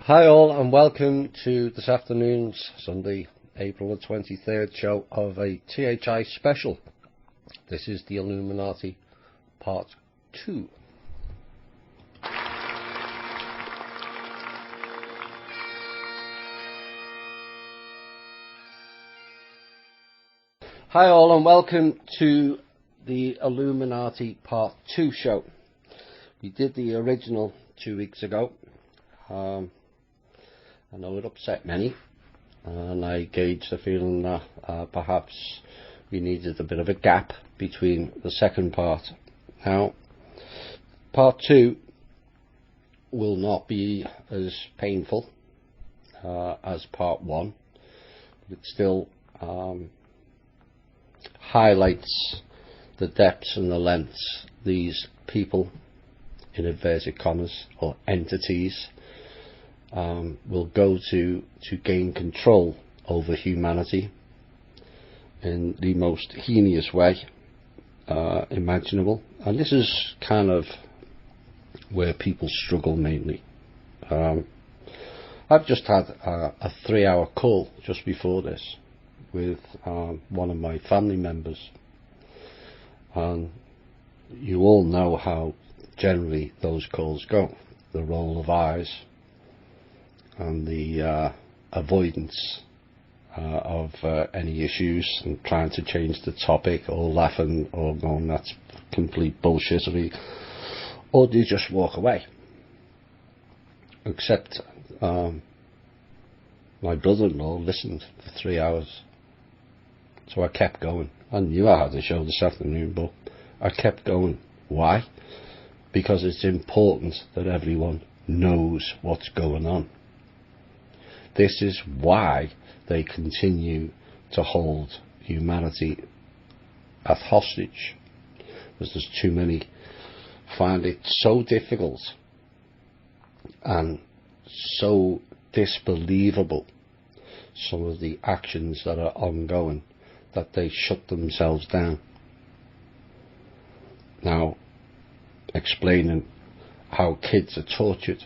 Hi all, and welcome to this afternoon's Sunday, April the 23rd show of a THI special. This is the Illuminati Part 2. Hi all, and welcome to the Illuminati Part 2 show. We did the original 2 weeks ago. I know it upset many, and I gauged the feeling that perhaps we needed a bit of a gap between the second part. Now, part 2 will not be as painful as part 1. It still highlights the depths and the lengths these people, in inverted commas, or entities, will go to gain control over humanity in the most heinous way imaginable. And this is kind of where people struggle mainly. I've just had a 3-hour call just before this with one of my family members, and you all know how generally those calls go. The roll of eyes and the avoidance of any issues, and trying to change the topic, or laughing, or going, that's complete bullshit, or do you just walk away? Except my brother-in-law listened for 3 hours, so I kept going. I knew I had a show this afternoon, but I kept going. Why? Because it's important that everyone knows what's going on. This is why they continue to hold humanity at hostage, because there's too many find it so difficult and so disbelievable, some of the actions that are ongoing, that they shut themselves down. Now, explaining how kids are tortured,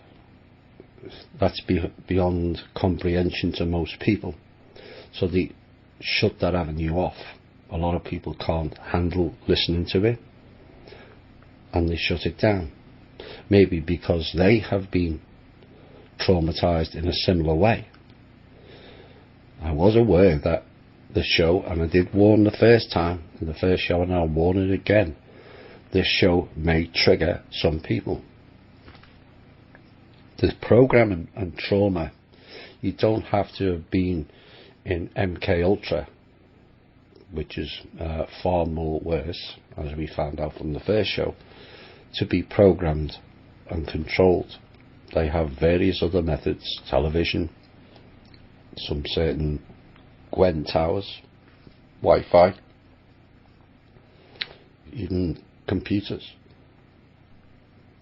that's beyond comprehension to most people, so they shut that avenue off. A lot of people can't handle listening to it, and they shut it down, maybe because they have been traumatized in a similar way. I was aware that the show, and I did warn the first time in the first show, and I'll warn it again, this show may trigger some people. The programming and trauma, you don't have to have been in MK Ultra, which is far more worse, as we found out from the first show, to be programmed and controlled. They have various other methods: television, some certain Gwen towers, Wi-Fi, even computers,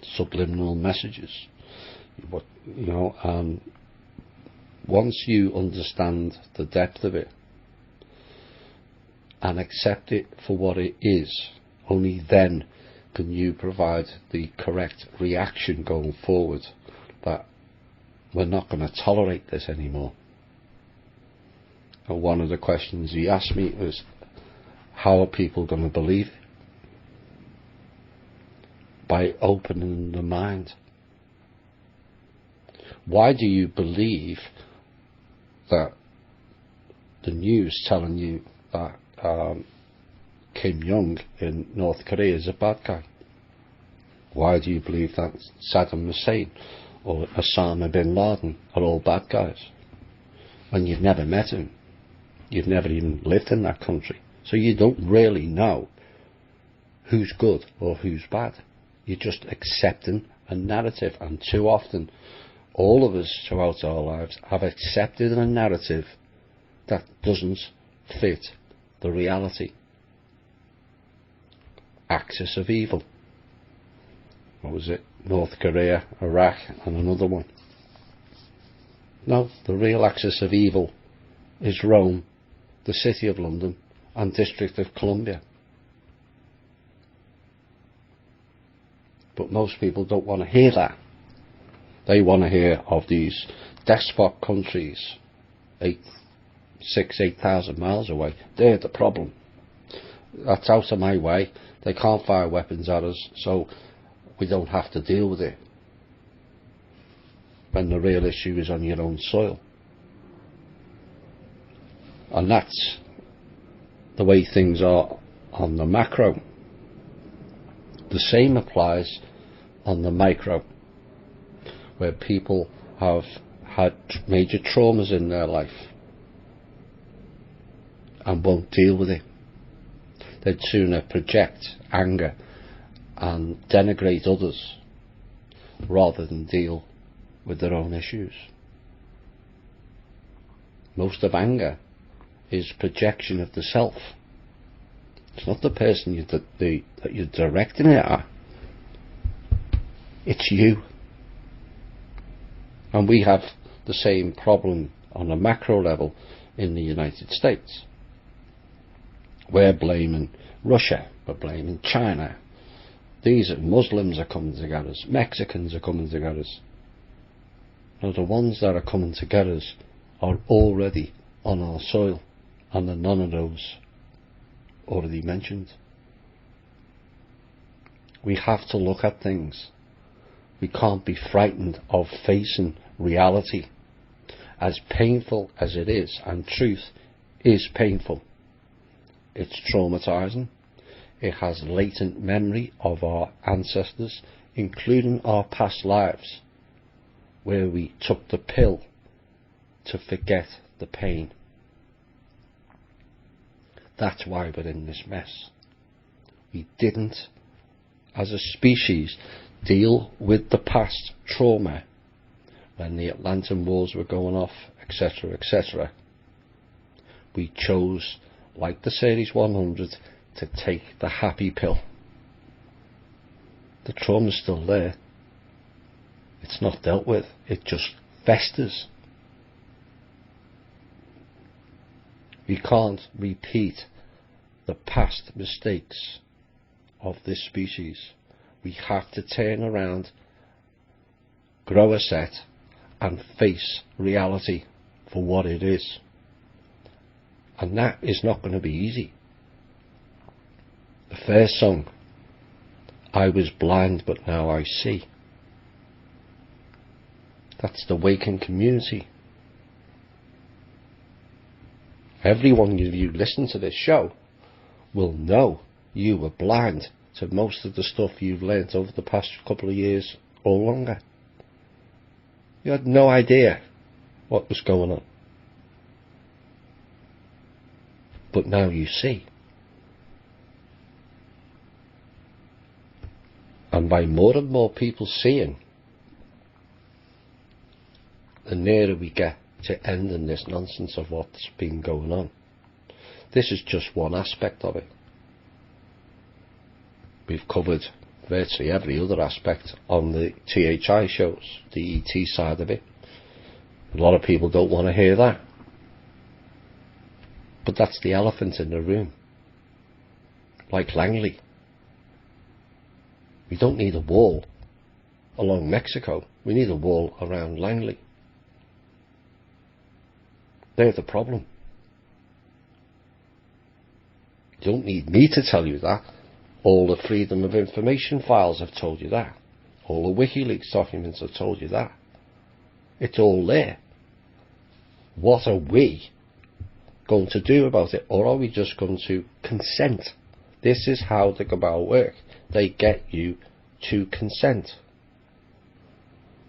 subliminal messages. Once you understand the depth of it and accept it for what it is, only then can you provide the correct reaction going forward, that we're not going to tolerate this anymore. And one of the questions he asked me was, how are people going to believe it? By opening the mind. Why do you believe that the news telling you that Kim Jong in North Korea is a bad guy? Why do you believe that Saddam Hussein or Osama bin Laden are all bad guys, when you've never met him? You've never even lived in that country, so you don't really know who's good or who's bad. You're just accepting a narrative, and too often all of us throughout our lives have accepted a narrative that doesn't fit the reality. Axis of evil. What was it? North Korea, Iraq, and another one. No, the real axis of evil is Rome, the City of London, and District of Columbia. But most people don't want to hear that. They want to hear of these despot countries 8,000 miles away. They're the problem. That's out of my way. They can't fire weapons at us, so we don't have to deal with it. When the real issue is on your own soil. And that's the way things are on the macro. The same applies on the micro, where people have had major traumas in their life and won't deal with it. They'd sooner project anger and denigrate others rather than deal with their own issues. Most of anger is projection of the self. It's not the person that you're directing it at. It's you. And we have the same problem on a macro level in the United States. We're blaming Russia, we're blaming China. These Muslims are coming together, Mexicans are coming together. Now the ones that are coming together are already on our soil, and there are none of those already mentioned. We have to look at things. We can't be frightened of facing reality, as painful as it is, and truth is painful. It's traumatizing. It has latent memory of our ancestors, including our past lives, where we took the pill to forget the pain. That's why we're in this mess. We didn't, as a species, deal with the past trauma when the Atlantic wars were going off, etc., etc. We chose, like the Series 100, to take the happy pill. The trauma's still there. It's not dealt with. It just festers. We can't repeat the past mistakes of this species. We have to turn around, grow a set, and face reality for what it is. And that is not going to be easy. The first song, I was blind but now I see. That's the waking community. Everyone of you listen to this show will know you were blind to most of the stuff you've learnt over the past couple of years or longer. You had no idea what was going on. But now you see. And by more and more people seeing, the nearer we get to ending this nonsense of what's been going on. This is just one aspect of it. We've covered virtually every other aspect on the THI shows, the ET side of it. A lot of people don't want to hear that. But that's the elephant in the room. Like Langley. We don't need a wall along Mexico. We need a wall around Langley. They're the problem. You don't need me to tell you that. All the Freedom of Information files have told you that. All the WikiLeaks documents have told you that. It's all there. What are we going to do about it? Or are we just going to consent? This is how the cabal work. They get you to consent.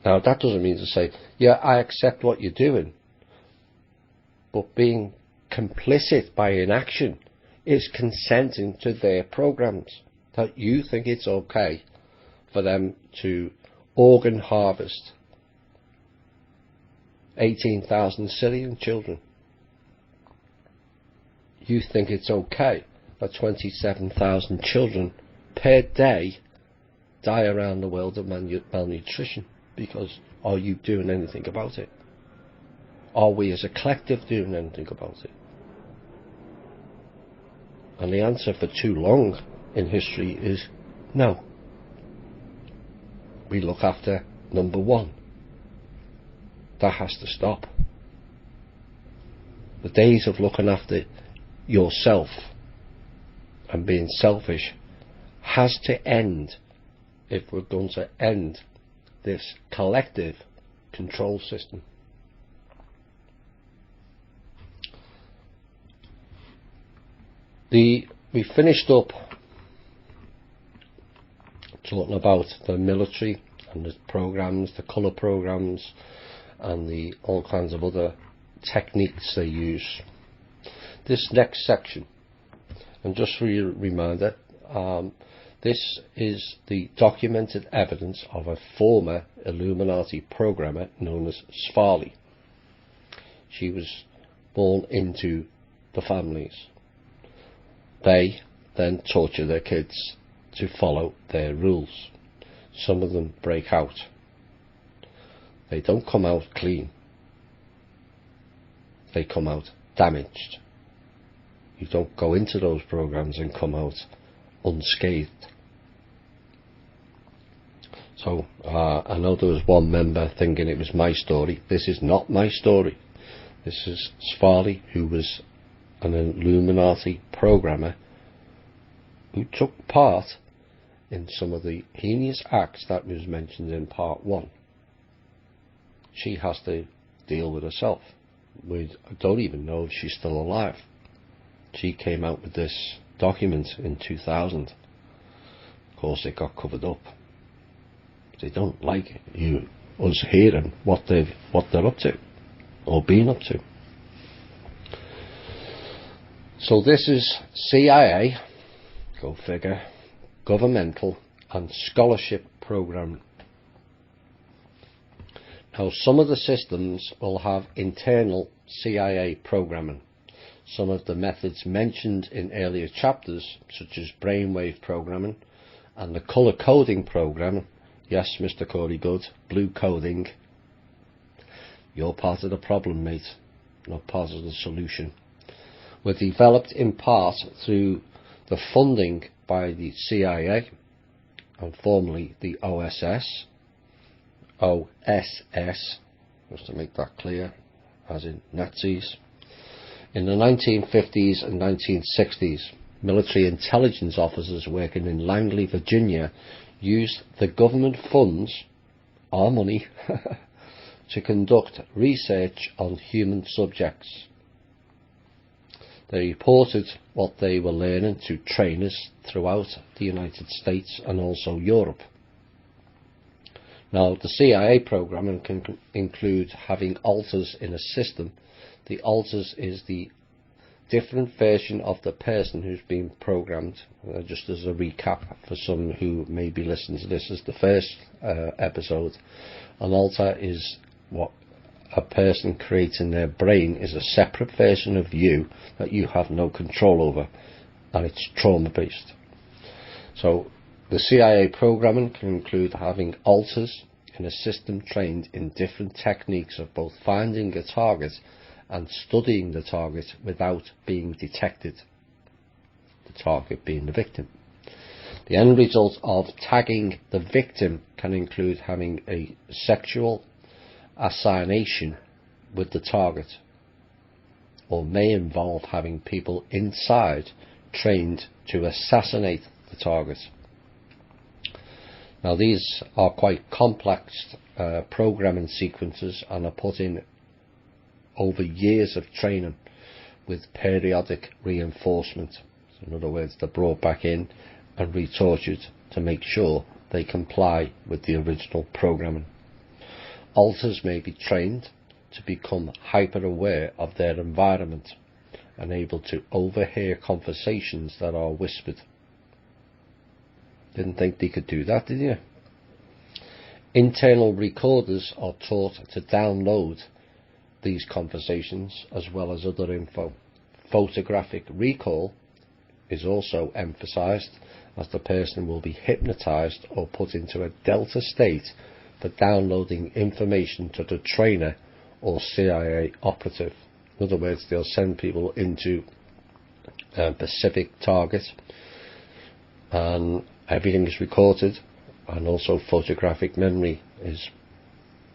Now that doesn't mean to say, yeah, I accept what you're doing. But being complicit by inaction is consenting to their programs. That you think it's okay for them to organ harvest 18,000 Syrian children. You think it's okay that 27,000 children per day die around the world of malnutrition. Because are you doing anything about it? Are we as a collective doing anything about it? And the answer for too long in history is no. We look after number one, That has to stop. The days of looking after yourself and being selfish has to end if we're going to end this collective control system. We finished up talking about the military and the programs, the colour programs, and the all kinds of other techniques they use. This next section, and just for your reminder, this is the documented evidence of a former Illuminati programmer known as Suicidal. She was born into the families. They then torture their kids to follow their rules. Some of them break out. They don't come out clean. They come out damaged. You don't go into those programs and come out unscathed. So I know there was one member thinking it was my story. This is not my story. This is Suicidal, who was an Illuminati programmer who took part in some of the heinous acts that was mentioned in part 1. She has to deal with herself. I don't even know if she's still alive. She came out with this document in 2000. Of course, it got covered up. They don't like us hearing what they're up to or been up to. So this is CIA, go figure, governmental and scholarship program. Now, some of the systems will have internal CIA programming. Some of the methods mentioned in earlier chapters, such as brainwave programming and the colour coding programming, yes, Mr. Corey Good, blue coding, you're part of the problem, mate, not part of the solution, were developed in part through the funding by the CIA and formerly the OSS, just to make that clear, as in Nazis. In the 1950s and 1960s, military intelligence officers working in Langley, Virginia, used the government funds, our money, to conduct research on human subjects. They reported what they were learning to trainers throughout the United States and also Europe. Now, the CIA programming can include having alters in a system. The alters is the different version of the person who's been programmed. Just as a recap for some who may be listening to this as the first episode, an alter is what a person creates in their brain is a separate version of you that you have no control over, and it's trauma based. So the CIA programming can include having alters in a system trained in different techniques of both finding a target and studying the target without being detected, the target being the victim. The end result of tagging the victim can include having a sexual assignation with the target, or may involve having people inside trained to assassinate the target. Now, these are quite complex programming sequences and are put in over years of training with periodic reinforcement. So in other words, they're brought back in and retortured to make sure they comply with the original programming. Alters may be trained to become hyper aware of their environment and able to overhear conversations that are whispered. Didn't think they could do that, did you? Internal recorders are taught to download these conversations as well as other info. Photographic recall is also emphasized, as the person will be hypnotized or put into a delta state for downloading information to the trainer or CIA operative. In other words, they'll send people into a specific target and everything is recorded, and also photographic memory is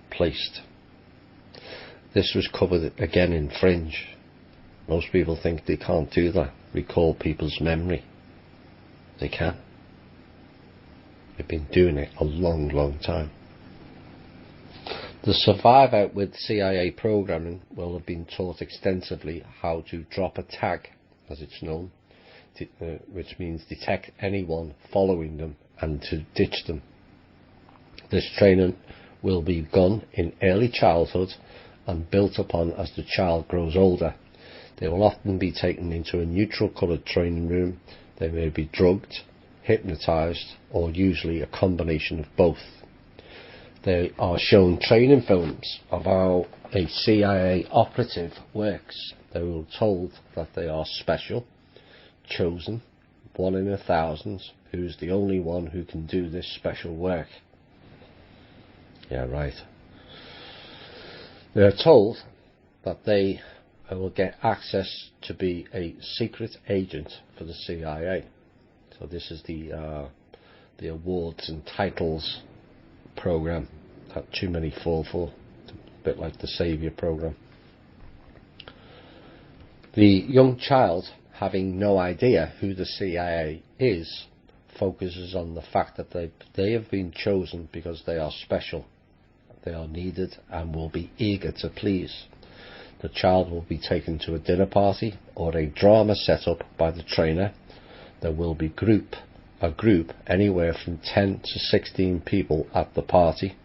placed. This was covered again in Fringe. Most people think they can't do that, recall people's memory. They can. They've been doing it a long, long time. The survivor with CIA programming will have been taught extensively how to drop a tag, as it's known, which means detect anyone following them and to ditch them. This training will be begun in early childhood and built upon as the child grows older. They will often be taken into a neutral coloured training room. They may be drugged, hypnotised, or usually a combination of both. They are shown training films of how a CIA operative works. They are told that they are special, chosen, 1 in 1,000, who's the only one who can do this special work. Yeah, right. They are told that they will get access to be a secret agent for the CIA. So this is the awards and titles program that too many fall for. It's a bit like the Saviour program. The young child, having no idea who the CIA is, focuses on the fact that they have been chosen because they are special, they are needed, and will be eager to please. The child will be taken to a dinner party or a drama set up by the trainer. There will be a group anywhere from 10 to 16 people at the party,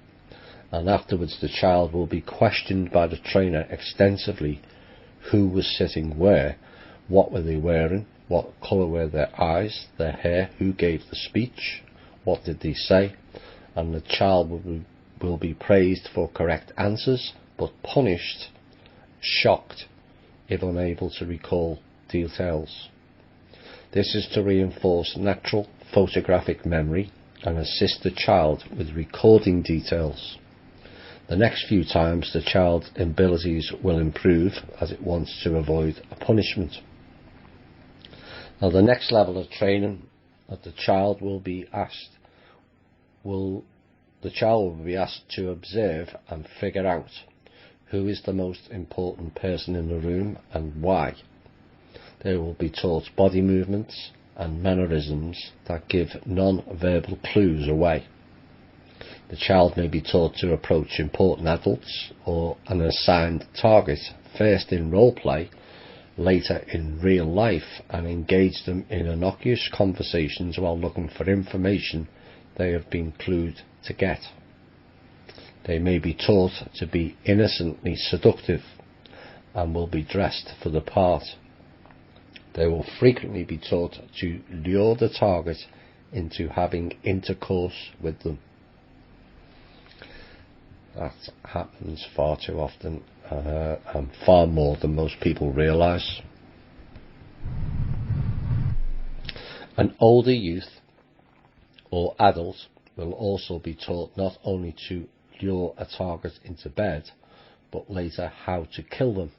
and afterwards the child will be questioned by the trainer extensively: who was sitting where, what were they wearing, what colour were their eyes, their hair, who gave the speech, what did they say, and the child will be praised for correct answers, but punished, shocked, if unable to recall details. This is to reinforce natural photographic memory and assist the child with recording details. The next few times the child's abilities will improve as it wants to avoid a punishment. Now the next level of training that the child will be asked to observe and figure out who is the most important person in the room and why. They will be taught body movements and mannerisms that give non-verbal clues away. The child may be taught to approach important adults or an assigned target, first in role play, later in real life, and engage them in innocuous conversations while looking for information they have been clued to get. They may be taught to be innocently seductive and will be dressed for the part. They will frequently be taught to lure the target into having intercourse with them. That happens far too often, and far more than most people realise. An older youth or adult will also be taught not only to lure a target into bed, but later how to kill them.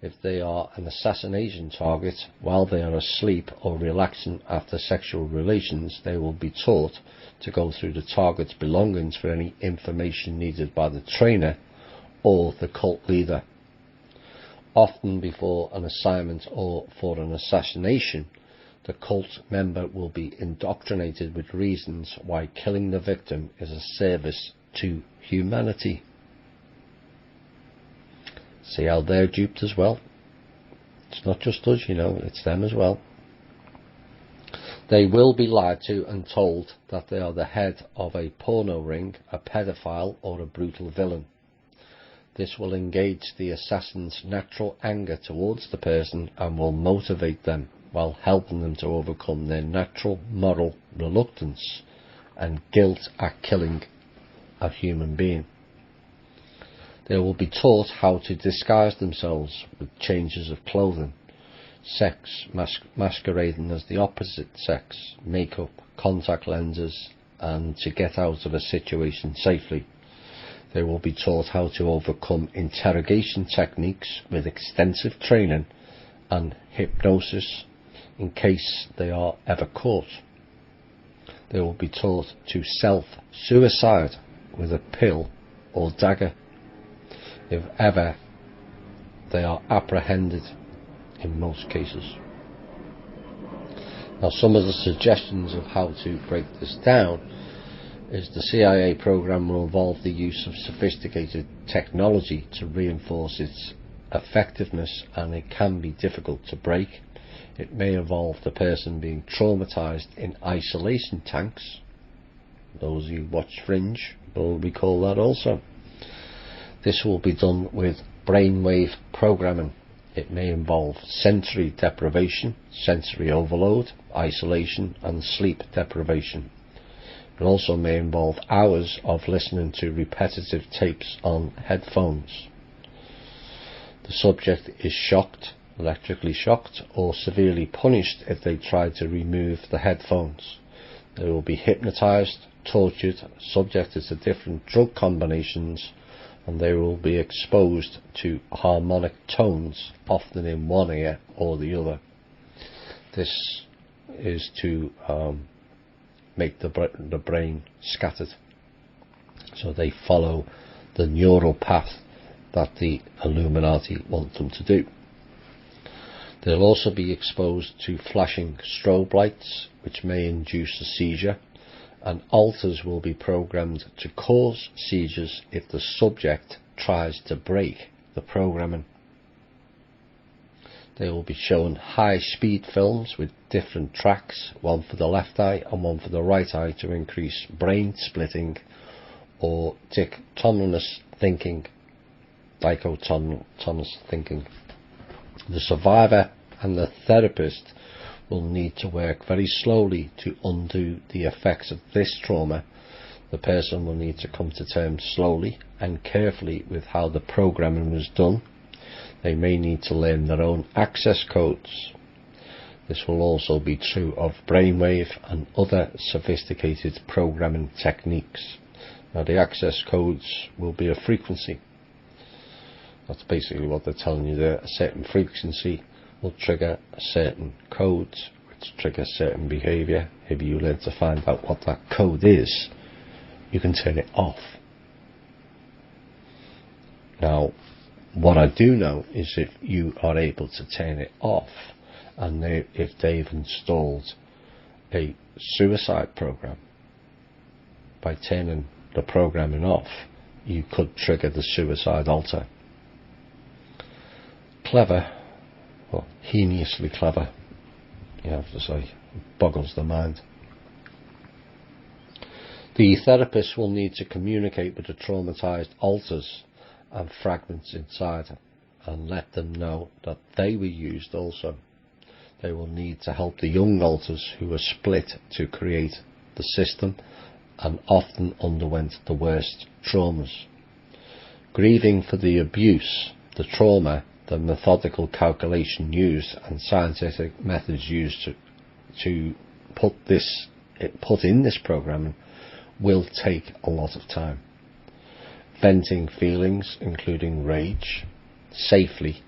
If they are an assassination target while they are asleep or relaxing after sexual relations, they will be taught to go through the target's belongings for any information needed by the trainer or the cult leader. Often before an assignment or for an assassination, the cult member will be indoctrinated with reasons why killing the victim is a service to humanity. See how they're duped as well? It's not just us, it's them as well. They will be lied to and told that they are the head of a porno ring, a pedophile, or a brutal villain. This will engage the assassin's natural anger towards the person and will motivate them while helping them to overcome their natural moral reluctance and guilt at killing a human being. They will be taught how to disguise themselves with changes of clothing, sex, masquerading as the opposite sex, makeup, contact lenses, and to get out of a situation safely. They will be taught how to overcome interrogation techniques with extensive training and hypnosis in case they are ever caught. They will be taught to self-suicide with a pill or dagger. if ever they are apprehended in most cases. Now, some of the suggestions of how to break this down is the CIA program will involve the use of sophisticated technology to reinforce its effectiveness, and it can be difficult to break. It may involve the person being traumatized in isolation tanks. Those who watch Fringe will recall that also. This will be done with brainwave programming. It may involve sensory deprivation, sensory overload, isolation and sleep deprivation. It also may involve hours of listening to repetitive tapes on headphones. The subject is shocked, electrically shocked, or severely punished if they try to remove the headphones. They will be hypnotized, tortured, subjected to different drug combinations, and they will be exposed to harmonic tones, often in one ear or the other. This is to make the brain scattered, so they follow the neural path that the Illuminati want them to do. They'll also be exposed to flashing strobe lights, which may induce a seizure, and alters will be programmed to cause seizures if the subject tries to break the programming. They will be shown high-speed films with different tracks, one for the left eye and one for the right eye, to increase brain splitting or dichotomous thinking. The survivor and the therapist will need to work very slowly to undo the effects of this trauma. The person will need to come to terms slowly and carefully with how the programming was done. They may need to learn their own access codes. This will also be true of brainwave and other sophisticated programming techniques. Now, the access codes will be a frequency. That's basically what they're telling you there. A certain frequency will trigger a certain code, which triggers certain behaviour. If you learn to find out what that code is, you can turn it off. Now, what I do know is if you are able to turn it off, and if they've installed a suicide program, by turning the programming off, you could trigger the suicide altar. Clever, well, heinously clever, you have to say, boggles the mind. The therapist will need to communicate with the traumatized alters and fragments inside and let them know that they were used also. They will need to help the young alters who were split to create the system and often underwent the worst traumas. Grieving for the abuse, the trauma, the methodical calculation used and scientific methods used to put in this programming will take a lot of time. Venting feelings, including rage, safely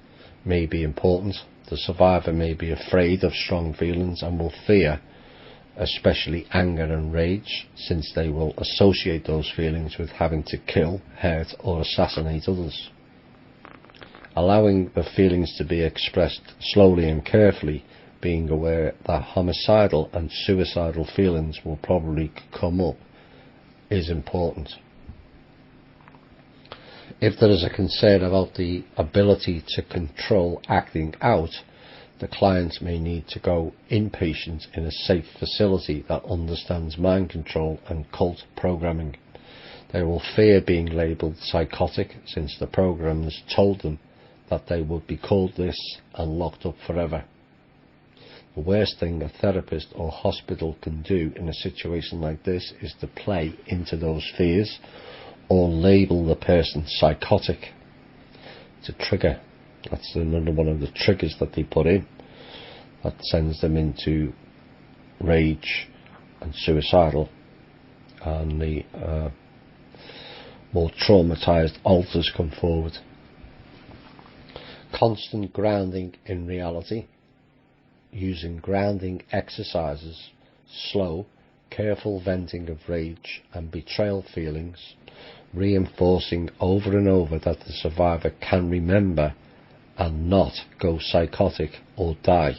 may be important. The survivor may be afraid of strong feelings and will fear, especially anger and rage, since they will associate those feelings with having to kill, hurt or assassinate others. Allowing the feelings to be expressed slowly and carefully, being aware that homicidal and suicidal feelings will probably come up, is important. If there is a concern about the ability to control acting out, the client may need to go inpatient in a safe facility that understands mind control and cult programming. They will fear being labelled psychotic, since the programmers told them that they would be called this and locked up forever. The worst thing a therapist or hospital can do in a situation like this is to play into those fears or label the person psychotic. It's a trigger. That's another one of the triggers that they put in that sends them into rage and suicidal, and the more traumatized alters come forward. Constant grounding in reality, using grounding exercises, slow, careful venting of rage and betrayal feelings reinforcing over and over that the survivor can remember and not go psychotic or die.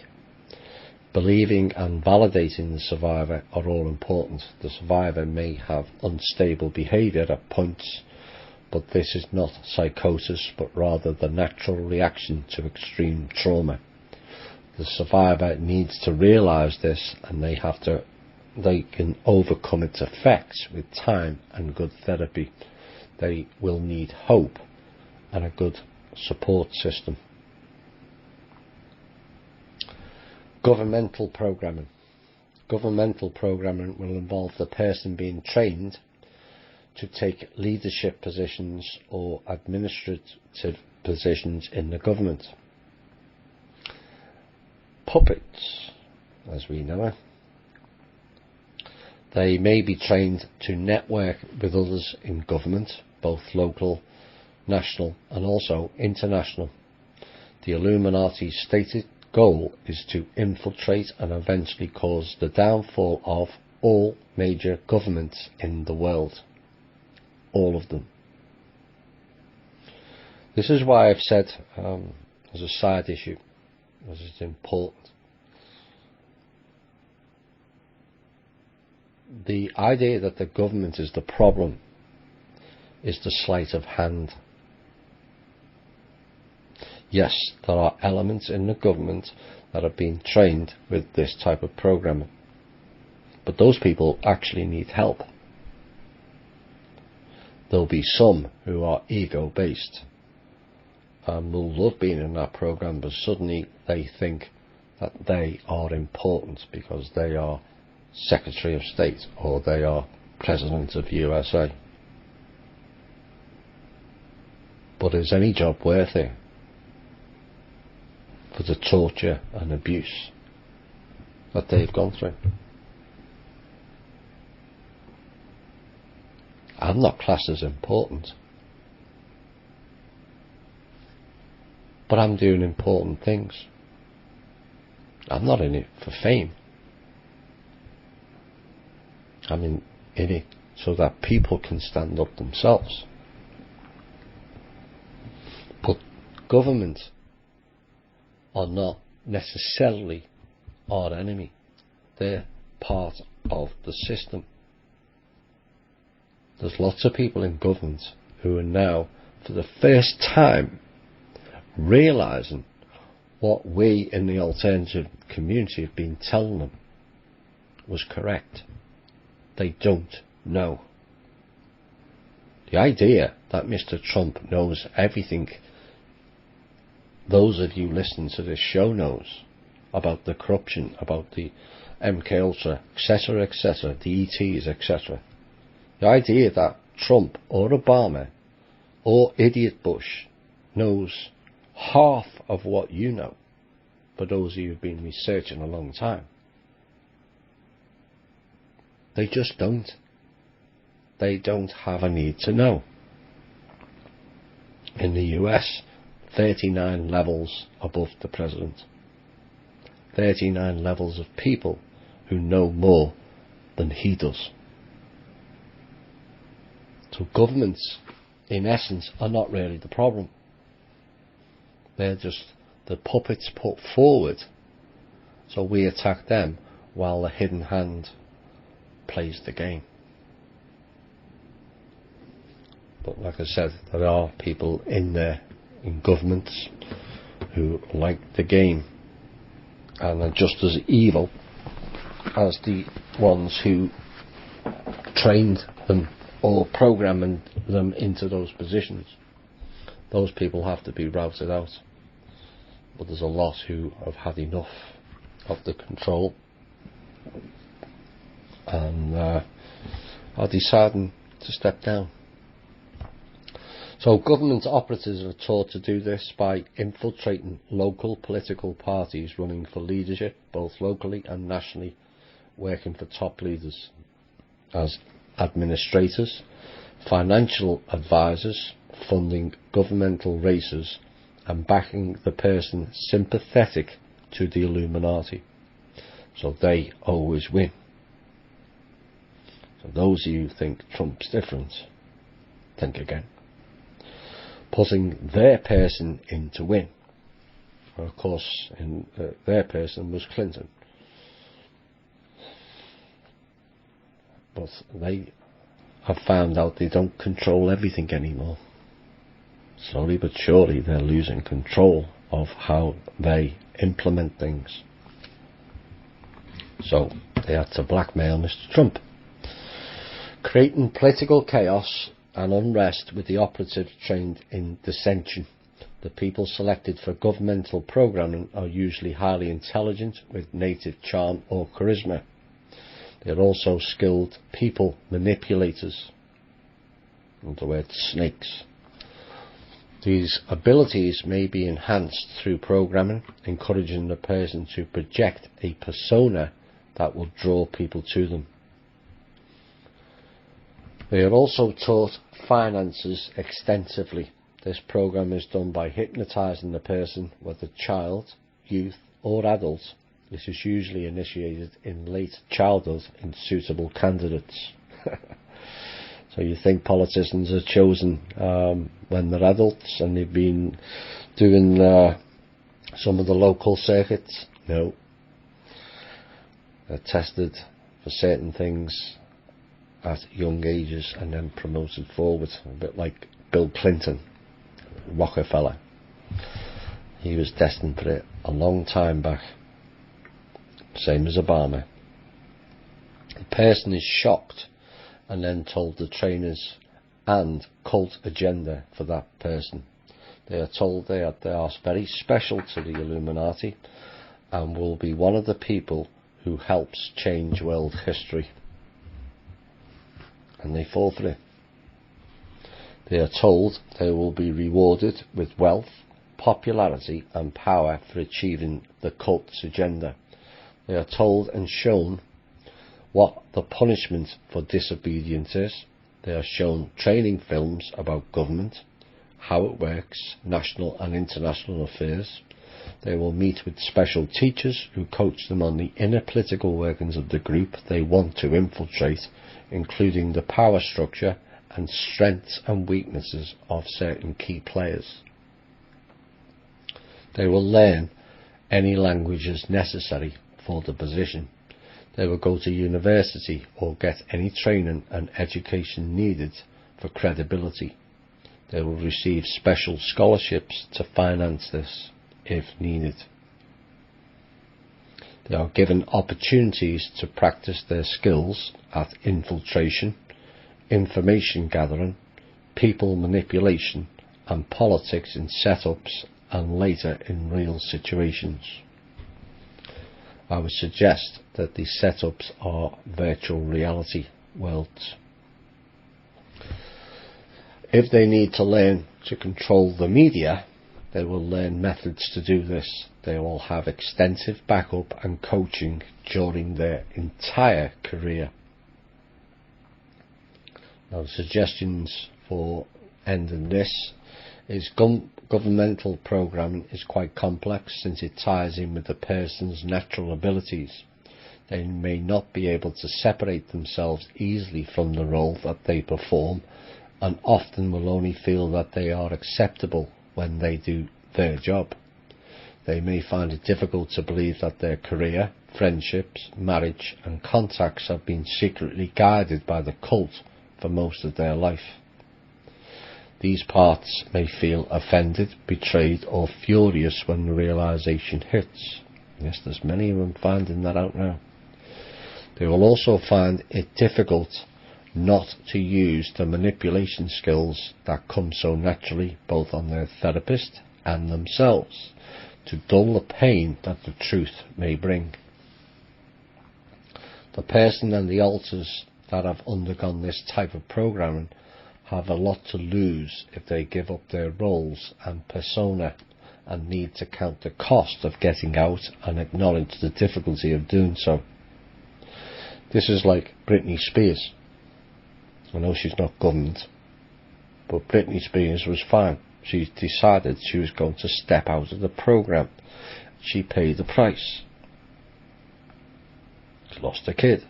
Believing and validating the survivor are all important. The survivor may have unstable behaviour at points, but this is not psychosis, but rather the natural reaction to extreme trauma. The survivor needs to realise this, and they can overcome its effects with time and good therapy. They will need hope and a good support system. Governmental programming. Governmental programming will involve the person being trained to take leadership positions or administrative positions in the government. Puppets, as we know it. They may be trained to network with others in government, both local, national and also international. The Illuminati's stated goal is to infiltrate and eventually cause the downfall of all major governments in the world. All of them. This is why I've said, as a side issue, as it's important, the idea that the government is the problem is the sleight of hand. Yes, there are elements in the government that are being trained with this type of programming, but those people actually need help. There'll be some who are ego-based and will love being in that program, but suddenly they think that they are important because they are Secretary of State or they are President of USA. But is any job worth it for the torture and abuse that they've gone through? I'm not classed as important, but I'm doing important things. I'm not in it for fame. I'm in it so that people can stand up themselves. But government are not necessarily our enemy. They're part of the system. There's lots of people in government who are now, for the first time, realising what we in the alternative community have been telling them was correct. They don't know. The idea that Mr. Trump knows everything those of you listening to this show knows about the corruption, about the MK Ultra, etc., the ETs, etc. The idea that Trump or Obama or idiot Bush knows half of what you know, for those of you who've been researching a long time. They just don't. They don't have a need to know. In the US, 39 levels above the president. 39 levels of people who know more than he does. So governments, in essence, are not really the problem. They're just the puppets put forward, so we attack them while the hidden hand plays the game. But like I said, there are people in there, in governments, who like the game and are just as evil as the ones who trained them or programmed them into those positions. Those people have to be routed out. But there's a lot who have had enough of the control and are deciding to step down. So government operatives are taught to do this by infiltrating local political parties running for leadership, both locally and nationally, working for top leaders as administrators, financial advisors, funding governmental races, and backing the person sympathetic to the Illuminati. So they always win. So those of you who think Trump's different, think again, putting their person in to win. Well, of course, their person was Clinton. But they have found out they don't control everything anymore. Slowly but surely they're losing control of how they implement things. So they had to blackmail Mr. Trump, creating political chaos and unrest with the operatives trained in dissension. The people selected for governmental programming are usually highly intelligent with native charm or charisma. They are also skilled people manipulators. In other words, snakes. These abilities may be enhanced through programming, encouraging the person to project a persona that will draw people to them. They are also taught finances extensively. This program is done by hypnotizing the person, whether child, youth or adult. This is usually initiated in late childhood in suitable candidates. So you think politicians are chosen when they're adults and they've been doing some of the local circuits? No. They're tested for certain things at young ages and then promoted forward. A bit like Bill Clinton, Rockefeller. He was destined for it a long time back. Same as Obama. The person is shocked and then told the trainers and cult agenda for that person. They are told they are very special to the Illuminati and will be one of the people who helps change world history. And they fall for it. They are told they will be rewarded with wealth, popularity and power for achieving the cult's agenda. They are told and shown what the punishment for disobedience is. They are shown training films about government, how it works, national and international affairs. They will meet with special teachers who coach them on the inner political workings of the group they want to infiltrate, including the power structure and strengths and weaknesses of certain key players. They will learn any languages necessary for the position. They will go to university or get any training and education needed for credibility. They will receive special scholarships to finance this if needed. They are given opportunities to practice their skills at infiltration, information gathering, people manipulation and politics in setups and later in real situations. I would suggest that these setups are virtual reality worlds. If they need to learn to control the media, they will learn methods to do this. They will have extensive backup and coaching during their entire career. Now, the suggestions for ending this is governmental programming is quite complex since it ties in with the person's natural abilities. They may not be able to separate themselves easily from the role that they perform and often will only feel that they are acceptable when they do their job. They may find it difficult to believe that their career, friendships, marriage and contacts have been secretly guided by the cult for most of their life. These parts may feel offended, betrayed or furious when the realization hits. Yes, there's many of them finding that out now. They will also find it difficult not to use the manipulation skills that come so naturally both on their therapist and themselves to dull the pain that the truth may bring. The person and the alters that have undergone this type of programming have a lot to lose if they give up their roles and persona and need to count the cost of getting out and acknowledge the difficulty of doing so. This is like Britney Spears. I know she's not government, but Britney Spears was fine. She decided she was going to step out of the program. She paid the price. She lost a kid.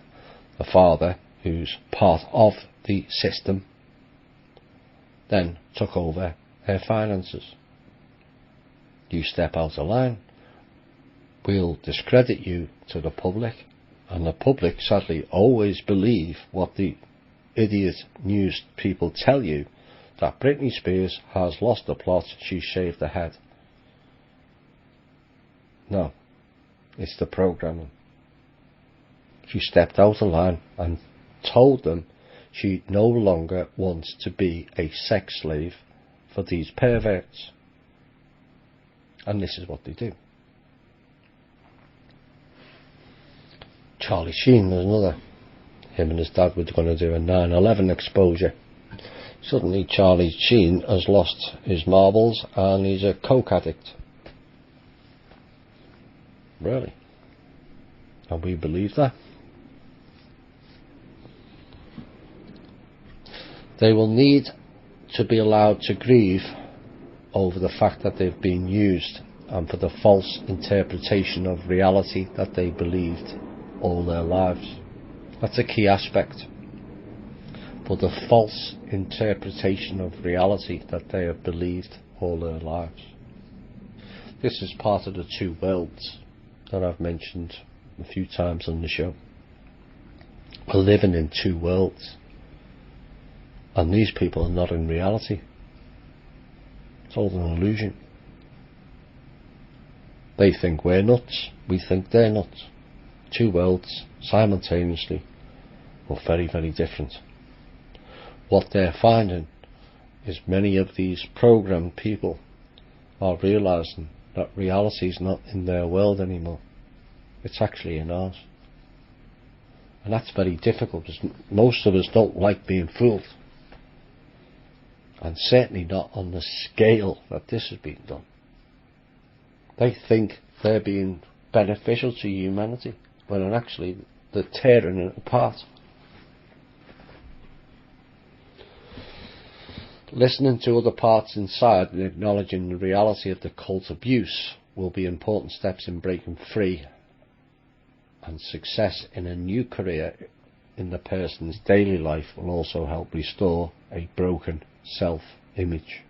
The father, who's part of the system, then took over her finances. You step out of line, we'll discredit you to the public, and the public sadly always believe what the idiot news people tell you, that Britney Spears has lost the plot, she shaved her head. No, it's the programming. She stepped out of line and told them she no longer wants to be a sex slave for these perverts. And this is what they do. Charlie Sheen was another. Him and his dad were going to do a 9/11 exposure. Suddenly Charlie Sheen has lost his marbles and he's a coke addict. Really? And we believe that? They will need to be allowed to grieve over the fact that they've been used and for the false interpretation of reality that they believed all their lives. That's a key aspect. For the false interpretation of reality that they have believed all their lives. This is part of the two worlds that I've mentioned a few times on the show. We're living in two worlds. And these people are not in reality. It's all an illusion. They think we're nuts, we think they're nuts. Two worlds, simultaneously, but very, very different. What they're finding is many of these programmed people are realising that reality is not in their world anymore. It's actually in ours. And that's very difficult, because most of us don't like being fooled. And certainly not on the scale that this has been done. They think they're being beneficial to humanity, when actually they're tearing it apart. Listening to other parts inside and acknowledging the reality of the cult abuse will be important steps in breaking free, and success in a new career in the person's daily life will also help restore a broken self-image.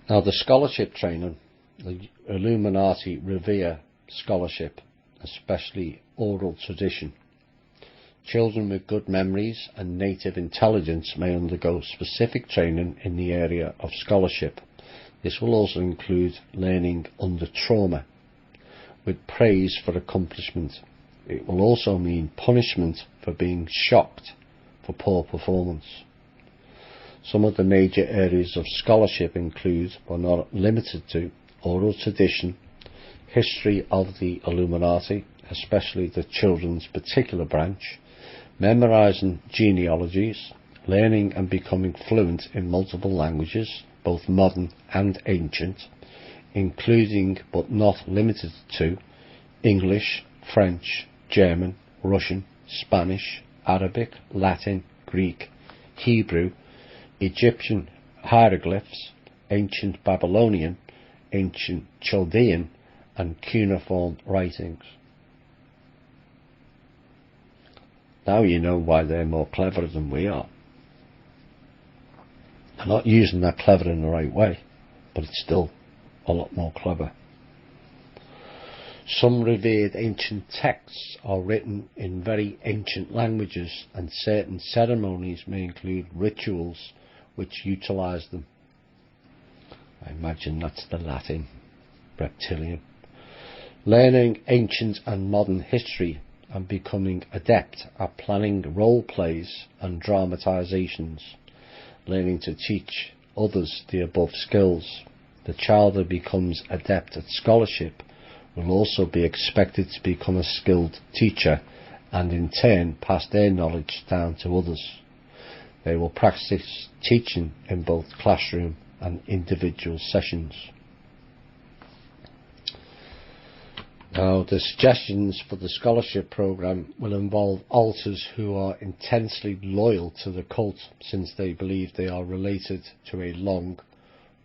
Now, the scholarship training, the Illuminati revere scholarship, especially oral tradition. Children with good memories and native intelligence may undergo specific training in the area of scholarship. This will also include learning under trauma, with praise for accomplishment. It will also mean punishment for being shocked for poor performance. Some of the major areas of scholarship include, but not limited to, oral tradition, history of the Illuminati, especially the children's particular branch, memorizing genealogies, learning and becoming fluent in multiple languages, both modern and ancient, including but not limited to English, French, German, Russian, Spanish, Arabic, Latin, Greek, Hebrew, Egyptian hieroglyphs, ancient Babylonian, ancient Chaldean, and cuneiform writings. Now you know why they're more clever than we are. They're not using that clever in the right way, but it's still a lot more clever. Some revered ancient texts are written in very ancient languages, and certain ceremonies may include rituals which utilise them. I imagine that's the Latin, reptilian. Learning ancient and modern history and becoming adept at planning role plays and dramatisations. Learning to teach others the above skills. The child that becomes adept at scholarship will also be expected to become a skilled teacher and in turn pass their knowledge down to others. They will practice teaching in both classroom and individual sessions. Now, the suggestions for the scholarship program will involve alters who are intensely loyal to the cult, since they believe they are related to a long,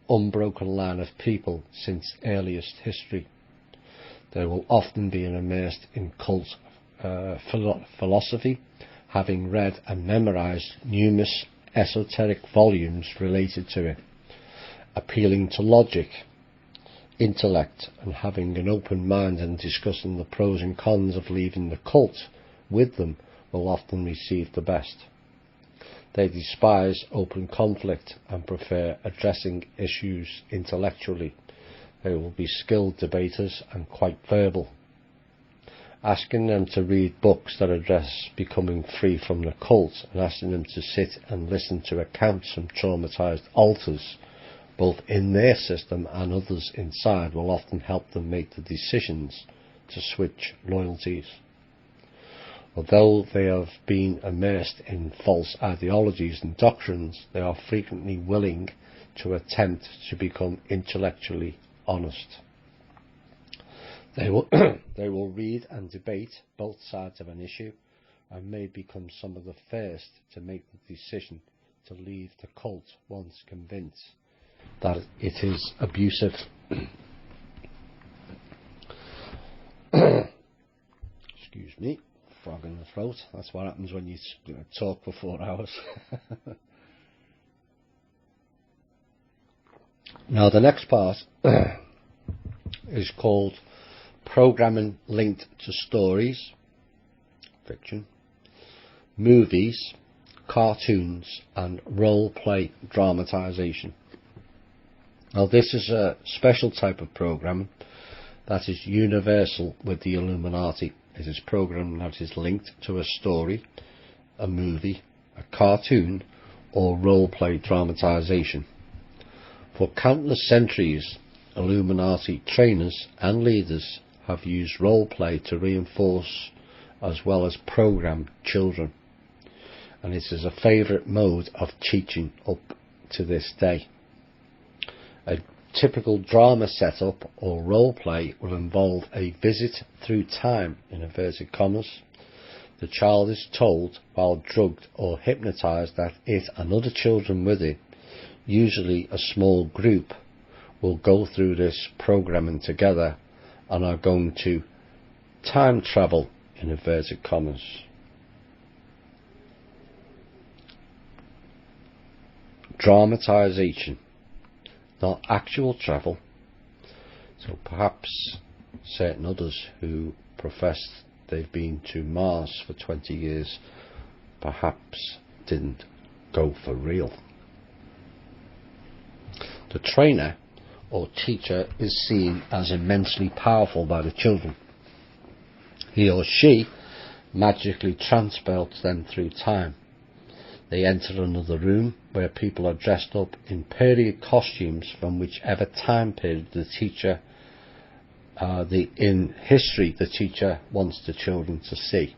unbroken line of people since earliest history. They will often be immersed in cult philosophy, having read and memorized numerous esoteric volumes related to it, appealing to logic, intellect, and having an open mind and discussing the pros and cons of leaving the cult with them will often receive the best. They despise open conflict and prefer addressing issues intellectually. They will be skilled debaters and quite verbal. Asking them to read books that address becoming free from the cult and asking them to sit and listen to accounts from traumatized altars, both in their system and others inside, will often help them make the decisions to switch loyalties. Although they have been immersed in false ideologies and doctrines, they are frequently willing to attempt to become intellectually honest. They will read and debate both sides of an issue and may become some of the first to make the decision to leave the cult once convinced that it is abusive. Excuse me, frog in the throat. That's what happens when you talk for 4 hours. Now the next part is called Programming Linked to Stories, fiction, movies, cartoons, and role-play dramatization. Now this is a special type of programming that is universal with the Illuminati. It is programming that is linked to a story, a movie, a cartoon, or role-play dramatization. For countless centuries, Illuminati trainers and leaders have used role-play to reinforce as well as program children, and it is a favourite mode of teaching up to this day. A typical drama setup or role-play will involve a visit through time, in inverted commas. The child is told while drugged or hypnotised that it and other children with it, usually a small group, will go through this programming together and are going to time travel, in inverted commas. Dramatization, not actual travel. So perhaps certain others who profess they've been to Mars for 20 years perhaps didn't go for real. The trainer or teacher is seen as immensely powerful by the children. He or she magically transports them through time. They enter another room where people are dressed up in period costumes from whichever time period the teacher, in history the teacher wants the children to see.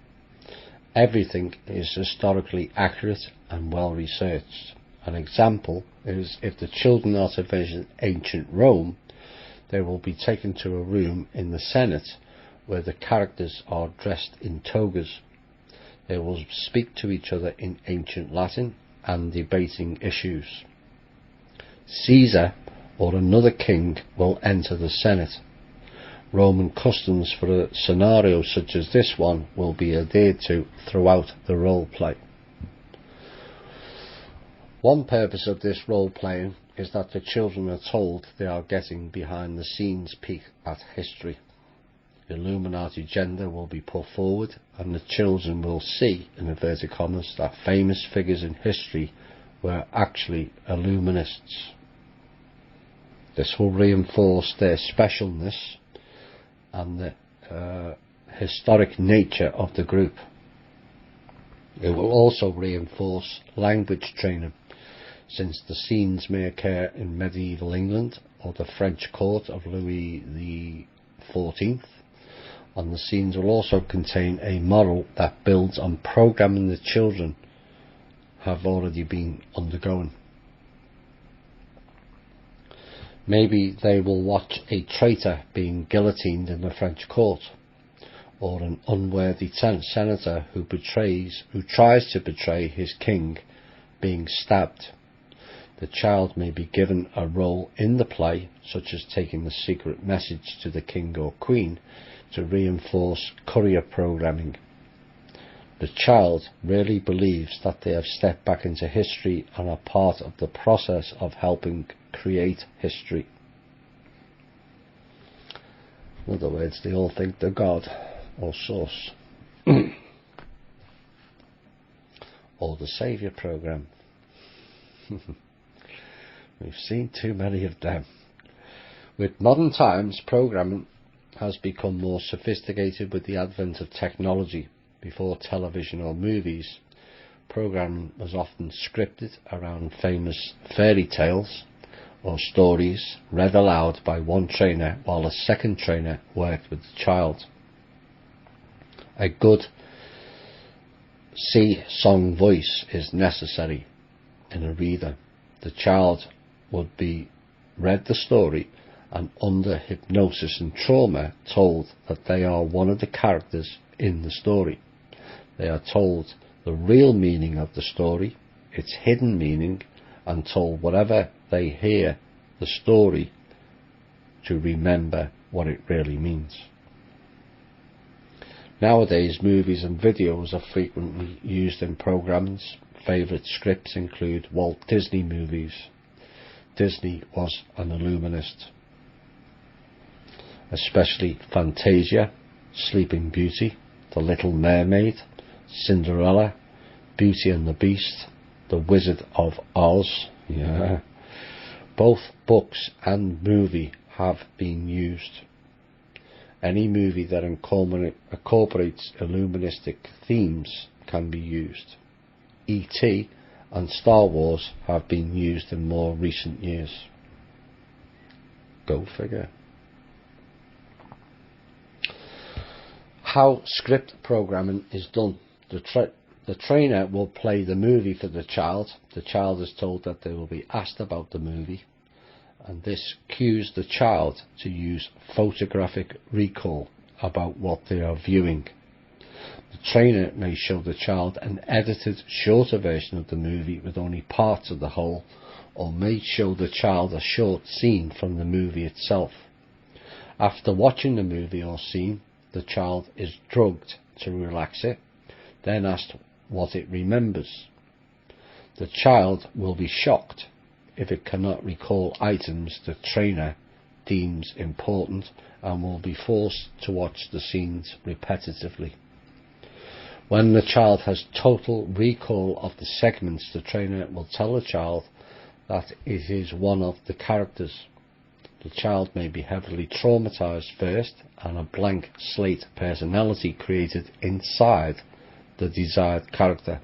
Everything is historically accurate and well researched. An example is if the children are to visit ancient Rome, they will be taken to a room in the Senate where the characters are dressed in togas. They will speak to each other in ancient Latin and debating issues. Caesar or another king will enter the Senate. Roman customs for a scenario such as this one will be adhered to throughout the role play. One purpose of this role playing is that the children are told they are getting behind the scenes peek at history. The Illuminati agenda will be put forward and the children will see, in inverted commas, that famous figures in history were actually Illuminists. This will reinforce their specialness and the historic nature of the group. It will also reinforce language training, since the scenes may occur in medieval England or the French court of Louis XIV, and the scenes will also contain a moral that builds on programming the children have already been undergoing. Maybe they will watch a traitor being guillotined in the French court, or an unworthy senator who tries to betray his king being stabbed. The child may be given a role in the play, such as taking the secret message to the king or queen to reinforce courier programming. The child really believes that they have stepped back into history and are part of the process of helping create history. In other words, they all think they're God or source. Or the Saviour program. We've seen too many of them. With modern times, programming has become more sophisticated with the advent of technology. Before television or movies, programming was often scripted around famous fairy tales or stories read aloud by one trainer while a second trainer worked with the child. A good song voice is necessary in a reader. The child would be read the story and under hypnosis and trauma told that they are one of the characters in the story. They are told the real meaning of the story, its hidden meaning, and told whatever they hear the story to remember what it really means. Nowadays, movies and videos are frequently used in programs. Favourite scripts include Walt Disney movies. Disney was an Illuminist. Especially Fantasia, Sleeping Beauty, The Little Mermaid, Cinderella, Beauty and the Beast, The Wizard of Oz. Yeah. Both books and movie have been used. Any movie that incorporates Illuministic themes can be used. E.T. and Star Wars have been used in more recent years. Go figure. How script programming is done. The trainer will play the movie for the child. The child is told that they will be asked about the movie, and this cues the child to use photographic recall about what they are viewing. The trainer may show the child an edited shorter version of the movie with only parts of the whole, or may show the child a short scene from the movie itself. After watching the movie or scene, the child is drugged to relax it, then asked what it remembers. The child will be shocked if it cannot recall items the trainer deems important and will be forced to watch the scenes repetitively. When the child has total recall of the segments, the trainer will tell the child that it is one of the characters. The child may be heavily traumatized first and a blank slate personality created inside the desired character.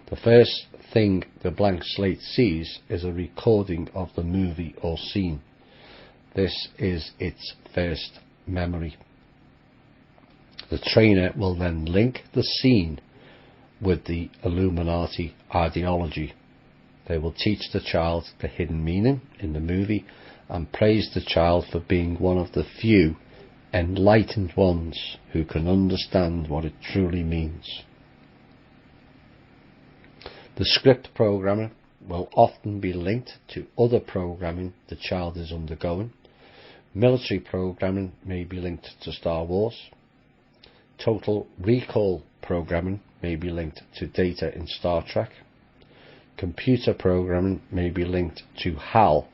The first thing the blank slate sees is a recording of the movie or scene. This is its first memory. The trainer will then link the scene with the Illuminati ideology. They will teach the child the hidden meaning in the movie and praise the child for being one of the few enlightened ones who can understand what it truly means. The script programming will often be linked to other programming the child is undergoing. Military programming may be linked to Star Wars. Total recall programming may be linked to data in Star Trek. Computer programming may be linked to HAL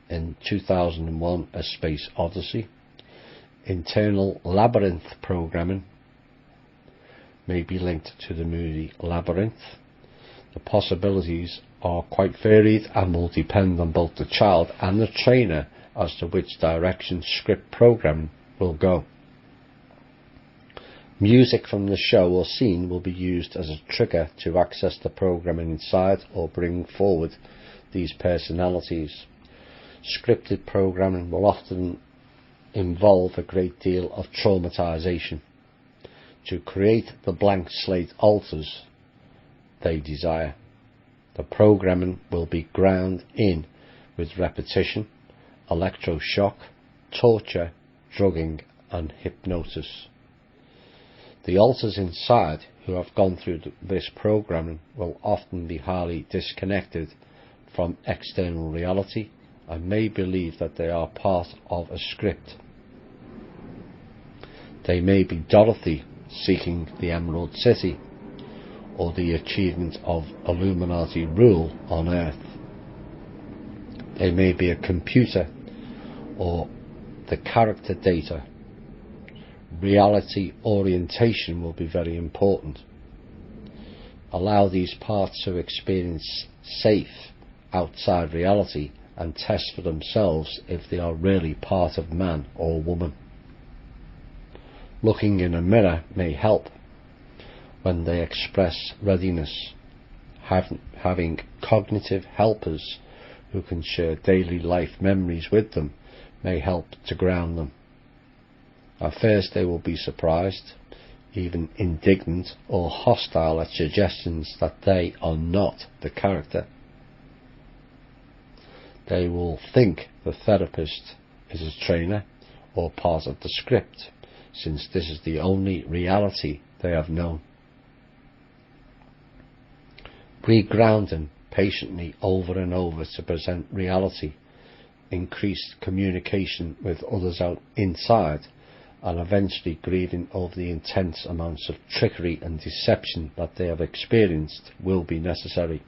in 2001: A Space Odyssey. Internal labyrinth programming may be linked to the movie Labyrinth. The possibilities are quite varied and will depend on both the child and the trainer as to which direction script programming will go. Music from the show or scene will be used as a trigger to access the programming inside or bring forward these personalities. Scripted programming will often involve a great deal of traumatization to create the blank slate alters they desire. The programming will be ground in with repetition, electroshock, torture, drugging and hypnosis. The alters inside who have gone through this programming will often be highly disconnected from external reality and may believe that they are part of a script. They may be Dorothy seeking the Emerald City, or the achievement of Illuminati rule on Earth. They may be a computer or the character data. Reality orientation will be very important. Allow these parts to experience safe outside reality and test for themselves if they are really part of man or woman. Looking in a mirror may help when they express readiness. Having cognitive helpers who can share daily life memories with them may help to ground them. At first they will be surprised, even indignant or hostile at suggestions that they are not the character. They will think the therapist is a trainer or part of the script, since this is the only reality they have known. Reground them patiently over and over to present reality, increased communication with others out inside, and eventually grieving over the intense amounts of trickery and deception that they have experienced will be necessary.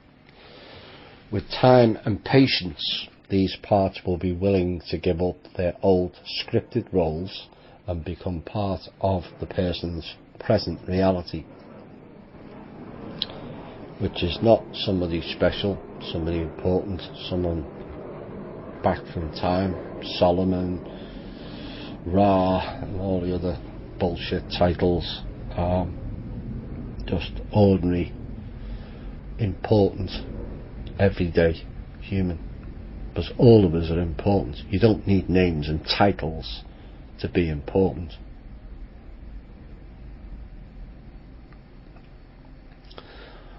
With time and patience, these parts will be willing to give up their old scripted roles and become part of the person's present reality, which is not somebody special, somebody important, someone back from time, Solomon, Ra, and all the other bullshit titles. Just ordinary, important, everyday human. Because all of us are important. You don't need names and titles to be important.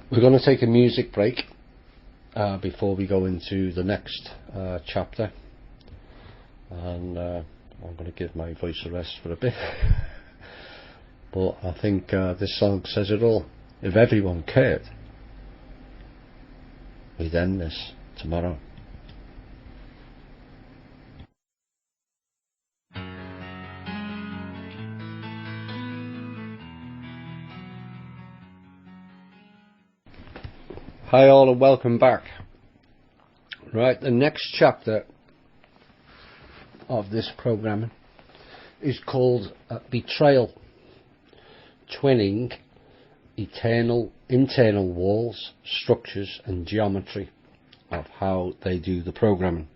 We're going to take a music break before we go into the next chapter, and I'm going to give my voice a rest for a bit. But I think this song says it all. If everyone cared, we'd end this tomorrow. Hi all and welcome back. Right, the next chapter of this programming is called Betrayal, Twinning Internal Walls, Structures and Geometry of how they do the programming.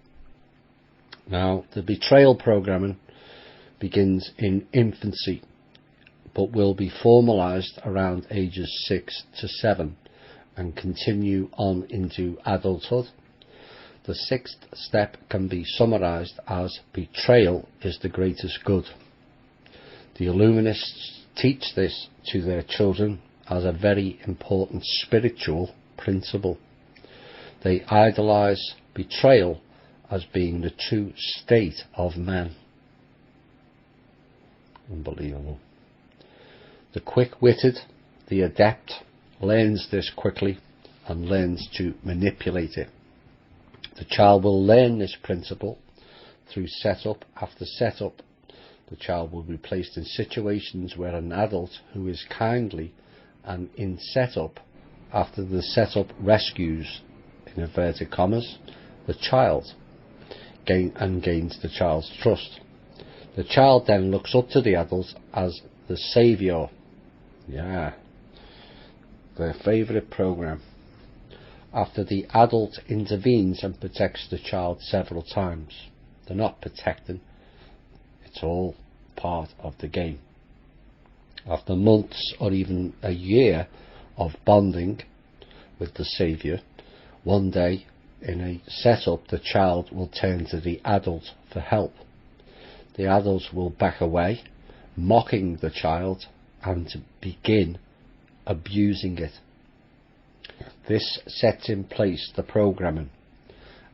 Now, the Betrayal programming begins in infancy but will be formalised around ages 6 to 7 and continue on into adulthood. The sixth step can be summarised as betrayal is the greatest good. The Illuminists teach this to their children as a very important spiritual principle. They idolise betrayal as being the true state of man. Unbelievable. The quick-witted, the adept, learns this quickly and learns to manipulate it. The child will learn this principle through setup after setup. The child will be placed in situations where an adult who is kindly and in setup after the setup rescues, in inverted commas, the child gains the child's trust. The child then looks up to the adult as the saviour. Yeah. Their favourite program. After the adult intervenes and protects the child several times. They're not protecting, it's all part of the game. After months or even a year of bonding with the saviour, one day in a setup the child will turn to the adult for help. The adult will back away, mocking the child, and to begin abusing it. This sets in place the programming.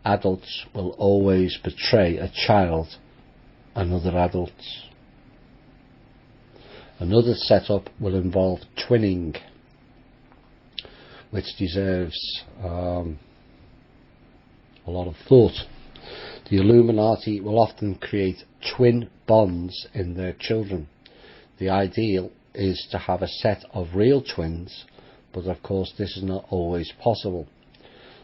Adults will always betray a child and other adults. Another setup will involve twinning, which deserves a lot of thought. The Illuminati will often create twin bonds in their children. The ideal is to have a set of real twins, but of course this is not always possible.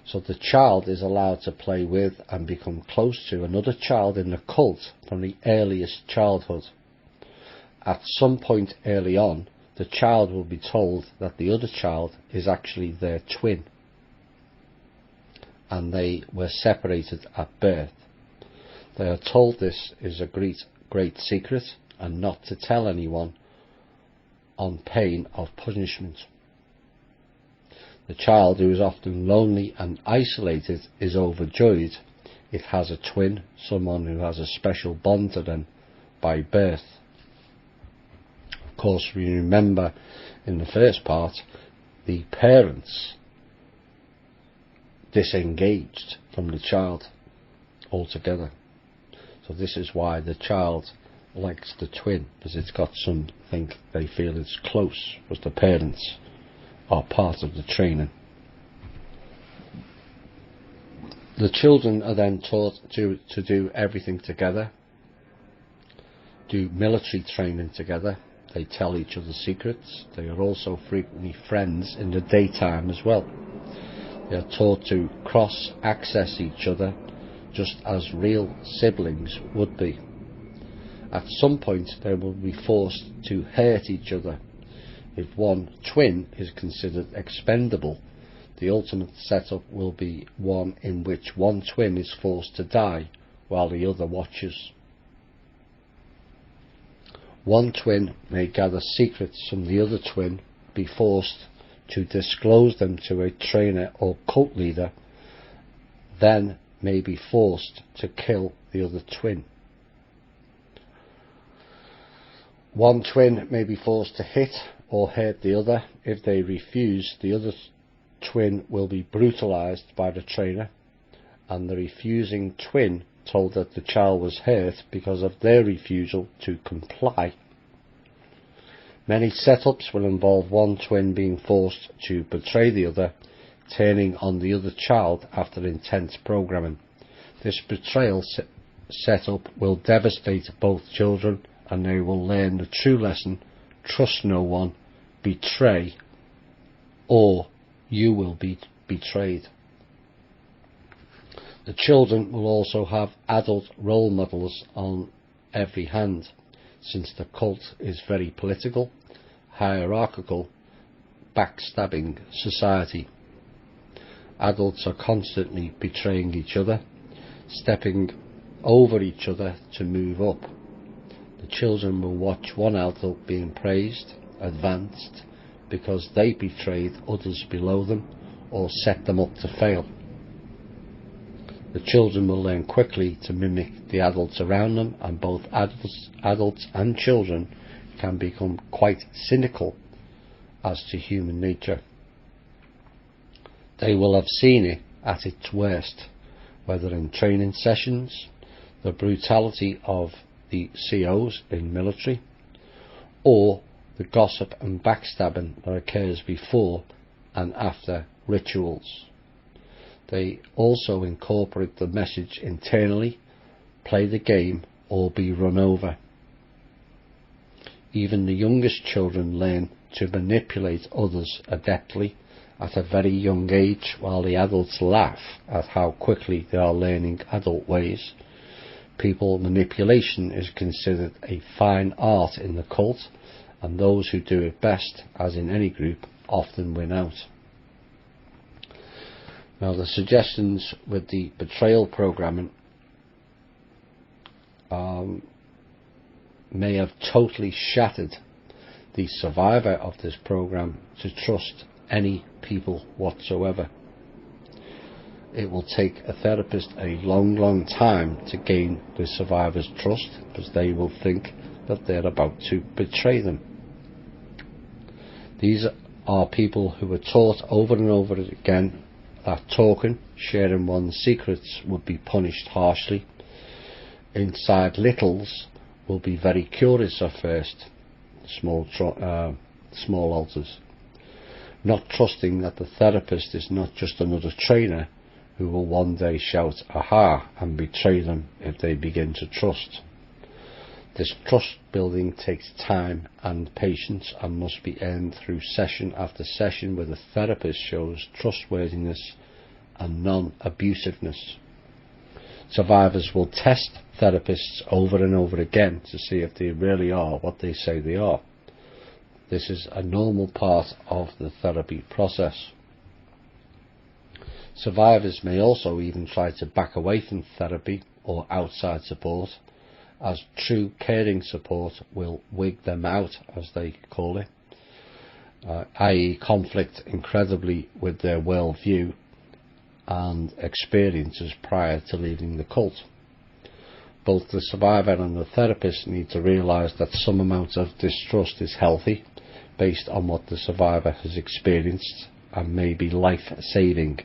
So the child is allowed to play with and become close to another child in the cult from the earliest childhood. At some point early on, the child will be told that the other child is actually their twin, and they were separated at birth. They are told this is a great secret and not to tell anyone on pain of punishment. The child, who is often lonely and isolated, is overjoyed. It has a twin, someone who has a special bond to them by birth. Of course, we remember in the first part, the parents disengaged from the child altogether. So this is why the child likes the twin, because it's got something they feel is close, because the parents are part of the training. The children are then taught to do everything together, do military training together. They tell each other secrets. They are also frequently friends in the daytime as well. They are taught to cross-access each other just as real siblings would be. At some point they will be forced to hurt each other. If one twin is considered expendable, the ultimate setup will be one in which one twin is forced to die while the other watches. One twin may gather secrets from the other twin, be forced to disclose them to a trainer or cult leader, then may be forced to kill the other twin. One twin may be forced to hit or hurt the other. If they refuse, the other twin will be brutalized by the trainer, and the refusing twin told that the child was hurt because of their refusal to comply. Many setups will involve one twin being forced to betray the other, turning on the other child after intense programming. This betrayal setup will devastate both children, and they will learn the true lesson: trust no one, betray, or you will be betrayed. The children will also have adult role models on every hand, since the cult is very political, hierarchical, backstabbing society. Adults are constantly betraying each other, stepping over each other to move up. The children will watch one adult being praised, advanced, because they betrayed others below them or set them up to fail. The children will learn quickly to mimic the adults around them, and both adults and children can become quite cynical as to human nature. They will have seen it at its worst, whether in training sessions, the brutality of the COs in military, or the gossip and backstabbing that occurs before and after rituals. They also incorporate the message internally, play the game, or be run over. Even the youngest children learn to manipulate others adeptly at a very young age, while the adults laugh at how quickly they are learning adult ways. People manipulation is considered a fine art in the cult, and those who do it best, as in any group, often win out. Now, the suggestions with the betrayal programming may have totally shattered the survivor of this program to trust any people whatsoever. It will take a therapist a long time to gain the survivor's trust, because they will think that they're about to betray them. These are people who were taught over and over again that talking, sharing one's secrets would be punished harshly. Inside littles will be very curious at first, small alters, not trusting that the therapist is not just another trainer who will one day shout aha and betray them if they begin to trust. This trust building takes time and patience and must be earned through session after session where the therapist shows trustworthiness and non-abusiveness. Survivors will test therapists over and over again to see if they really are what they say they are. This is a normal part of the therapy process. Survivors may also even try to back away from therapy or outside support, as true caring support will wig them out, as they call it, i.e. conflict incredibly with their worldview and experiences prior to leaving the cult. Both the survivor and the therapist need to realise that some amount of distrust is healthy, based on what the survivor has experienced, and may be life-saving,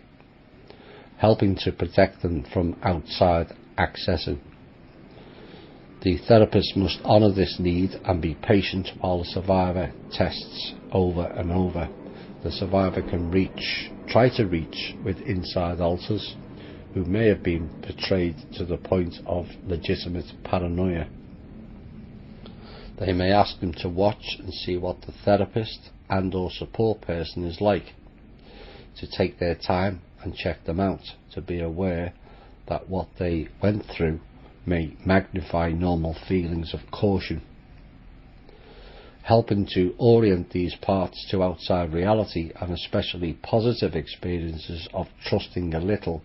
helping to protect them from outside accessing. The therapist must honour this need and be patient while the survivor tests over and over. The survivor can try to reach with inside alters who may have been betrayed to the point of legitimate paranoia. They may ask them to watch and see what the therapist and or support person is like, to take their time and check them out, to be aware that what they went through may magnify normal feelings of caution. Helping to orient these parts to outside reality, and especially positive experiences of trusting a little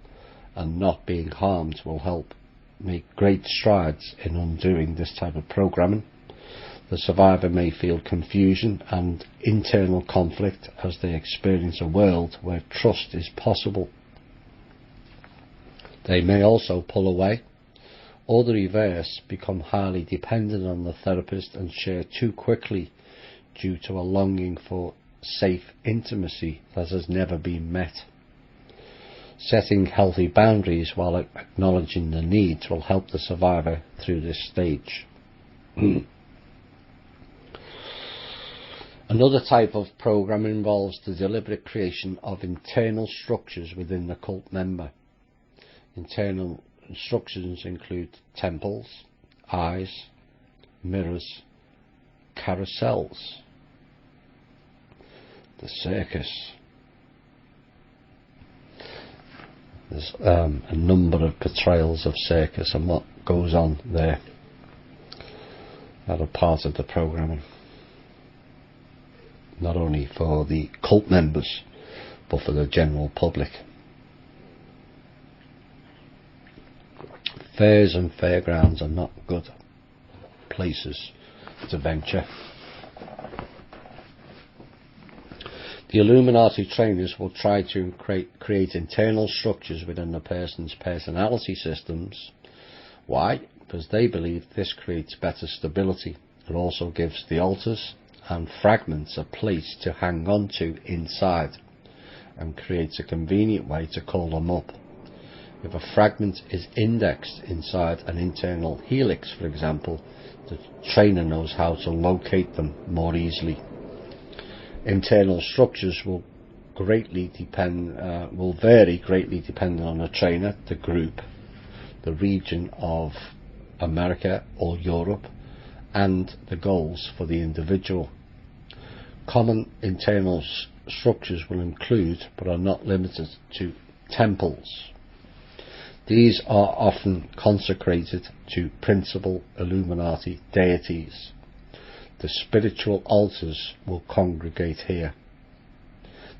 and not being harmed, will help make great strides in undoing this type of programming. The survivor may feel confusion and internal conflict as they experience a world where trust is possible. They may also pull away, or the reverse, become highly dependent on the therapist and share too quickly due to a longing for safe intimacy that has never been met. Setting healthy boundaries while acknowledging the needs will help the survivor through this stage. Another type of program involves the deliberate creation of internal structures within the cult member. Internal instructions include temples, eyes, mirrors, carousels, the circus. There's a number of portrayals of circus and what goes on there that are part of the programming, not only for the cult members but for the general public. Fairs and fairgrounds are not good places to venture. The Illuminati trainers will try to create internal structures within the person's personality systems. Why? Because they believe this creates better stability. It also gives the alters and fragments a place to hang on to inside and creates a convenient way to call them up. If a fragment is indexed inside an internal helix, for example, the trainer knows how to locate them more easily. Internal structures will vary greatly depending on the trainer, the group, the region of America or Europe, and the goals for the individual. Common internal structures will include, but are not limited to, temples. These are often consecrated to principal Illuminati deities. The spiritual altars will congregate here.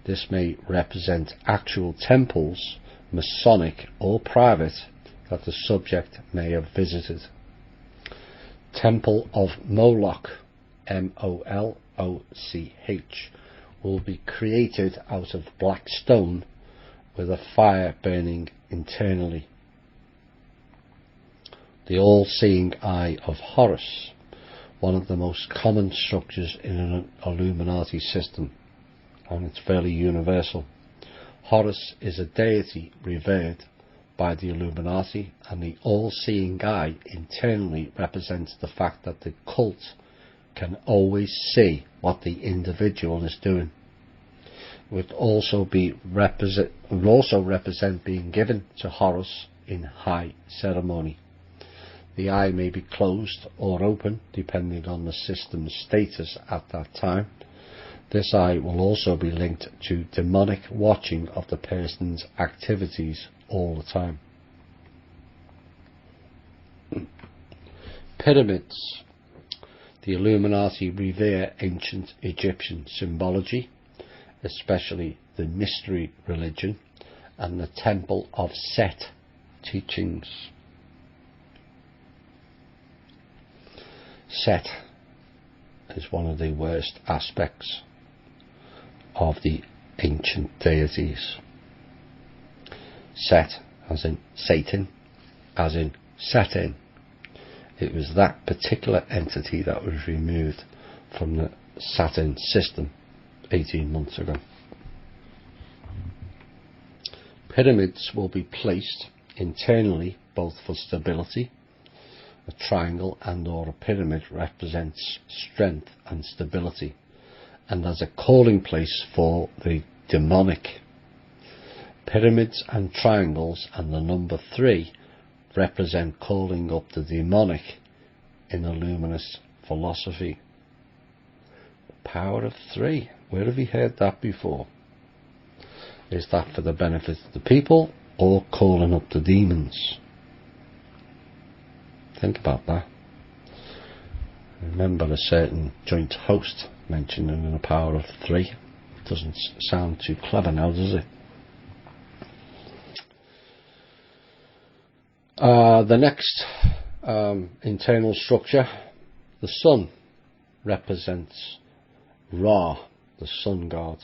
This may represent actual temples, Masonic or private, that the subject may have visited. Temple of Moloch, Moloch, will be created out of black stone with a fire burning internally. The all-seeing eye of Horus, one of the most common structures in an Illuminati system, and it's fairly universal. Horus is a deity revered by the Illuminati, and the all-seeing eye internally represents the fact that the cult can always see what the individual is doing. It would also represent being given to Horus in high ceremony. The eye may be closed or open depending on the system's status at that time. This eye will also be linked to demonic watching of the person's activities all the time. Pyramids. The Illuminati revere ancient Egyptian symbology, especially the mystery religion and the Temple of Set teachings. Set is one of the worst aspects of the ancient deities. Set as in Satan, as in Saturn. It was that particular entity that was removed from the Saturn system 18 months ago. Pyramids will be placed internally both for stability. A triangle and or a pyramid represents strength and stability, and as a calling place for the demonic. Pyramids and triangles and the number 3 represent calling up the demonic in Illuminist philosophy. The power of 3. Where have you heard that before? Is that for the benefit of the people or calling up the demons? Think about that. I remember a certain joint host mentioning the power of 3. Doesn't sound too clever now, does it? The next internal structure, the sun, represents Ra, the sun god.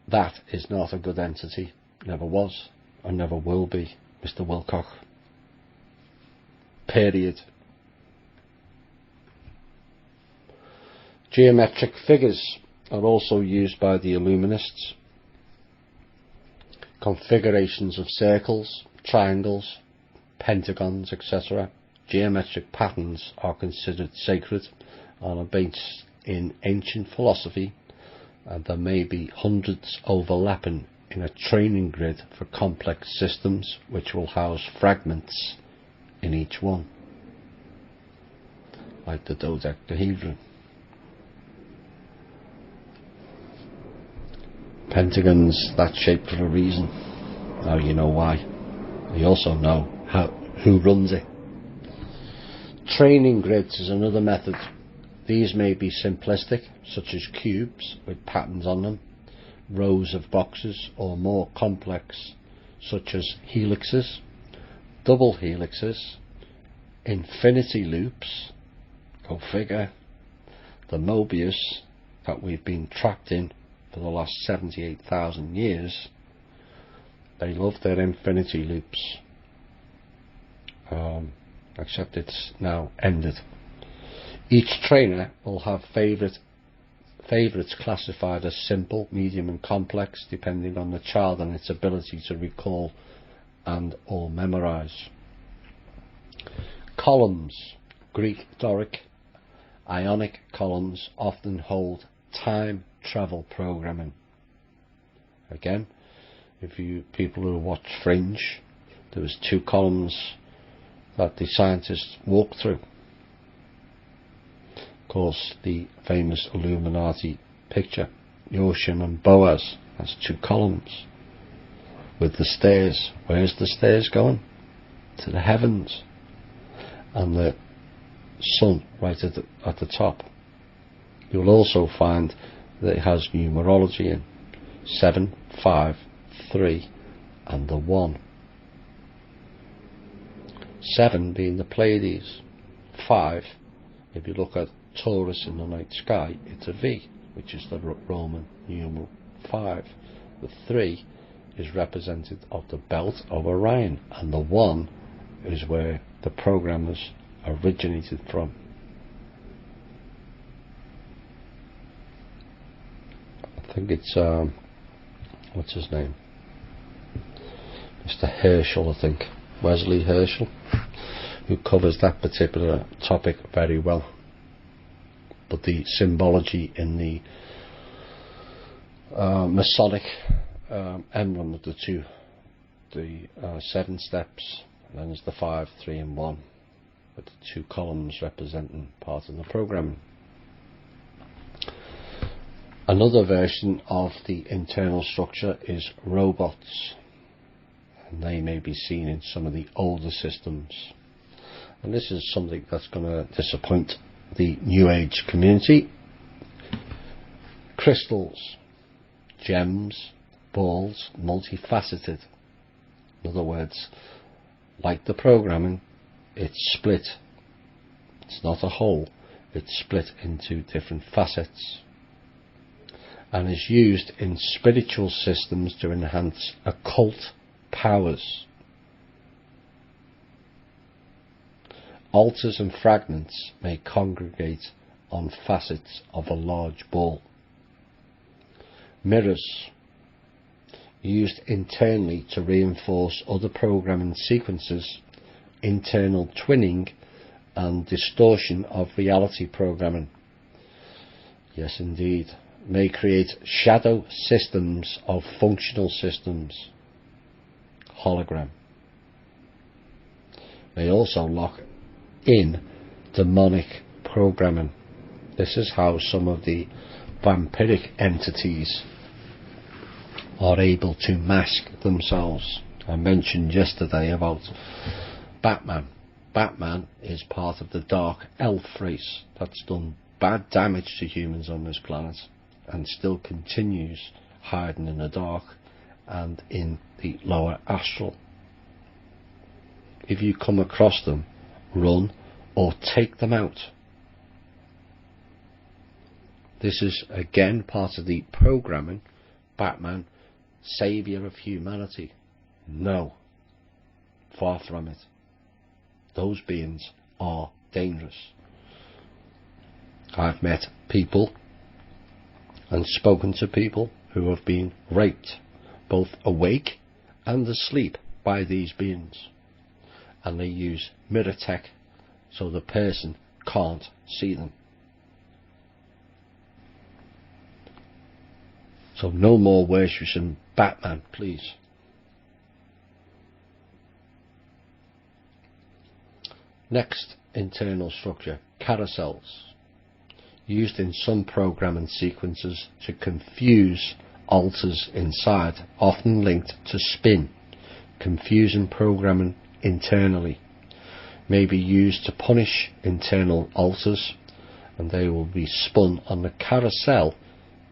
That is not a good entity. Never was and never will be, Mr. Wilcock. Period. Geometric figures are also used by the Illuminists. Configurations of circles, triangles, pentagons, etc. Geometric patterns are considered sacred and are based in ancient philosophy, and there may be hundreds overlapping in a training grid for complex systems which will house fragments in each one, like the dodecahedron. Pentagons that shape for a reason. Now you know why. You also know who runs it. Training grids is another method. These may be simplistic, such as cubes with patterns on them, rows of boxes, or more complex, such as helixes, double helixes, infinity loops, go figure, the Mobius that we've been trapped in for the last 78,000 years. They love their infinity loops, except it's now ended. Each trainer will have favourites classified as simple, medium and complex, depending on the child and its ability to recall and or memorise. Columns, Greek Doric, Ionic columns often hold time travel programming. Again, if you people who watch Fringe, there was 2 columns that the scientists walked through. Of course, the famous Illuminati picture, Yoshim and Boaz, has 2 columns with the stairs. Where's the stairs going? To the heavens, and the sun right at the top. You'll also find that it has numerology in 7, 5, 3 and the 1. 7 being the Pleiades. 5, if you look at Taurus in the night sky, it's a V, which is the Roman numeral 5. The 3 is representative of the belt of Orion, and the 1 is where the programmers originated from. I think it's what's his name, Mr. Herschel, I think, Wesley Herschel, who covers that particular topic very well. But the symbology in the Masonic emblem of the 7 steps And then there's the 5, 3 and 1, with the 2 columns representing part of the programming. Another version of the internal structure is robots, and they may be seen in some of the older systems. And this is something that's going to disappoint the New Age community. Crystals, gems, balls, multifaceted. In other words, like the programming, it's split. It's not a whole, it's split into different facets, and is used in spiritual systems to enhance occult powers. Altars and fragments may congregate on facets of a large ball. Mirrors, used internally to reinforce other programming sequences, internal twinning and distortion of reality programming. Yes, indeed. May create shadow systems of functional systems. Hologram. May also lock in demonic programming. This is how some of the vampiric entities are able to mask themselves. I mentioned yesterday about Batman. Batman is part of the dark elf race that's done bad damage to humans on this planet and still continues hiding in the dark and in the lower astral. If you come across them, run or take them out. This is again part of the programming. Batman, saviour of humanity. No, far from it. Those beings are dangerous. I've met people and spoken to people who have been raped, both awake and asleep, by these beings, and they use mirror tech so the person can't see them. So no more worshipping Batman, please. Next internal structure, carousels, used in some programming sequences to confuse altars inside, often linked to spin, confusing programming internally. May be used to punish internal altars, and they will be spun on the carousel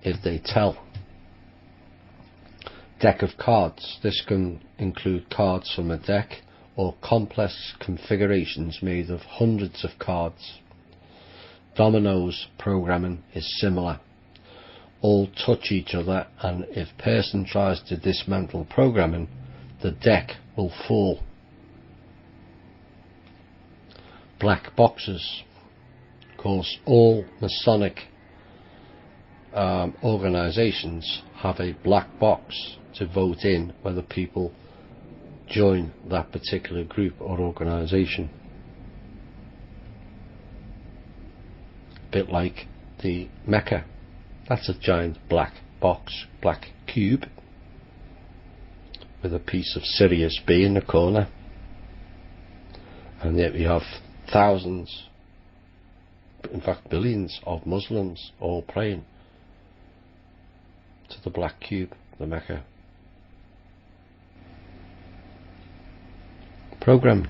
if they tell. Deck of cards. This can include cards from a deck or complex configurations made of hundreds of cards. Dominoes programming is similar. All touch each other, and if person tries to dismantle programming, the deck will fall. Black boxes. Of course, all Masonic organisations have a black box to vote in whether people join that particular group or organisation. A bit like the Mecca. That's a giant black box, black cube, with a piece of Sirius B in the corner. And yet we have thousands, in fact billions, of Muslims all praying to the black cube, the Mecca. Program.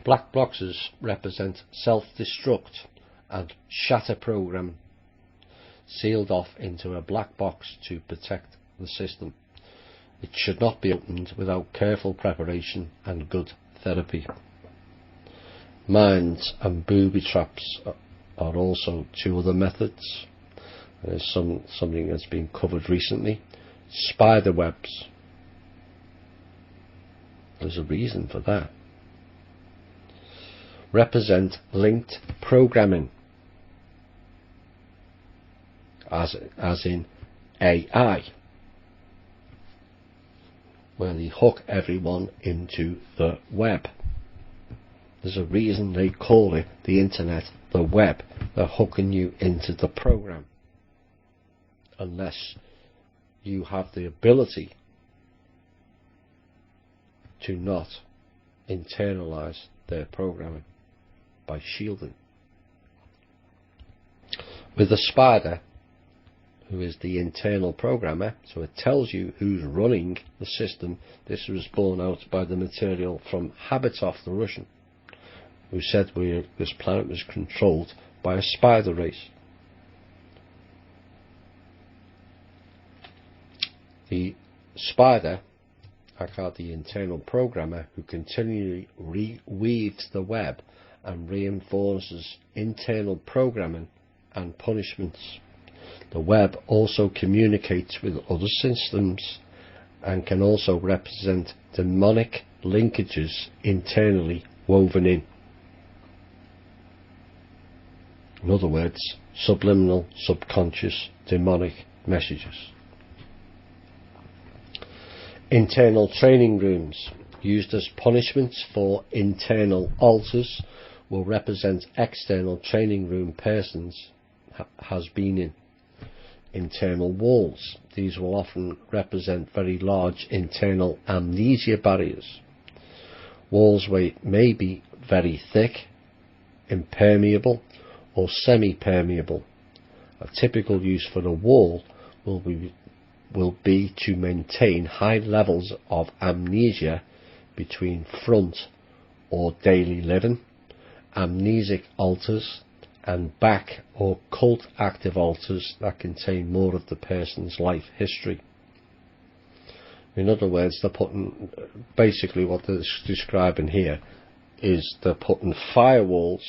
Black boxes represent self-destruct and shatter program, sealed off into a black box to protect the system. It should not be opened without careful preparation and good therapy. Mines and booby traps are also two other methods. There's something that's been covered recently. Spider webs. There's a reason for that. Represent linked programming, as in AI, where they hook everyone into the web. There's a reason they call it the internet, the web. They're hooking you into the program. Unless you have the ability to not internalize their programming by shielding. With the spider, who is the internal programmer, so it tells you who's running the system. This was borne out by the material from Habitov the Russian, who said this planet was controlled by a spider race. The spider, aka the internal programmer, who continually weaves the web and reinforces internal programming and punishments. The web also communicates with other systems and can also represent demonic linkages internally woven in. In other words, subliminal, subconscious, demonic messages. Internal training rooms, used as punishments for internal alters, will represent external training room persons has been in. Internal walls, these will often represent very large internal amnesia barriers. Walls may be very thick, impermeable or semi-permeable. A typical use for a wall will be to maintain high levels of amnesia between front or daily living, amnesic altars, and back or cult active altars that contain more of the person's life history. In other words, they're putting, basically what they're describing here is they're putting firewalls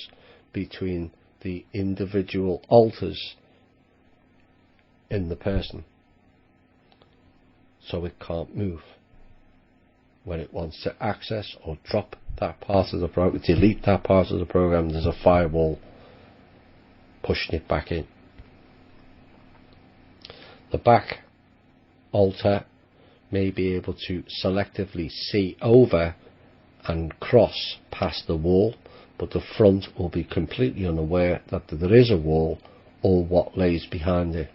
between the individual altars in the person, so it can't move. When it wants to access or drop that part of the program, delete that part of the program, there's a firewall pushing it back in. The back altar may be able to selectively see over and cross past the wall, but the front will be completely unaware that there is a wall or what lays behind it.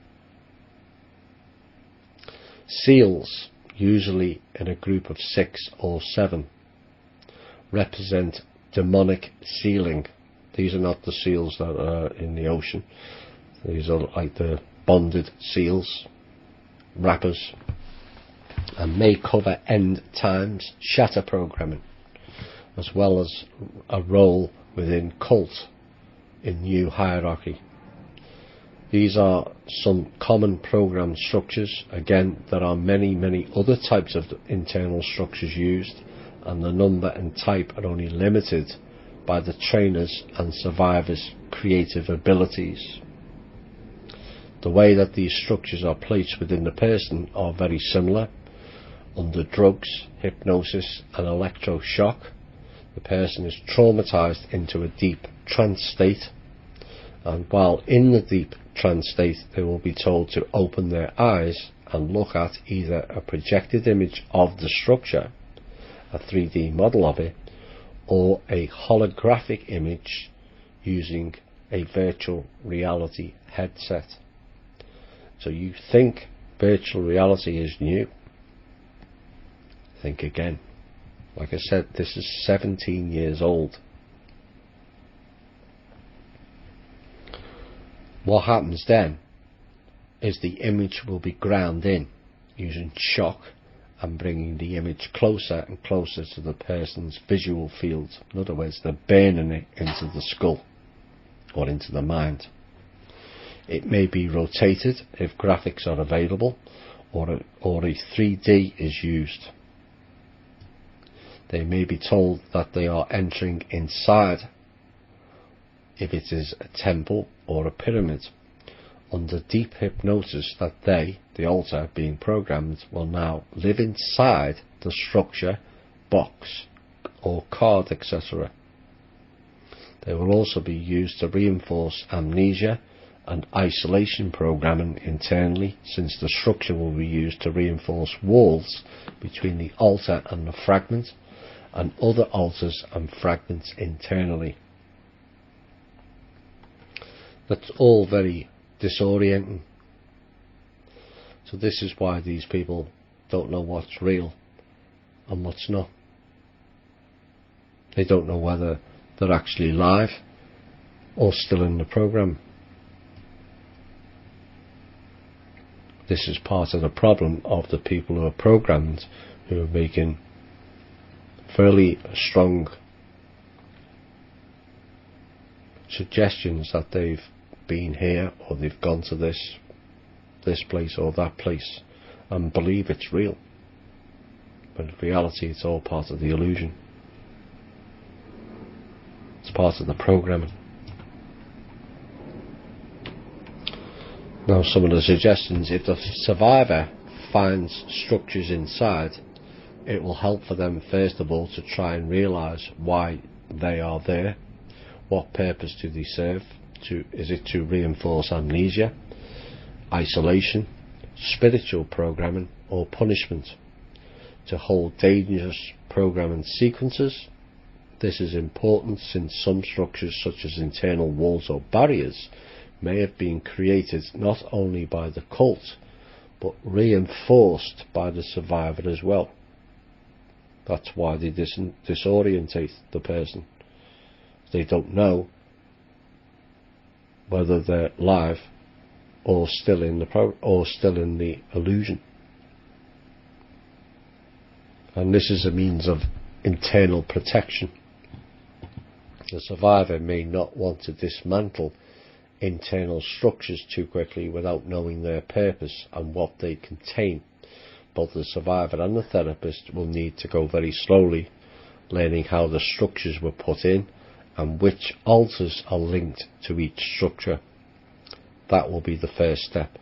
Seals, usually in a group of 6 or 7, represent demonic sealing. These are not the seals that are in the ocean. These are like the bonded seals, wrappers, and may cover end times shatter programming, as well as a role within cult in new hierarchy. These are some common program structures. Again, there are many other types of internal structures used, and the number and type are only limited by the trainers and survivors' creative abilities. The way that these structures are placed within the person are very similar. Under drugs, hypnosis and electroshock, the person is traumatized into a deep trance state, and while in the deep trance state they will be told to open their eyes and look at either a projected image of the structure, a 3D model of it, or a holographic image using a virtual reality headset. So you think virtual reality is new? Think again. Like I said, this is 17 years old. What happens then is the image will be ground in using shock and bringing the image closer and closer to the person's visual field. In other words, they're burning it into the skull or into the mind. It may be rotated if graphics are available, or a 3D is used. They may be told that they are entering inside if it is a temple or a pyramid, under deep hypnosis, that they, the altar being programmed, will now live inside the structure, box or card, etc. They will also be used to reinforce amnesia and isolation programming internally, since the structure will be used to reinforce walls between the altar and the fragment, and other altars and fragments internally. That's all very disorienting. So this is why these people don't know what's real and what's not. They don't know whether they're actually live or still in the program. This is part of the problem of the people who are programmed, who are making fairly strong suggestions that they've been here, or they've gone to this place or that place, and believe it's real. But in reality, it's all part of the illusion. It's part of the programming. Now, some of the suggestions: if the survivor finds structures inside, it will help for them, first of all, to try and realise why they are there. What purpose do they serve? Is it to reinforce amnesia, isolation, spiritual programming, or punishment? To hold dangerous programming sequences? This is important, since some structures, such as internal walls or barriers, may have been created not only by the cult, but reinforced by the survivor as well. That's why they disorientate the person. They don't know whether they're live or still in the illusion. And this is a means of internal protection. The survivor may not want to dismantle internal structures too quickly without knowing their purpose and what they contain. Both the survivor and the therapist will need to go very slowly, learning how the structures were put in and which altars are linked to each structure. That will be the first step.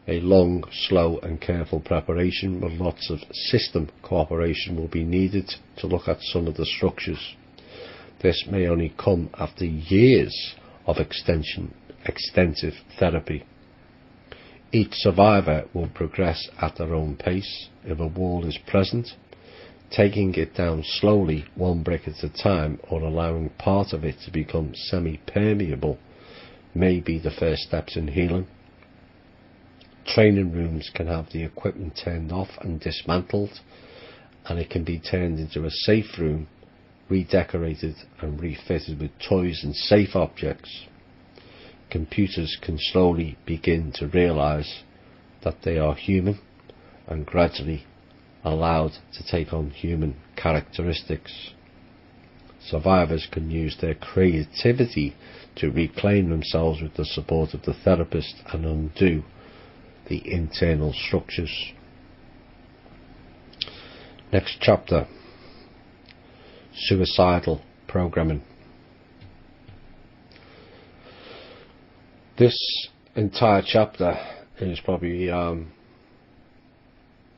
A long, slow and careful preparation with lots of system cooperation will be needed to look at some of the structures. This may only come after years of extensive therapy. Each survivor will progress at their own pace. If a wall is present, taking it down slowly, one brick at a time, or allowing part of it to become semi-permeable, may be the first steps in healing. Training rooms can have the equipment turned off and dismantled, and it can be turned into a safe room, redecorated and refitted with toys and safe objects. Computers can slowly begin to realise that they are human, and gradually allowed to take on human characteristics. Survivors can use their creativity to reclaim themselves with the support of the therapist and undo the internal structures. Next chapter: Suicidal programming. This entire chapter is probably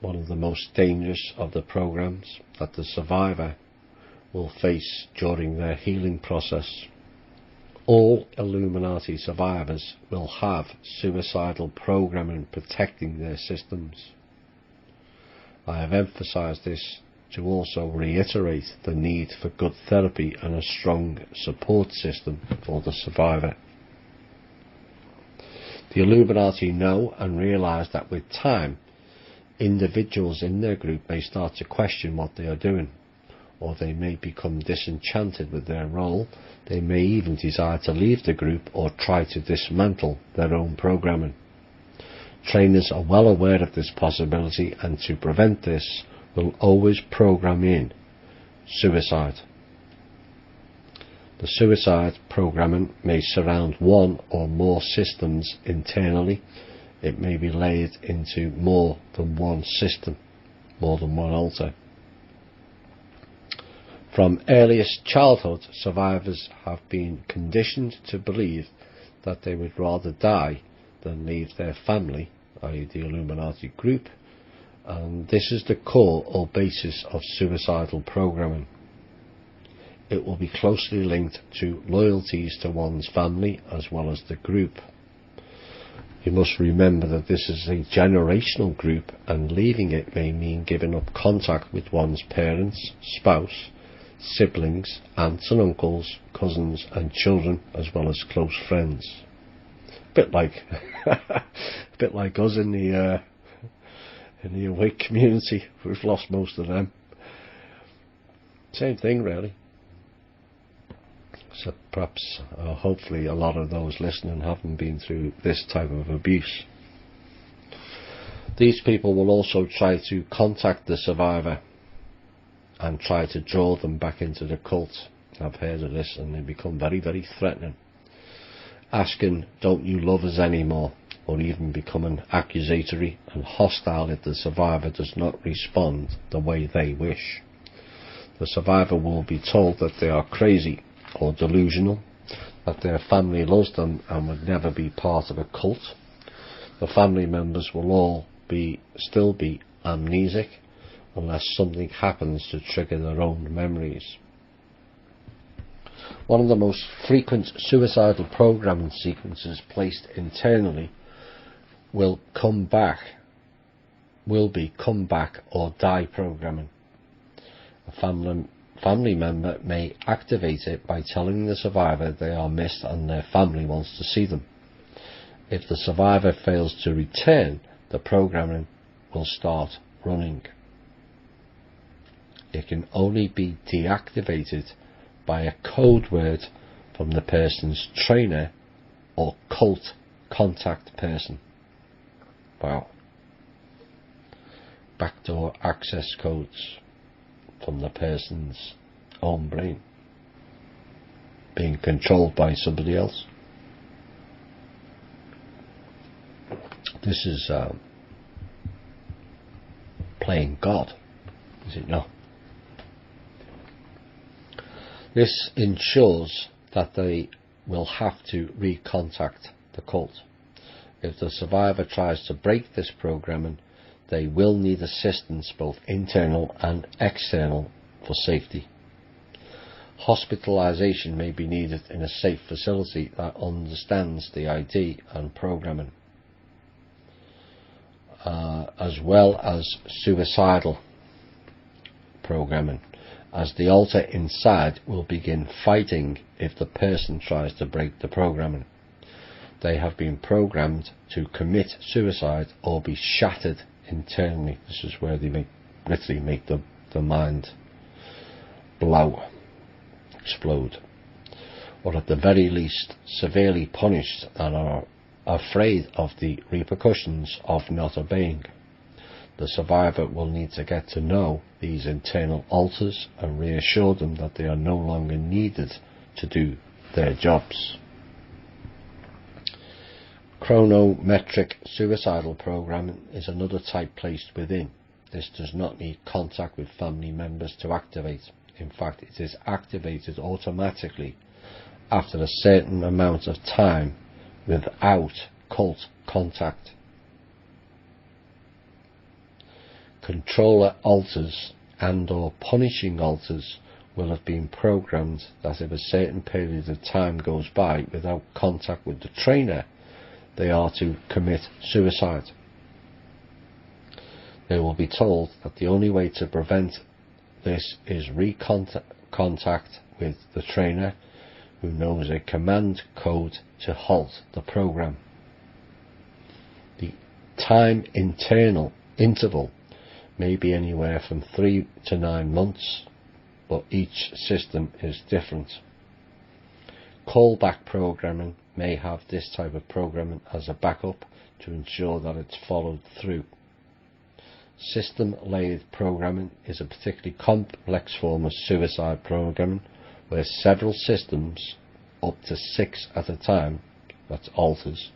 one of the most dangerous of the programs that the survivor will face during their healing process. All Illuminati survivors will have suicidal programming protecting their systems. I have emphasized this to also reiterate the need for good therapy and a strong support system for the survivor. The Illuminati know and realize that with time, individuals in their group may start to question what they are doing, or they may become disenchanted with their role. They may even desire to leave the group or try to dismantle their own programming. Trainers are well aware of this possibility, and to prevent this, will always program in suicide. The suicide programming may surround one or more systems internally. It may be laid into more than one system, more than one altar. From earliest childhood, survivors have been conditioned to believe that they would rather die than leave their family, i.e. the Illuminati group, and this is the core or basis of suicidal programming. It will be closely linked to loyalties to one's family as well as the group. You must remember that this is a generational group, and leaving it may mean giving up contact with one's parents, spouse, siblings, aunts and uncles, cousins and children, as well as close friends. A bit like us in the awake community. We've lost most of them. Same thing, really. So perhaps, hopefully, a lot of those listening haven't been through this type of abuse. These people will also try to contact the survivor and try to draw them back into the cult. I've heard of this, and they become very, very threatening, asking, "Don't you love us anymore?" or even becoming accusatory and hostile if the survivor does not respond the way they wish. The survivor will be told that they are crazy or delusional, that their family loves them and would never be part of a cult. The family members will all still be amnesic unless something happens to trigger their own memories. One of the most frequent suicidal programming sequences placed internally will be come back or die programming. A family member may activate it by telling the survivor they are missed and their family wants to see them. If the survivor fails to return, the programming will start running. It can only be deactivated by a code word from the person's trainer or cult contact person. Wow. Backdoor access codes from the person's own brain, being controlled by somebody else. This is playing God, is it not? This ensures that they will have to recontact the cult. If the survivor tries to break this programming, they will need assistance, both internal and external, for safety. Hospitalization may be needed in a safe facility that understands the ID and programming, as well as suicidal programming, as the alter inside will begin fighting if the person tries to break the programming. They have been programmed to commit suicide or be shattered internally. This is where they literally make the mind explode, or at the very least severely punished and are afraid of the repercussions of not obeying. The survivor will need to get to know these internal alters and reassure them that they are no longer needed to do their jobs. Chronometric suicidal programming is another type placed within. This does not need contact with family members to activate. In fact, it is activated automatically after a certain amount of time without cult contact. Controller alters and or punishing alters will have been programmed that if a certain period of time goes by without contact with the trainer, they are to commit suicide. They will be told that the only way to prevent this is contact with the trainer, who knows a command code to halt the program. The time interval may be anywhere from 3 to 9 months, but each system is different. Callback programming may have this type of programming as a backup to ensure that it's followed through. System-layered programming is a particularly complex form of suicide programming where several systems, up to 6 at a time, that's alters,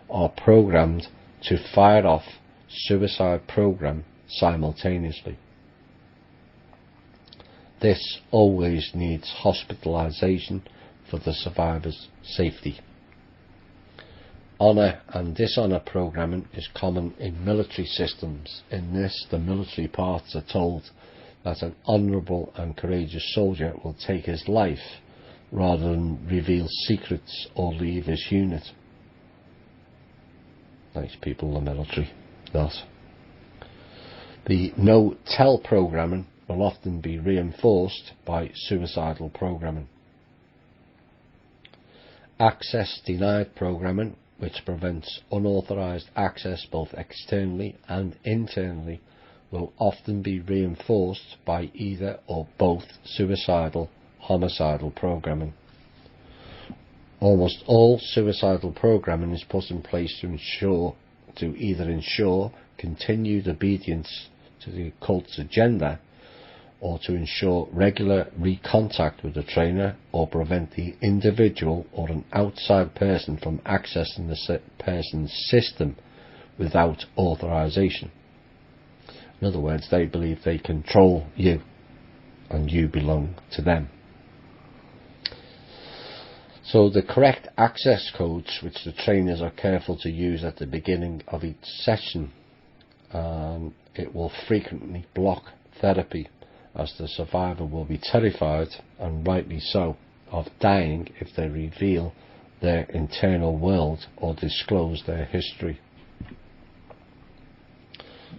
are programmed to fire off suicide program simultaneously. This always needs hospitalization for the survivor's safety. Honour and dishonour programming is common in military systems. In this, the military parts are told that an honourable and courageous soldier will take his life rather than reveal secrets or leave his unit. Nice people, the military, that. The no-tell programming will often be reinforced by suicidal programming. Access denied programming, which prevents unauthorized access both externally and internally, will often be reinforced by either or both suicidal, homicidal programming. Almost all suicidal programming is put in place to either ensure continued obedience to the occult's agenda, or to ensure regular recontact with the trainer, or prevent the individual or an outside person from accessing the person's system without authorization. In other words, they believe they control you and you belong to them. So the correct access codes, which the trainers are careful to use at the beginning of each session, it will frequently block therapy, as the survivor will be terrified, and rightly so, of dying if they reveal their internal world or disclose their history.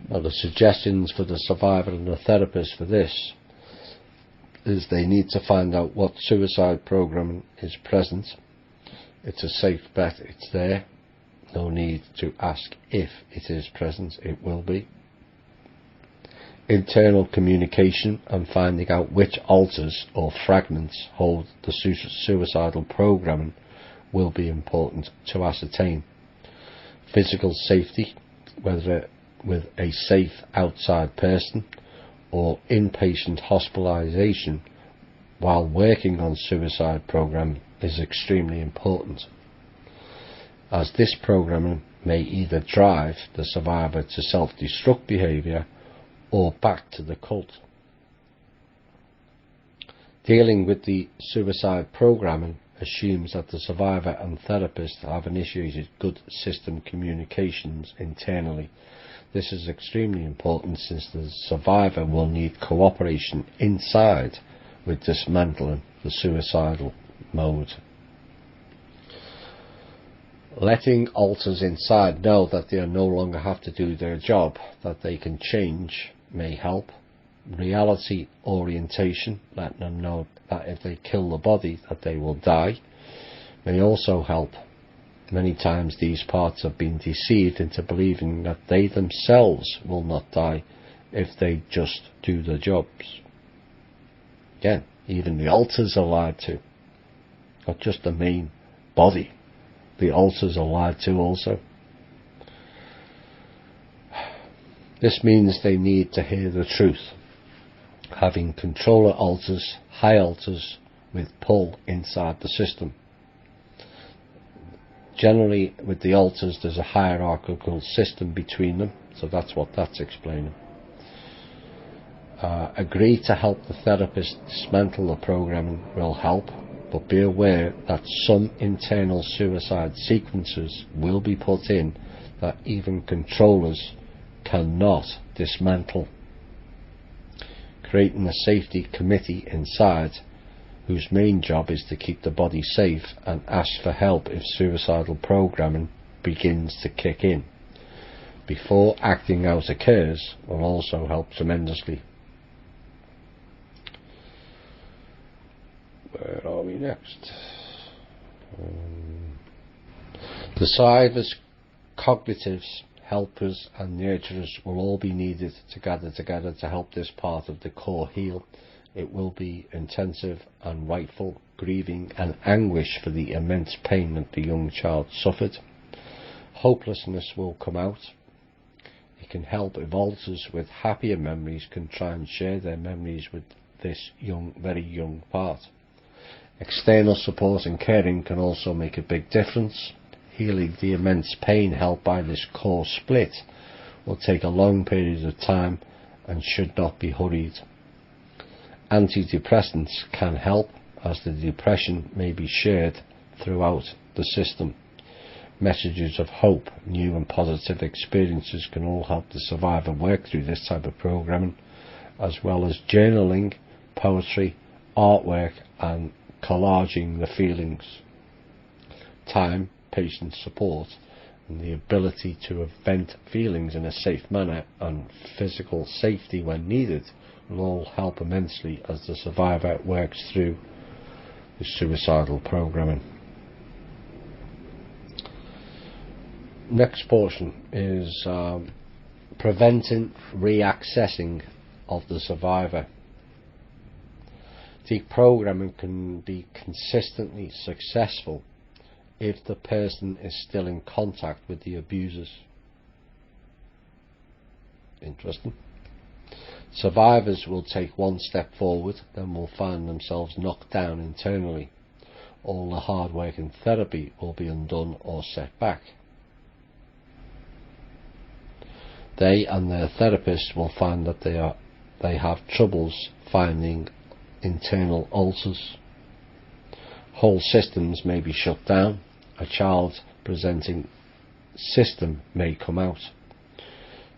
Now, the suggestions for the survivor and the therapist for this is they need to find out what suicide programming is present. It's a safe bet it's there. No need to ask if it is present, it will be. Internal communication and finding out which altars or fragments hold the suicidal programming will be important to ascertain. Physical safety, whether with a safe outside person or inpatient hospitalization while working on suicide programming, is extremely important, as this programming may either drive the survivor to self-destruct behaviour or back to the cult. Dealing with the suicide programming assumes that the survivor and therapist have initiated good system communications internally. This is extremely important, since the survivor will need cooperation inside with dismantling the suicidal mode. Letting alters inside know that they no longer have to do their job, that they can change, may help. Reality orientation, letting them know that if they kill the body that they will die, may also help. Many times these parts have been deceived into believing that they themselves will not die if they just do their jobs. Again, even the altars are lied to, not just the main body. The altars are lied to also. This means they need to hear the truth. Having controller altars, high altars with pull inside the system. Generally with the altars there's a hierarchical system between them, so that's what that's explaining. Agree to help the therapist dismantle the programming will help, but be aware that some internal suicide sequences will be put in that even controllers cannot dismantle. Creating a safety committee inside, whose main job is to keep the body safe and ask for help if suicidal programming begins to kick in before acting out occurs, will also help tremendously. Where are we next? The survivors, cognitives, helpers and nurturers will all be needed to gather together to help this part of the core heal. It will be intensive and rightful grieving and anguish for the immense pain that the young child suffered. Hopelessness will come out. It can help if alters with happier memories can try and share their memories with this very young part. External support and caring can also make a big difference. Healing the immense pain held by this core split will take a long period of time and should not be hurried. Antidepressants can help, as the depression may be shared throughout the system. Messages of hope, new and positive experiences can all help the survivor work through this type of programming, as well as journaling, poetry, artwork and collaging the feelings. Time, patient support and the ability to vent feelings in a safe manner and physical safety when needed will all help immensely as the survivor works through the suicidal programming. Next portion is Preventing reaccessing of the survivor. Deprogramming can be consistently successful if the person is still in contact with the abusers. Interesting. Survivors will take one step forward, then will find themselves knocked down internally. All the hard work in therapy will be undone or set back. They and their therapist will find that they have troubles finding internal ulcers. Whole systems may be shut down. A child presenting system may come out.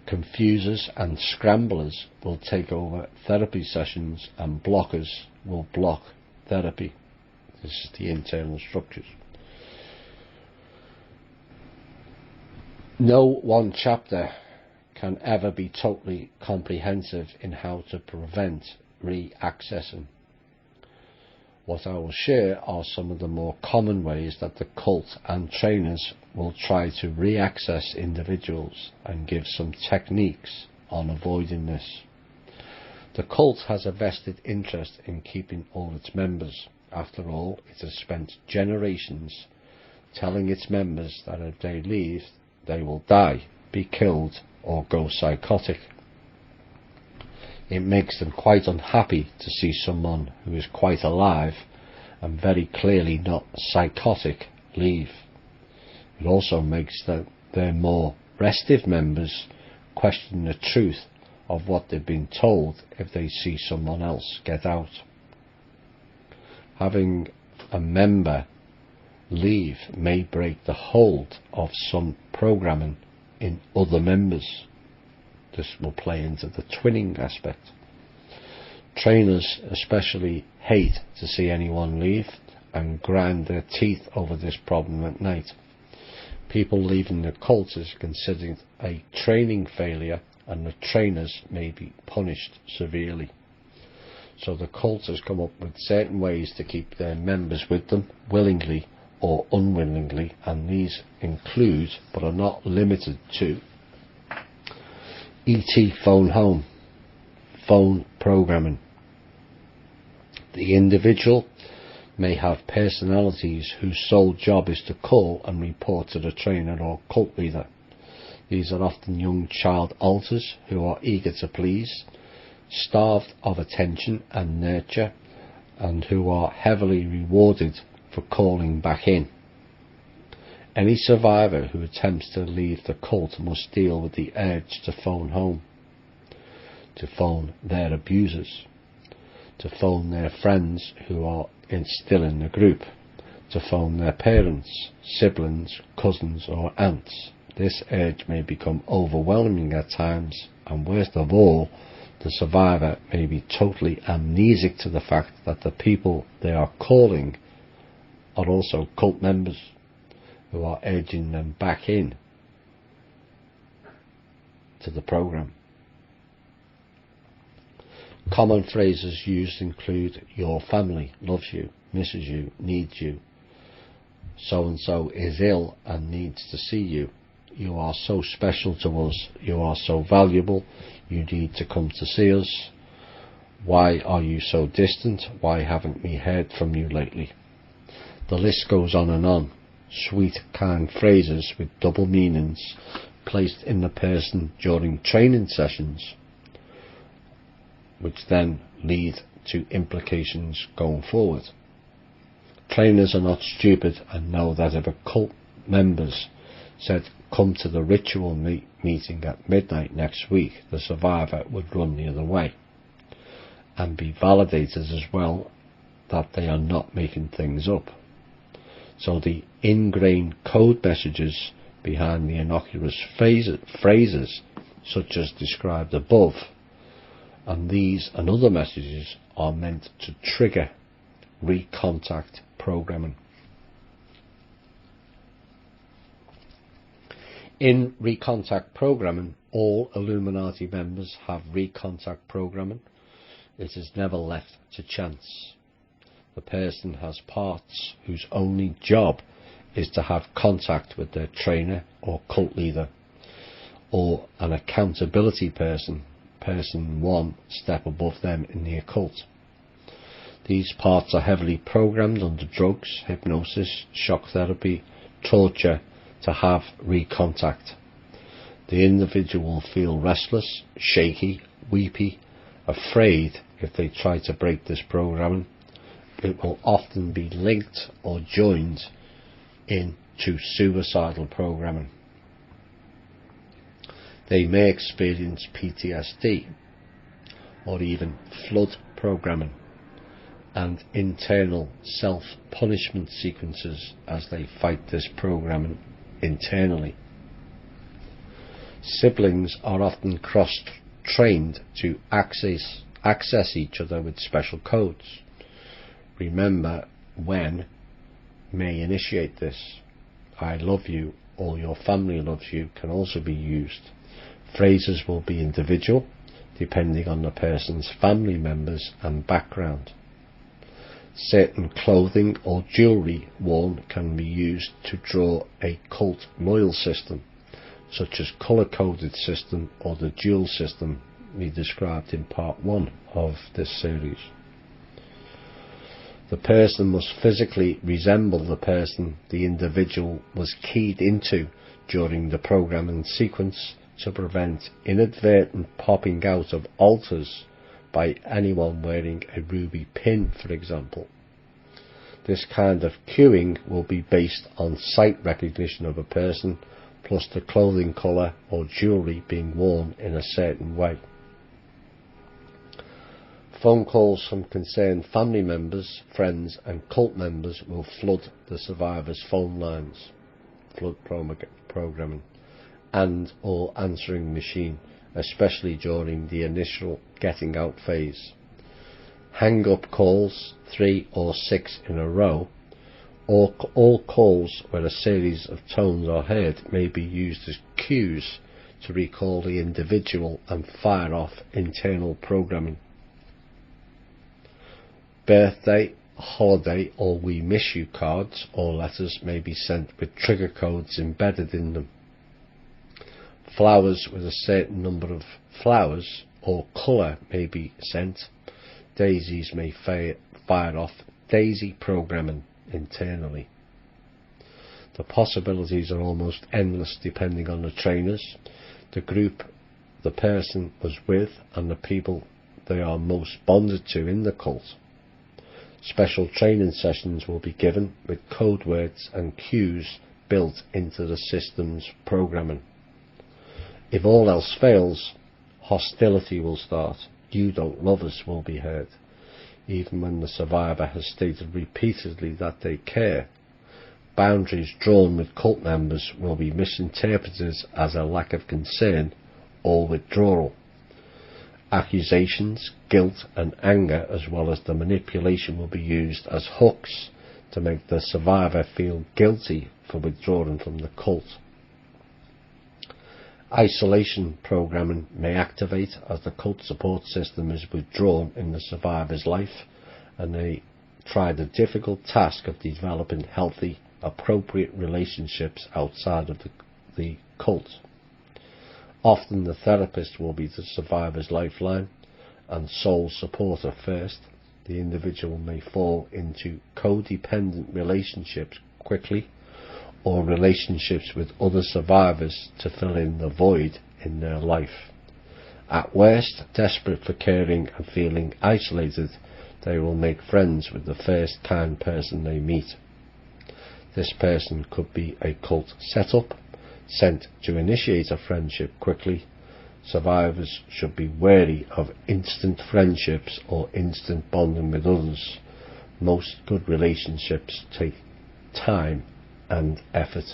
Confusers and scramblers will take over therapy sessions, and blockers will block therapy. This is the internal structures. No one chapter can ever be totally comprehensive in how to prevent reaccessing. What I will share are some of the more common ways that the cult and trainers will try to reaccess individuals, and give some techniques on avoiding this. The cult has a vested interest in keeping all its members. After all, it has spent generations telling its members that if they leave, they will die, be killed, or go psychotic. It makes them quite unhappy to see someone who is quite alive and very clearly not psychotic leave. It also makes their more restive members question the truth of what they've been told if they see someone else get out. Having a member leave may break the hold of some programming in other members. This will play into the twinning aspect. Trainers especially hate to see anyone leave and grind their teeth over this problem at night. People leaving the cult is considered a training failure, and the trainers may be punished severely. So the cult has come up with certain ways to keep their members with them, willingly or unwillingly, and these include, but are not limited to, ET phone home, phone programming. The individual may have personalities whose sole job is to call and report to the trainer or cult leader. These are often young child alters who are eager to please, starved of attention and nurture, and who are heavily rewarded for calling back in. Any survivor who attempts to leave the cult must deal with the urge to phone home, to phone their abusers, to phone their friends who are still in the group, to phone their parents, siblings, cousins or aunts. This urge may become overwhelming at times, and worst of all, the survivor may be totally amnesic to the fact that the people they are calling are also cult members who are urging them back in to the program. Common phrases used include: your family loves you, misses you, needs you. So and so is ill and needs to see you. You are so special to us. You are so valuable. You need to come to see us. Why are you so distant? Why haven't we heard from you lately? The list goes on and on. Sweet, kind phrases with double meanings placed in the person during training sessions, which then lead to implications going forward. Trainers are not stupid and know that if a cult members said, come to the ritual meeting at midnight next week, the survivor would run the other way, and be validated as well that they are not making things up. So the ingrained code messages behind the innocuous phrases such as described above, and these and other messages are meant to trigger recontact programming. In recontact programming, all Illuminati members have recontact programming. It is never left to chance. The person has parts whose only job is to have contact with their trainer or cult leader. or an accountability person, person one step above them in the occult. These parts are heavily programmed under drugs, hypnosis, shock therapy, torture to have recontact. The individual will feel restless, shaky, weepy, afraid if they try to break this programming. It will often be linked or joined into suicidal programming. They may experience PTSD or even flood programming and internal self-punishment sequences as they fight this programming internally. Siblings are often cross-trained to access each other with special codes. Remember when may initiate this. I love you or your family loves you can also be used. Phrases will be individual, depending on the person's family members and background. Certain clothing or jewellery worn can be used to draw a cult loyal system, such as colour-coded system or the jewel system we described in part 1 of this series. The person must physically resemble the person the individual was keyed into during the programming sequence to prevent inadvertent popping out of altars by anyone wearing a ruby pin, for example. This kind of cueing will be based on sight recognition of a person, plus the clothing colour or jewellery being worn in a certain way. Phone calls from concerned family members, friends and cult members will flood the survivor's phone lines, flood programming, and or answering machine, especially during the initial getting out phase. Hang up calls, 3 or 6 in a row, or all calls where a series of tones are heard may be used as cues to recall the individual and fire off internal programming. Birthday, holiday or we miss you cards or letters may be sent with trigger codes embedded in them. Flowers with a certain number of flowers or colour may be sent. Daisies may fire off daisy programming internally. The possibilities are almost endless depending on the trainers, the group the person was with and the people they are most bonded to in the cult. Special training sessions will be given with code words and cues built into the system's programming. If all else fails, hostility will start. You don't love us will be heard, even when the survivor has stated repeatedly that they care. Boundaries drawn with cult members will be misinterpreted as a lack of concern or withdrawal. Accusations, guilt and anger, as well as the manipulation, will be used as hooks to make the survivor feel guilty for withdrawing from the cult. Isolation programming may activate as the cult support system is withdrawn in the survivor's life and they try the difficult task of developing healthy, appropriate relationships outside of the cult. Often the therapist will be the survivor's lifeline and sole supporter first. The individual may fall into codependent relationships quickly, or relationships with other survivors to fill in the void in their life. At worst, desperate for caring and feeling isolated, they will make friends with the first kind person they meet. This person could be a cult setup, sent to initiate a friendship quickly. Survivors should be wary of instant friendships or instant bonding with others. Most good relationships take time and effort.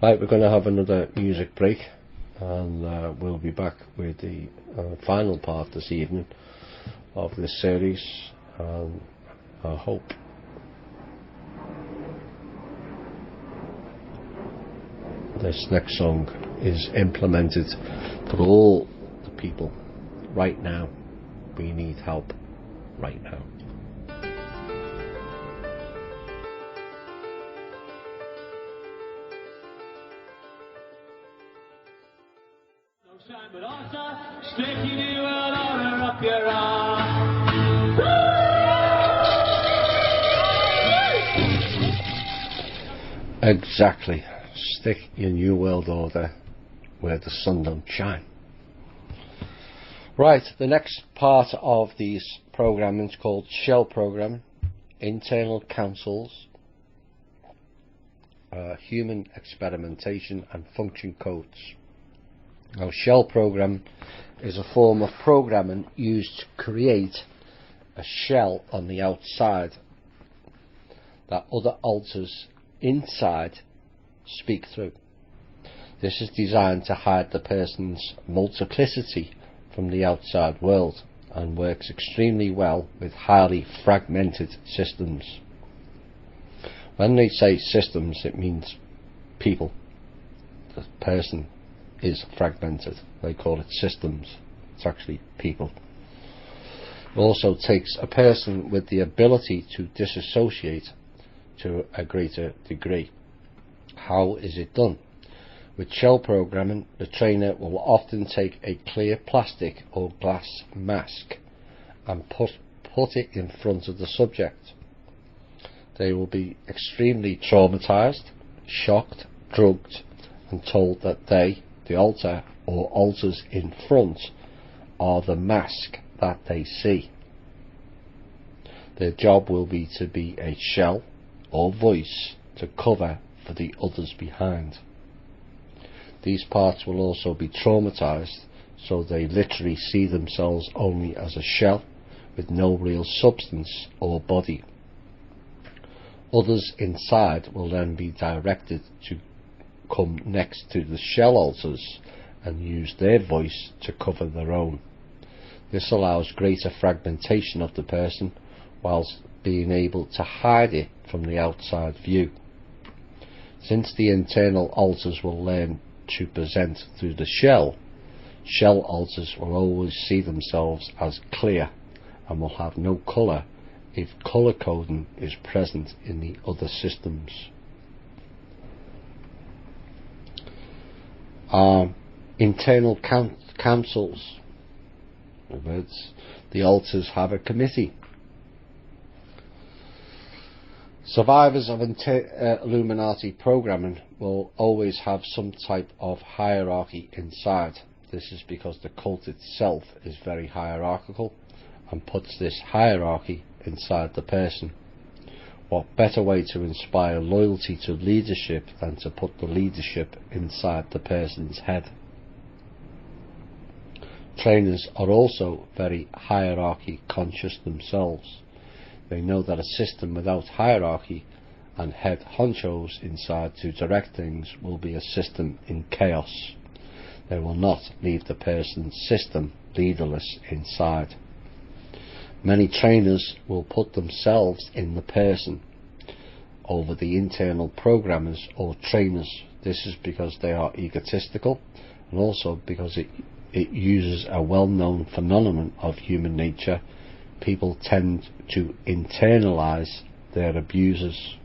Right, we're going to have another music break and we'll be back with the final part this evening of this series. I hope this next song is implemented for all the people right now. We need help right now. Exactly. Stick your new world order where the sun don't shine. Right, the next part of these programming is called shell programming, internal councils, human experimentation and function codes. Now, shell program is a form of programming used to create a shell on the outside that other alters inside speak through. This is designed to hide the person's multiplicity from the outside world and works extremely well with highly fragmented systems. When they say systems, it means people. The person is fragmented. They call it systems. It's actually people. It also takes a person with the ability to disassociate to a greater degree. How is it done? With shell programming, the trainer will often take a clear plastic or glass mask and put it in front of the subject. They will be extremely traumatized, shocked, drugged, and told that they, the alter or alters in front, are the mask that they see. Their job will be to be a shell or voice to cover for the others behind. These parts will also be traumatized, so they literally see themselves only as a shell with no real substance or body. Others inside will then be directed to come next to the shell alters and use their voice to cover their own. This allows greater fragmentation of the person whilst being able to hide it from the outside view. Since the internal alters will learn to present through the shell alters will always see themselves as clear and will have no colour if colour coding is present in the other systems. Internal councils. In other words, the alters have a committee. Survivors of Illuminati programming will always have some type of hierarchy inside. This is because the cult itself is very hierarchical and puts this hierarchy inside the person. What better way to inspire loyalty to leadership than to put the leadership inside the person's head? Trainers are also very hierarchy conscious themselves. They know that a system without hierarchy and head honchos inside to direct things will be a system in chaos. They will not leave the person's system leaderless inside. Many trainers will put themselves in the person over the internal programmers or trainers. This is because they are egotistical and also because it uses a well-known phenomenon of human nature. People tend to internalize their abusers.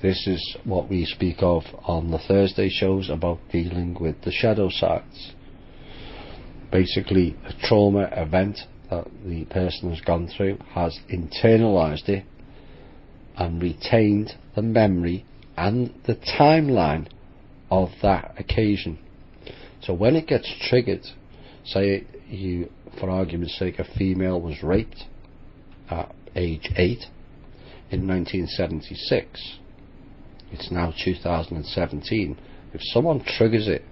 This is what we speak of on the Thursday shows about dealing with the shadow sides. Basically, a trauma event that the person has gone through has internalized it and retained the memory and the timeline of that occasion. So when it gets triggered, say you, for argument's sake, a female was raped at age 8 in 1976. It's now 2017. If someone triggers it,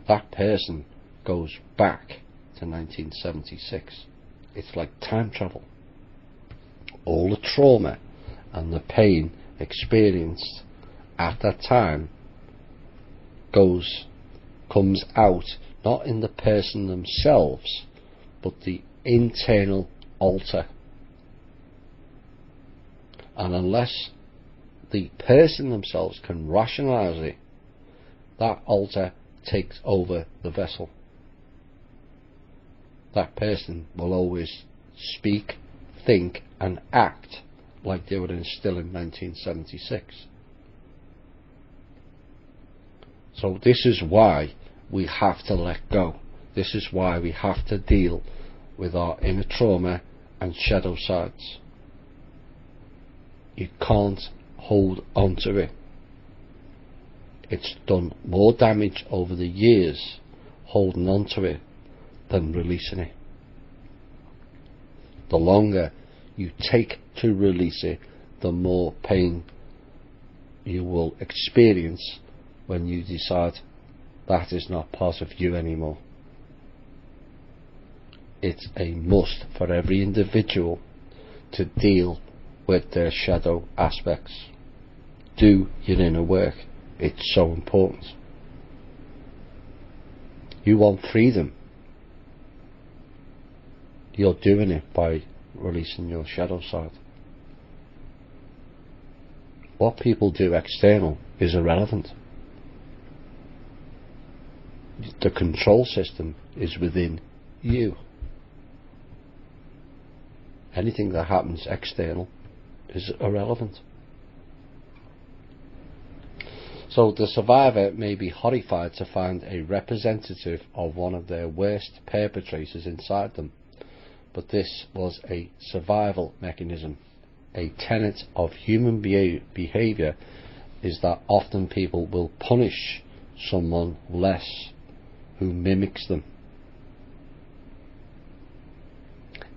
that person goes back to 1976. It's like time travel. All the trauma and the pain experienced at that time comes out not in the person themselves, but the internal alter. And unless the person themselves can rationalize it, that alter takes over the vessel. That person will always speak, think and act like they were still in 1976. So this is why we have to let go. This is why we have to deal with our inner trauma and shadow sides. You can't hold on to it. It's done more damage over the years holding on to it than releasing it. The longer you take to release it, the more pain you will experience when you decide that is not part of you anymore. It's a must for every individual to deal with their shadow aspects. Do your inner work. It's so important. You want freedom. You're doing it by releasing your shadow side. What people do external is irrelevant. The control system is within you. Anything that happens external is irrelevant. So the survivor may be horrified to find a representative of one of their worst perpetrators inside them, but this was a survival mechanism. A tenet of human behaviour is that often people will punish someone less who mimics them.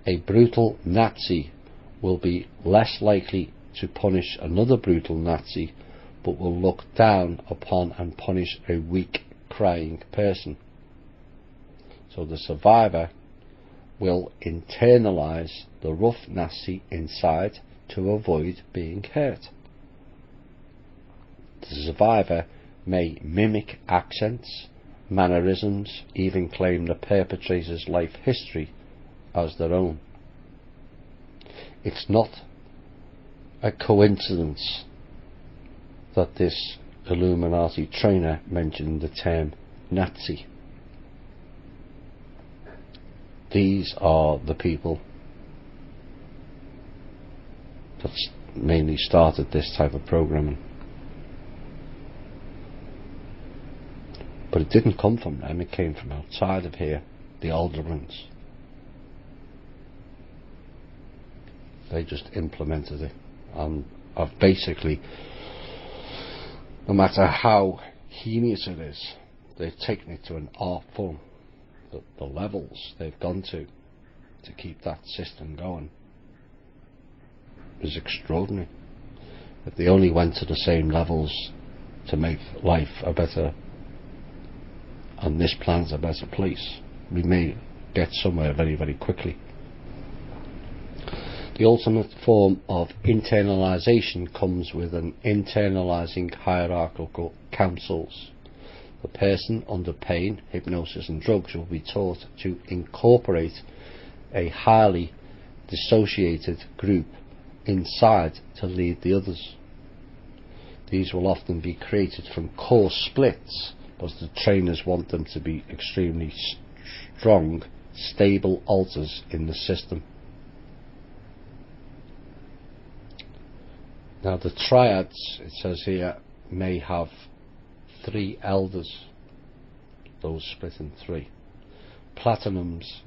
A brutal Nazi will be less likely to punish another brutal Nazi, but will look down upon and punish a weak, crying person. So the survivor will internalize the rough Nazi inside to avoid being hurt. The survivor may mimic accents, mannerisms, even claim the perpetrator's life history as their own. It's not a coincidence that this Illuminati trainer mentioned the term Nazi. These are the people that mainly started this type of programming. But it didn't come from them, it came from outside of here, the older ones. They just implemented it, and have basically, no matter how heinous it is, they've taken it to an art form. The levels they've gone to keep that system going is extraordinary. If they only went to the same levels to make life a better, and this planet's a better place, we may get somewhere very, very quickly. The ultimate form of internalization comes with an internalizing hierarchical councils. The person under pain, hypnosis and drugs will be taught to incorporate a highly dissociated group inside to lead the others. These will often be created from core splits, but the trainers want them to be extremely strong, stable alters in the system. Now the triads, it says here, may have 3 elders, those split in 3. Platinums,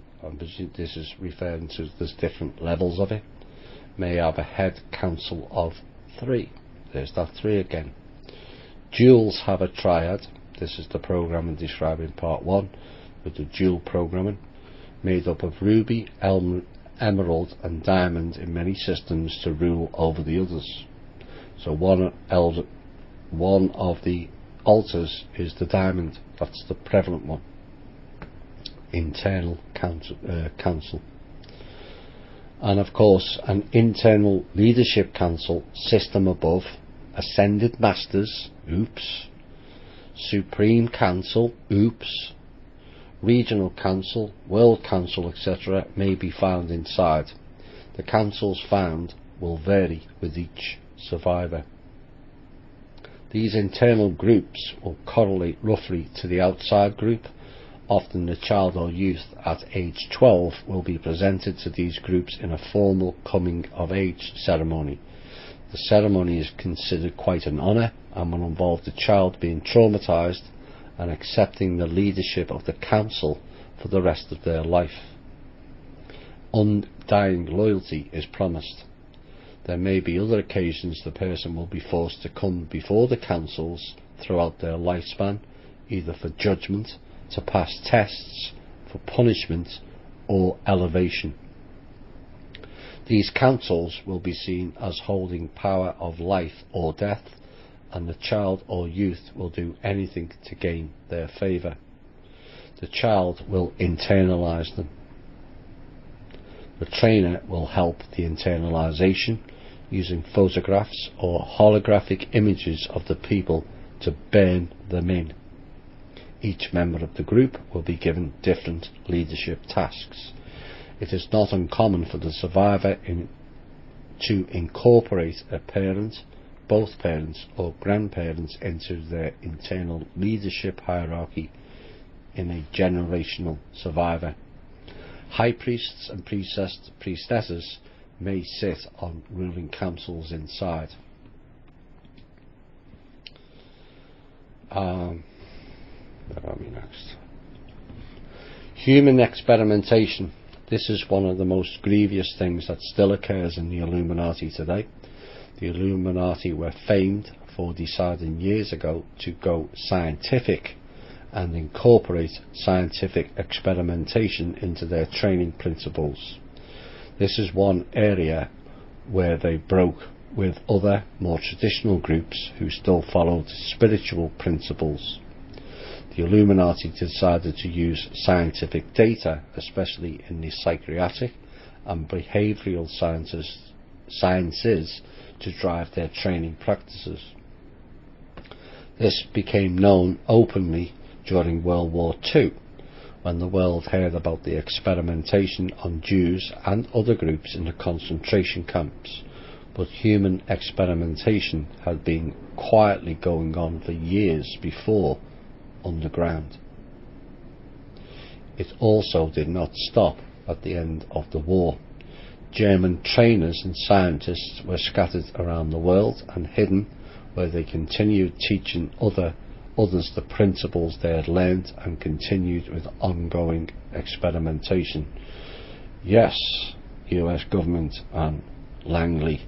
this is referring to, there's different levels of it, may have a head council of 3. There's that 3 again. Jewels have a triad. This is the programming described in part 1 with the jewel programming, made up of ruby, emerald and diamond in many systems to rule over the others. So one of the altars is the diamond. That's the prevalent one. Internal council. And of course an internal leadership council system above, ascended masters, oops, supreme council, oops, regional council, world council, etc. may be found inside. The councils found will vary with each survivor. These internal groups will correlate roughly to the outside group. Often the child or youth at age 12 will be presented to these groups in a formal coming of age ceremony. The ceremony is considered quite an honour and will involve the child being traumatised and accepting the leadership of the council for the rest of their life. Undying loyalty is promised. There may be other occasions the person will be forced to come before the councils throughout their lifespan, either for judgment, to pass tests, for punishment, or elevation. These councils will be seen as holding power of life or death, and the child or youth will do anything to gain their favour. The child will internalise them. The trainer will help the internalisation using photographs or holographic images of the people to burn them in. Each member of the group will be given different leadership tasks. It is not uncommon for the survivor to incorporate a parent, both parents or grandparents into their internal leadership hierarchy in a generational survivor. High priests and priestesses may sit on ruling councils inside. Where are we next? Human experimentation. This is one of the most grievous things that still occurs in the Illuminati today. The Illuminati were famed for deciding years ago to go scientific and incorporate scientific experimentation into their training principles. This is one area where they broke with other, more traditional groups who still followed spiritual principles. The Illuminati decided to use scientific data, especially in the psychiatric and behavioural sciences, to drive their training practices. This became known openly during World War II, when the world heard about the experimentation on Jews and other groups in the concentration camps, but human experimentation had been quietly going on for years before underground. It also did not stop at the end of the war. German trainers and scientists were scattered around the world and hidden, where they continued teaching others the principles they had learned and continued with ongoing experimentation. Yes, US government and Langley,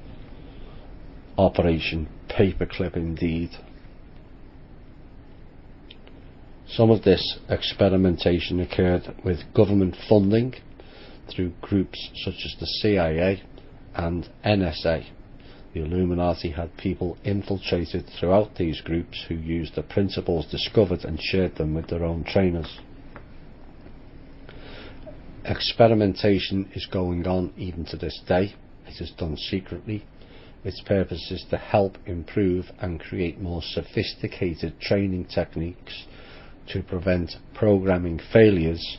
Operation Paperclip indeed. Some of this experimentation occurred with government funding through groups such as the CIA and NSA. The Illuminati had people infiltrated throughout these groups who used the principles discovered and shared them with their own trainers. Experimentation is going on even to this day. It is done secretly. Its purpose is to help improve and create more sophisticated training techniques to prevent programming failures,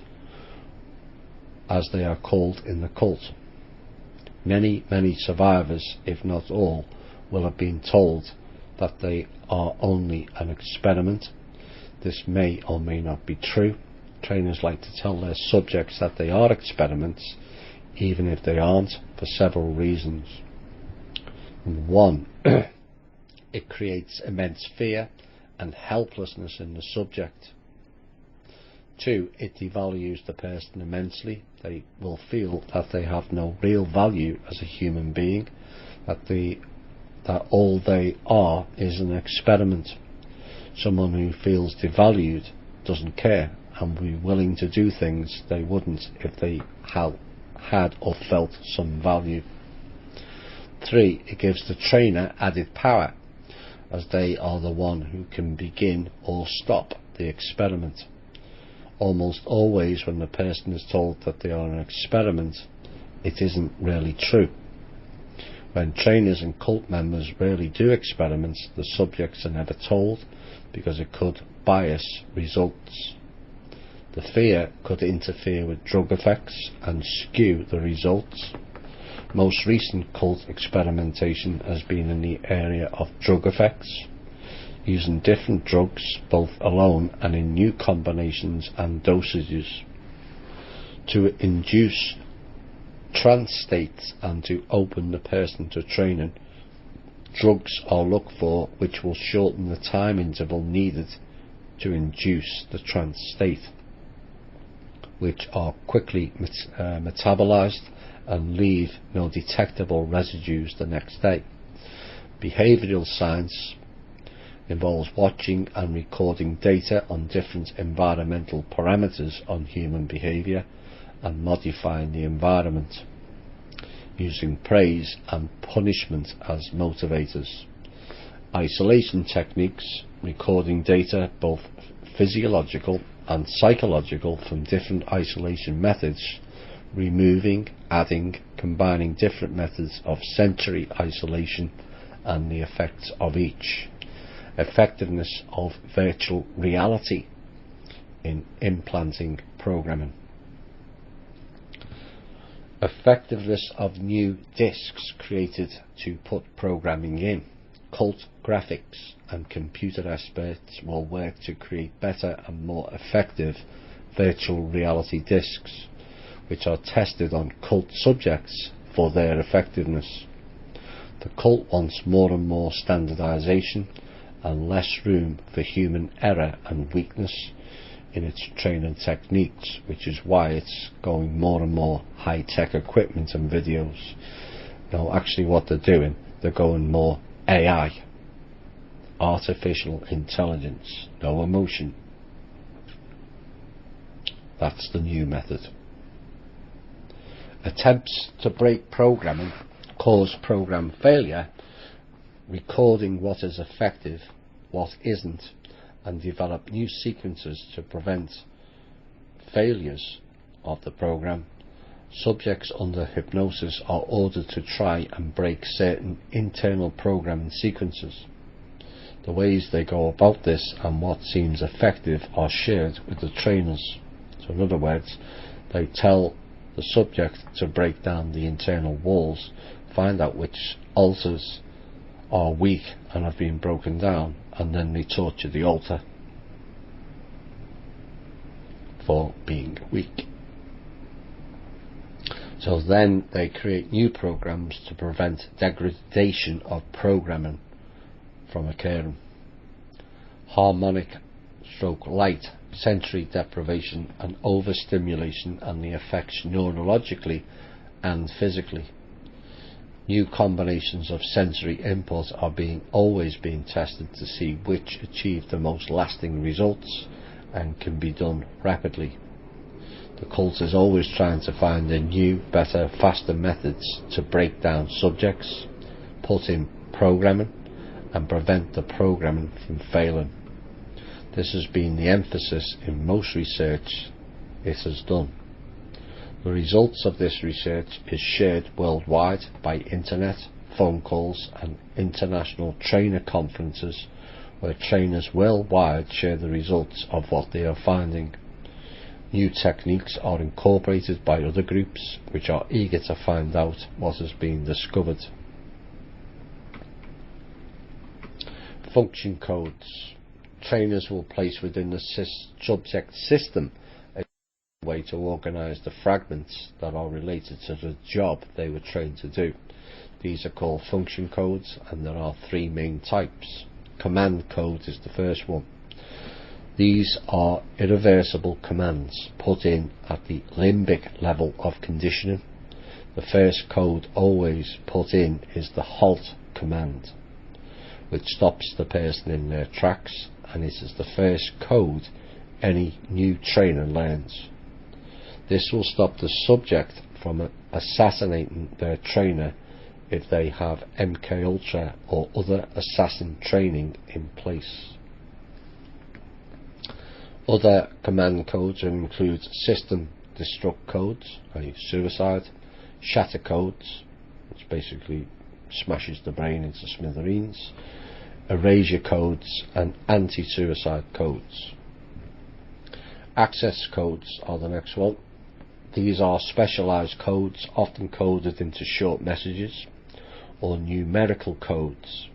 as they are called in the cult. Many survivors, if not all, will have been told that they are only an experiment. This may or may not be true. Trainers like to tell their subjects that they are experiments, even if they aren't, for several reasons. One, it creates immense fear and helplessness in the subject. Two, it devalues the person immensely. They will feel that they have no real value as a human being, that all they are is an experiment. Someone who feels devalued doesn't care and will be willing to do things they wouldn't if they had or felt some value. Three, it gives the trainer added power, as they are the one who can begin or stop the experiment. Almost always when the person is told that they are an experiment, it isn't really true. When trainers and cult members rarely do experiments, the subjects are never told because it could bias results. The fear could interfere with drug effects and skew the results. Most recent cult experimentation has been in the area of drug effects, using different drugs both alone and in new combinations and dosages to induce trance states and to open the person to training. Drugs are looked for which will shorten the time interval needed to induce the trance state, which are quickly metabolized and leave no detectable residues the next day. Behavioral science involves watching and recording data on different environmental parameters on human behavior and modifying the environment, using praise and punishment as motivators. Isolation techniques, recording data both physiological and psychological from different isolation methods, removing, adding, combining different methods of sensory isolation and the effects of each. Effectiveness of virtual reality in implanting programming. Effectiveness of new discs created to put programming in. Cult graphics and computer experts will work to create better and more effective virtual reality discs, which are tested on cult subjects for their effectiveness. The cult wants more and more standardization and less room for human error and weakness in its training techniques, which is why it's going more and more high-tech equipment and videos. No, actually what they're doing, they're going more AI, artificial intelligence, no emotion. That's the new method. Attempts to break programming cause program failure, recording what is effective, what isn't, and develop new sequences to prevent failures of the program. Subjects under hypnosis are ordered to try and break certain internal programming sequences. The ways they go about this and what seems effective are shared with the trainers. So in other words, they tell the subject to break down the internal walls, find out which altars are weak and have been broken down, and then they torture the altar for being weak. So then they create new programs to prevent degradation of programming from occurring. Harmonic stroke light, sensory deprivation and overstimulation and the effects neurologically and physically. New combinations of sensory input are always being tested to see which achieve the most lasting results and can be done rapidly. The cult is always trying to find a new, better, faster methods to break down subjects, put in programming and prevent the programming from failing. This has been the emphasis in most research it has done. The results of this research is shared worldwide by internet, phone calls and international trainer conferences where trainers worldwide share the results of what they are finding. New techniques are incorporated by other groups which are eager to find out what has been discovered. Function codes. Trainers will place within the subject system a way to organize the fragments that are related to the job they were trained to do. These are called function codes, and there are three main types. Command code is the first one. These are irreversible commands put in at the limbic level of conditioning. The first code always put in is the halt command, which stops the person in their tracks, and it is the first code any new trainer learns. This will stop the subject from assassinating their trainer if they have MK Ultra or other assassin training in place. Other command codes include system destruct codes, i.e. suicide, shatter codes, which basically smashes the brain into smithereens, erasure codes and anti-suicide codes. Access codes are the next one. These are specialized codes often coded into short messages or numerical codes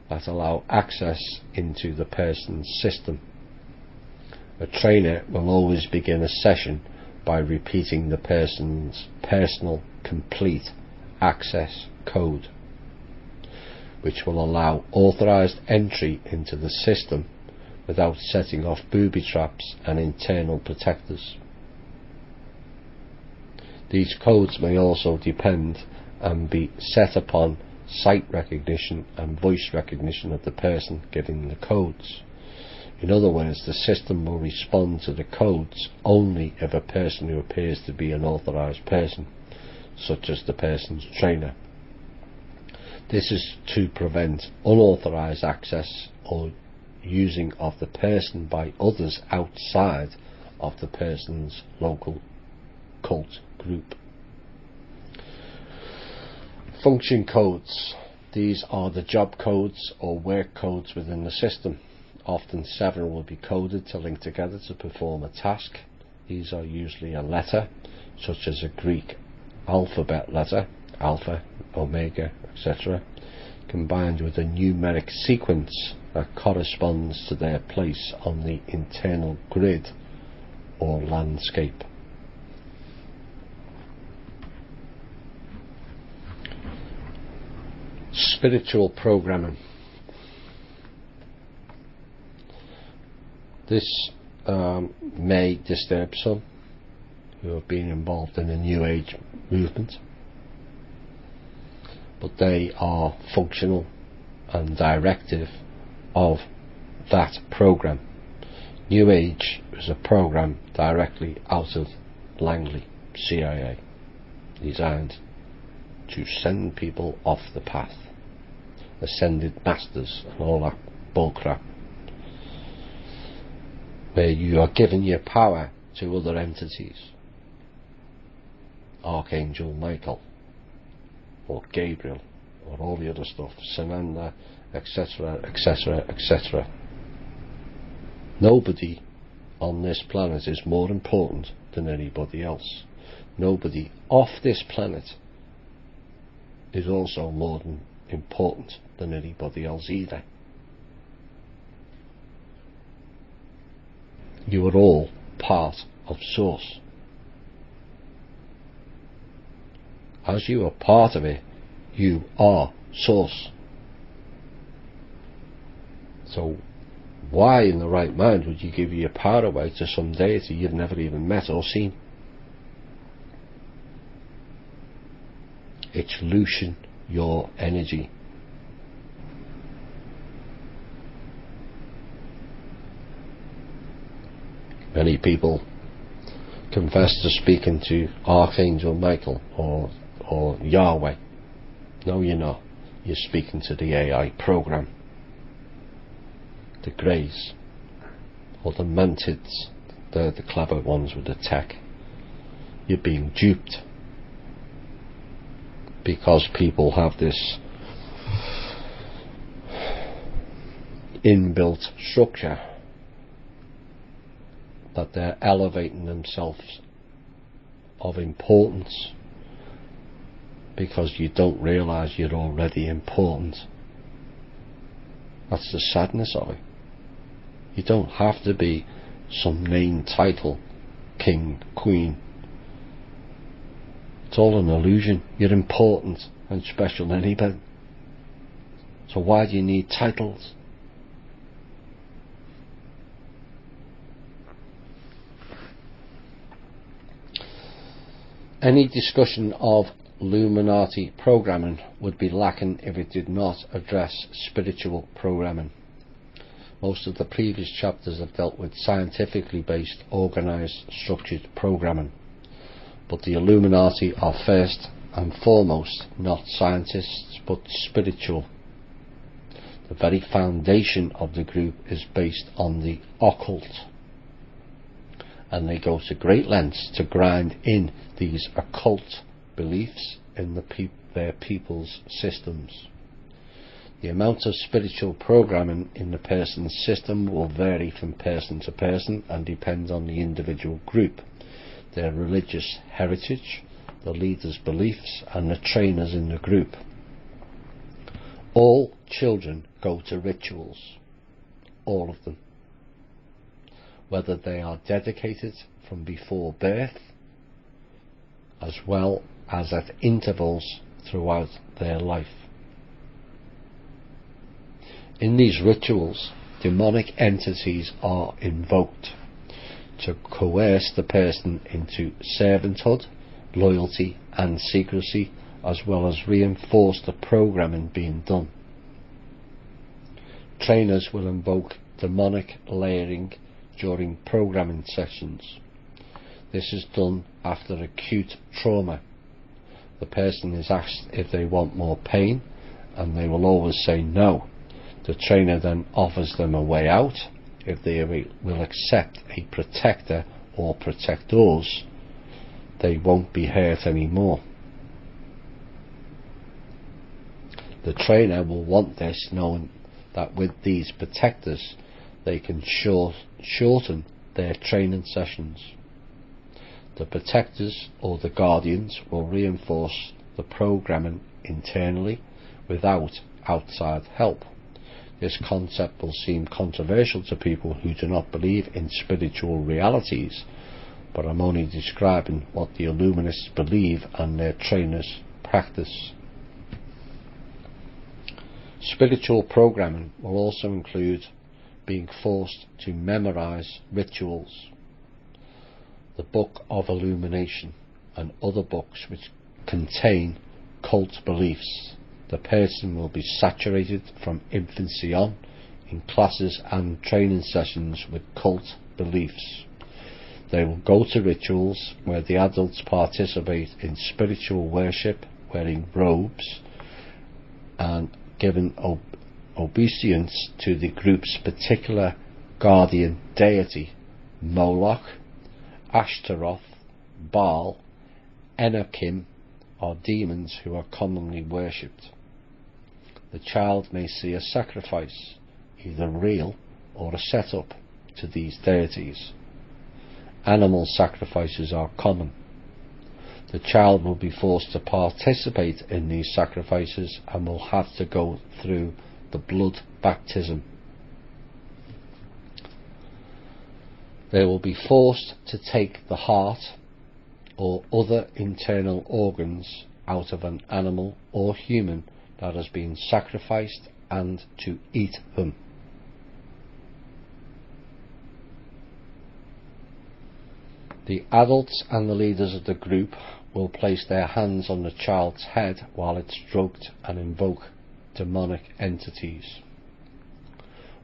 that allow access into the person's system. A trainer will always begin a session by repeating the person's personal complete access code, which will allow authorized entry into the system without setting off booby traps and internal protectors. These codes may also depend and be set upon sight recognition and voice recognition of the person giving the codes. In other words, the system will respond to the codes only if a person who appears to be an authorized person, such as the person's trainer. This is to prevent unauthorized access or using of the person by others outside of the person's local cult group. Function codes. These are the job codes or work codes within the system. Often several will be coded to link together to perform a task. These are usually a letter, such as a Greek alphabet letter, alpha, omega, etc., combined with a numeric sequence that corresponds to their place on the internal grid or landscape. Spiritual programming. This may disturb some who have been involved in the New Age movement, but they are functional and directive of that program. New Age is a program directly out of Langley, CIA, designed to send people off the path, ascended masters and all that bullcrap, where you are giving your power to other entities, Archangel Michael or Gabriel or all the other stuff, Sananda, etc., etc., etc. Nobody on this planet is more important than anybody else. Nobody off this planet is also more important than anybody else either. You are all part of Source. As you are part of it, you are Source. So why in the right mind would you give your power away to some deity you've never even met or seen? It's loosen your energy. Many people confess to speaking to Archangel Michael or Yahweh. No, you're not. You're speaking to the AI program, the Greys, or the Mantids. They're the clever ones with the tech. You're being duped because people have this inbuilt structure that they're elevating themselves of importance, because you don't realise you're already important. That's the sadness of it. You don't have to be some name, title, king, queen. It's all an illusion. You're important and special than anybody. So why do you need titles? Any discussion of Illuminati programming would be lacking if it did not address spiritual programming. Most of the previous chapters have dealt with scientifically based, organised, structured programming. But the Illuminati are first and foremost not scientists but spiritual. The very foundation of the group is based on the occult, and they go to great lengths to grind in these occult beliefs in their people's systems. The amount of spiritual programming in the person's system will vary from person to person and depend on the individual group, their religious heritage, the leader's beliefs, and the trainers in the group. All children go to rituals, all of them, whether they are dedicated from before birth as well as at intervals throughout their life. In these rituals, demonic entities are invoked to coerce the person into servanthood, loyalty and secrecy, as well as reinforce the programming being done. Trainers will invoke demonic layering during programming sessions. This is done after acute trauma. The person is asked if they want more pain, and they will always say no. The trainer then offers them a way out. If they will accept a protector or protectors, they won't be hurt anymore. The trainer will want this, knowing that with these protectors they can shorten their training sessions. The protectors or the guardians will reinforce the programming internally without outside help. This concept will seem controversial to people who do not believe in spiritual realities, but I'm only describing what the Illuminists believe and their trainers practice. Spiritual programming will also include being forced to memorize rituals, the Book of Illumination, and other books which contain cult beliefs. The person will be saturated from infancy on in classes and training sessions with cult beliefs. They will go to rituals where the adults participate in spiritual worship, wearing robes and giving obeisance to the group's particular guardian deity, Moloch, Ashtaroth, Baal, Enochim are demons who are commonly worshipped. The child may see a sacrifice, either real or a setup, to these deities. Animal sacrifices are common. The child will be forced to participate in these sacrifices and will have to go through the blood baptism. They will be forced to take the heart or other internal organs out of an animal or human that has been sacrificed and to eat them. The adults and the leaders of the group will place their hands on the child's head while it's drugged and invoke demonic entities.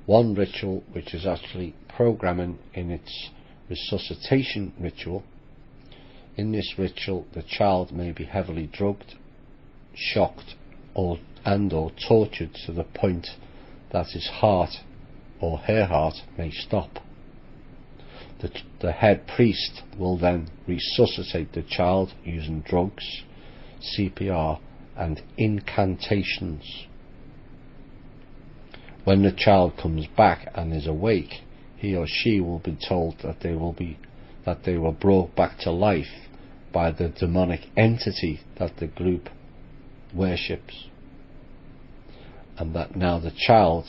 One ritual, which is actually programming in its resuscitation ritual. In this ritual, the child may be heavily drugged, shocked, or tortured to the point that his heart or her heart may stop. The head priest will then resuscitate the child using drugs, CPR, and incantations. When the child comes back and is awake, he or she will be told that they were brought back to life by the demonic entity that the group worships, and that now the child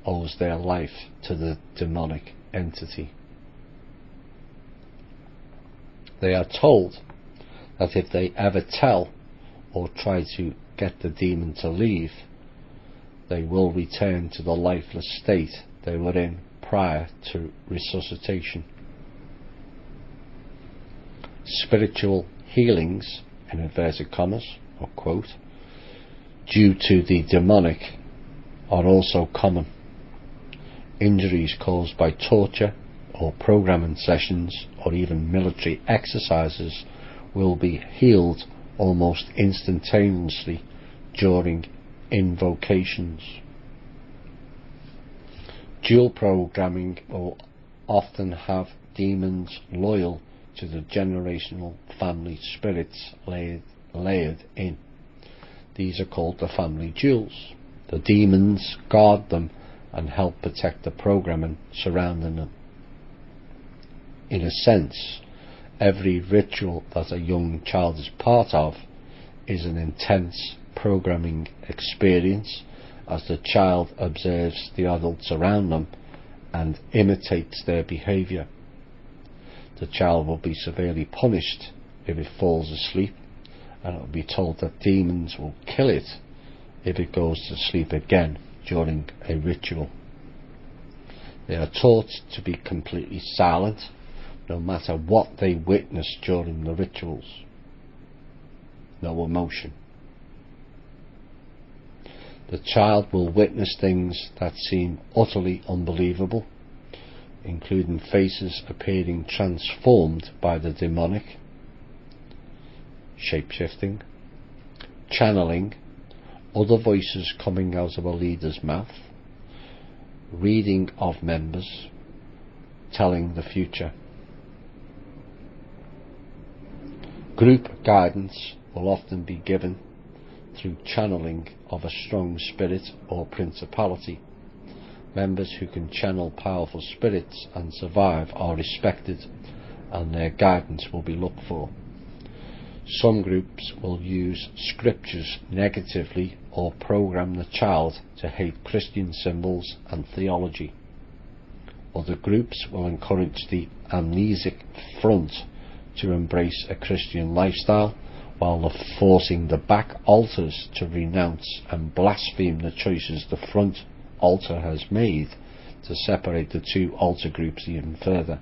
owes their life to the demonic entity. They are told that if they ever tell or try to get the demon to leave, they will return to the lifeless state they were in prior to resuscitation. Spiritual healings, in inverted commas, or quote, due to the demonic are also common. Injuries caused by torture or programming sessions or even military exercises will be healed almost instantaneously during invocations. Dual programming will often have demons loyal to the generational family spirits layered in. These are called the family jewels. The demons guard them and help protect the programming surrounding them. In a sense, every ritual that a young child is part of is an intense programming experience, as the child observes the adults around them and imitates their behaviour. The child will be severely punished if it falls asleep, and it will be told that demons will kill it if it goes to sleep again during a ritual. They are taught to be completely silent, no matter what they witness during the rituals. No emotion. The child will witness things that seem utterly unbelievable, including faces appearing transformed by the demonic, shape-shifting, channeling, other voices coming out of a leader's mouth, reading of members, telling the future. Group guidance will often be given through channeling of a strong spirit or principality. Members who can channel powerful spirits and survive are respected, and their guidance will be looked for. Some groups will use scriptures negatively or program the child to hate Christian symbols and theology. Other groups will encourage the amnesic front to embrace a Christian lifestyle, while forcing the back altars to renounce and blaspheme the choices the front altar has made, to separate the two altar groups even further.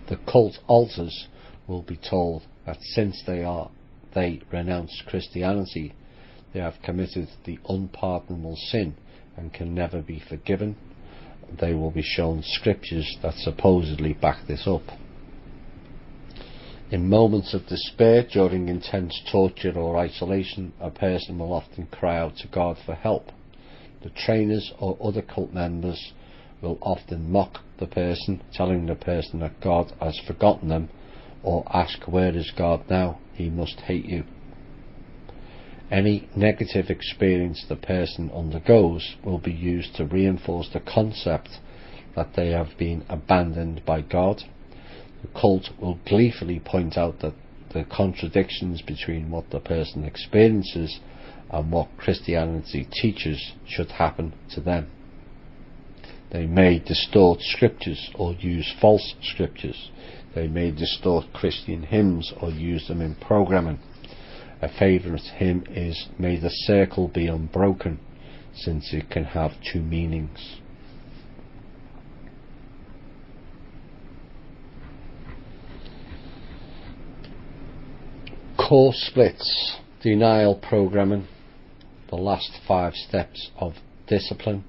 The cult altars will be told that since they renounce Christianity, they have committed the unpardonable sin and can never be forgiven. They will be shown scriptures that supposedly back this up. In moments of despair, during intense torture or isolation, a person will often cry out to God for help. The trainers or other cult members will often mock the person, telling the person that God has forgotten them, or ask, "Where is God now? He must hate you." Any negative experience the person undergoes will be used to reinforce the concept that they have been abandoned by God. The cult will gleefully point out that the contradictions between what the person experiences and what Christianity teaches should happen to them. They may distort scriptures or use false scriptures. They may distort Christian hymns or use them in programming. A favourite hymn is "May the circle be unbroken," since it can have two meanings. Core splits, denial programming, the last 5 steps of discipline,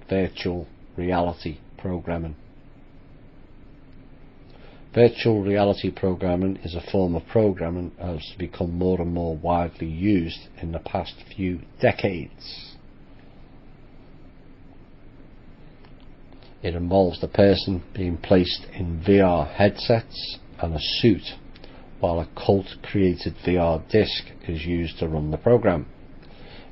virtual reality programming. Virtual reality programming is a form of programming that has become more and more widely used in the past few decades. It involves the person being placed in VR headsets and a suit, while a cult-created VR disc is used to run the program.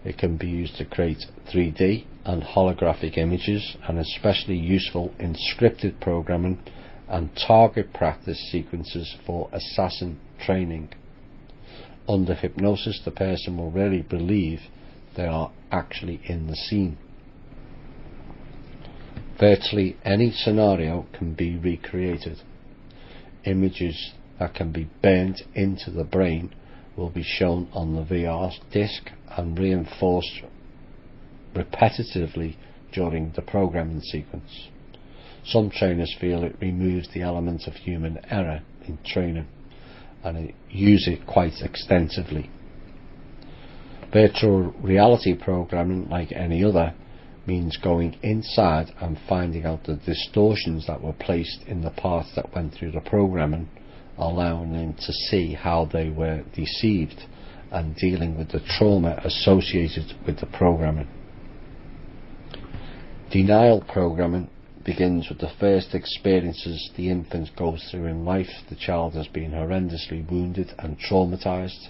It can be used to create 3D and holographic images, and is especially useful in scripted programming and target practice sequences for assassin training. Under hypnosis, the person will really believe they are actually in the scene. Virtually any scenario can be recreated. Images that can be burnt into the brain will be shown on the VR disc and reinforced repetitively during the programming sequence. Some trainers feel it removes the element of human error in training, and use it quite extensively. Virtual reality programming, like any other, means going inside and finding out the distortions that were placed in the parts that went through the programming, allowing them to see how they were deceived and dealing with the trauma associated with the programming. Denial programming begins with the first experiences the infant goes through in life. The child has been horrendously wounded and traumatized,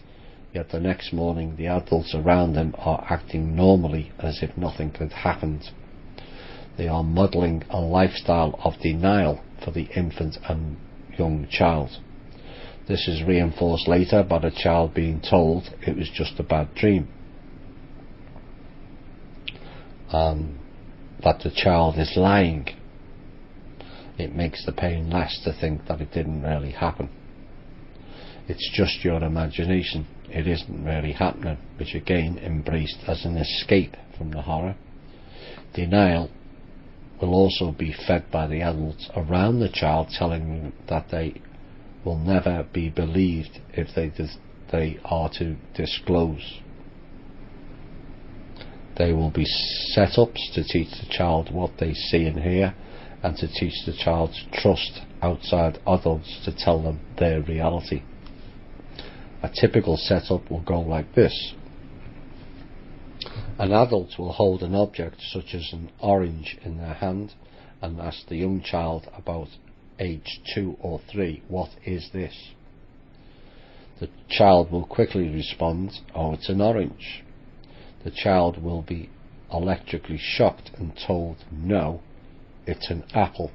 yet the next morning the adults around them are acting normally as if nothing had happened. They are modelling a lifestyle of denial for the infant and young child. This is reinforced later by the child being told it was just a bad dream, that the child is lying. It makes the pain less to think that it didn't really happen. It's just your imagination, it isn't really happening, which again embraced as an escape from the horror. Denial will also be fed by the adults around the child, telling them that they will never be believed if they are to disclose. They will be set-ups to teach the child what they see and hear, and to teach the child to trust outside adults to tell them their reality. A typical setup will go like this. An adult will hold an object such as an orange in their hand and ask the young child about age 2 or 3, "What is this?" The child will quickly respond, "Oh, it's an orange." The child will be electrically shocked and told, "No, it's an apple."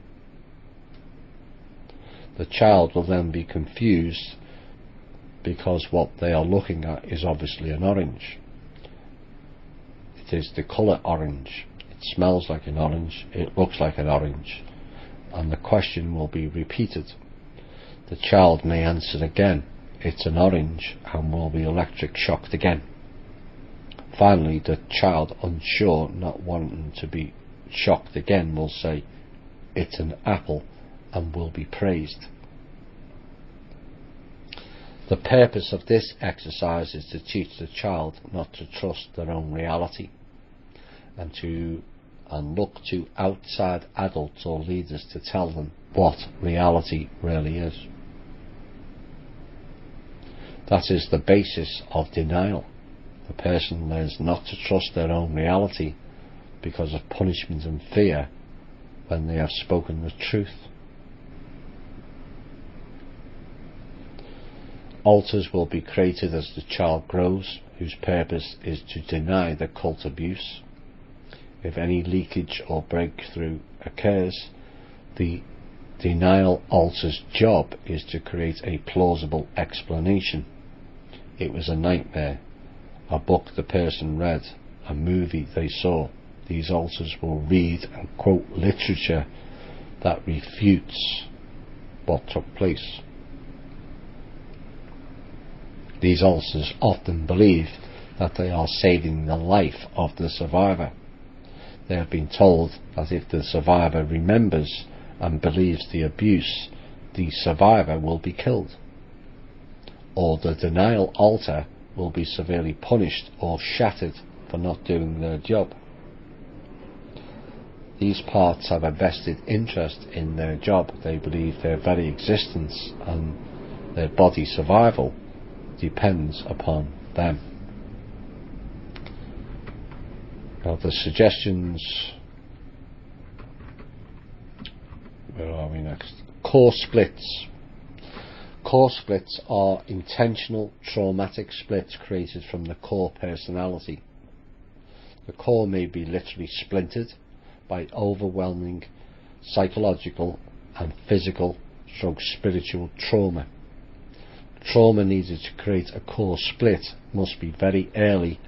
The child will then be confused because what they are looking at is obviously an orange. It is the colour orange. It smells like an orange. It looks like an orange. And the question will be repeated. The child may answer again, "It's an orange," and will be electric shocked again. Finally, the child, unsure, not wanting to be shocked again, will say, "It's an apple," and will be praised. The purpose of this exercise is to teach the child not to trust their own reality and look to outside adults or leaders to tell them what reality really is. That is the basis of denial. The person learns not to trust their own reality because of punishment and fear when they have spoken the truth. Altars will be created as the child grows, whose purpose is to deny the cult abuse. If any leakage or breakthrough occurs, the denial altar's job is to create a plausible explanation. It was a nightmare, a book the person read, a movie they saw. These altars will read and quote literature that refutes what took place. These altars often believe that they are saving the life of the survivor. They have been told that if the survivor remembers and believes the abuse, the survivor will be killed, or the denial altar will be severely punished or shattered for not doing their job. These parts have a vested interest in their job. They believe their very existence and their body survival depends upon them. Now the suggestions, where are we next? Core splits. Core splits are intentional traumatic splits created from the core personality. The core may be literally splintered by overwhelming psychological and physical / spiritual trauma. Trauma needed to create a core split must be very early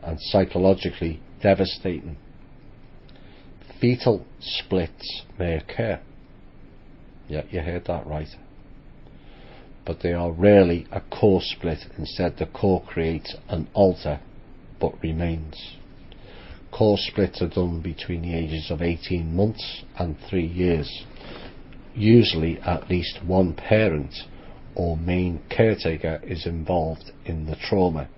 and psychologically devastating. Fetal splits may occur. Yeah, you heard that right. But they are rarely a core split. Instead, the core creates an altar but remains. Core splits are done between the ages of 18 months and 3 years. Usually at least one parent or main caretaker is involved in the trauma,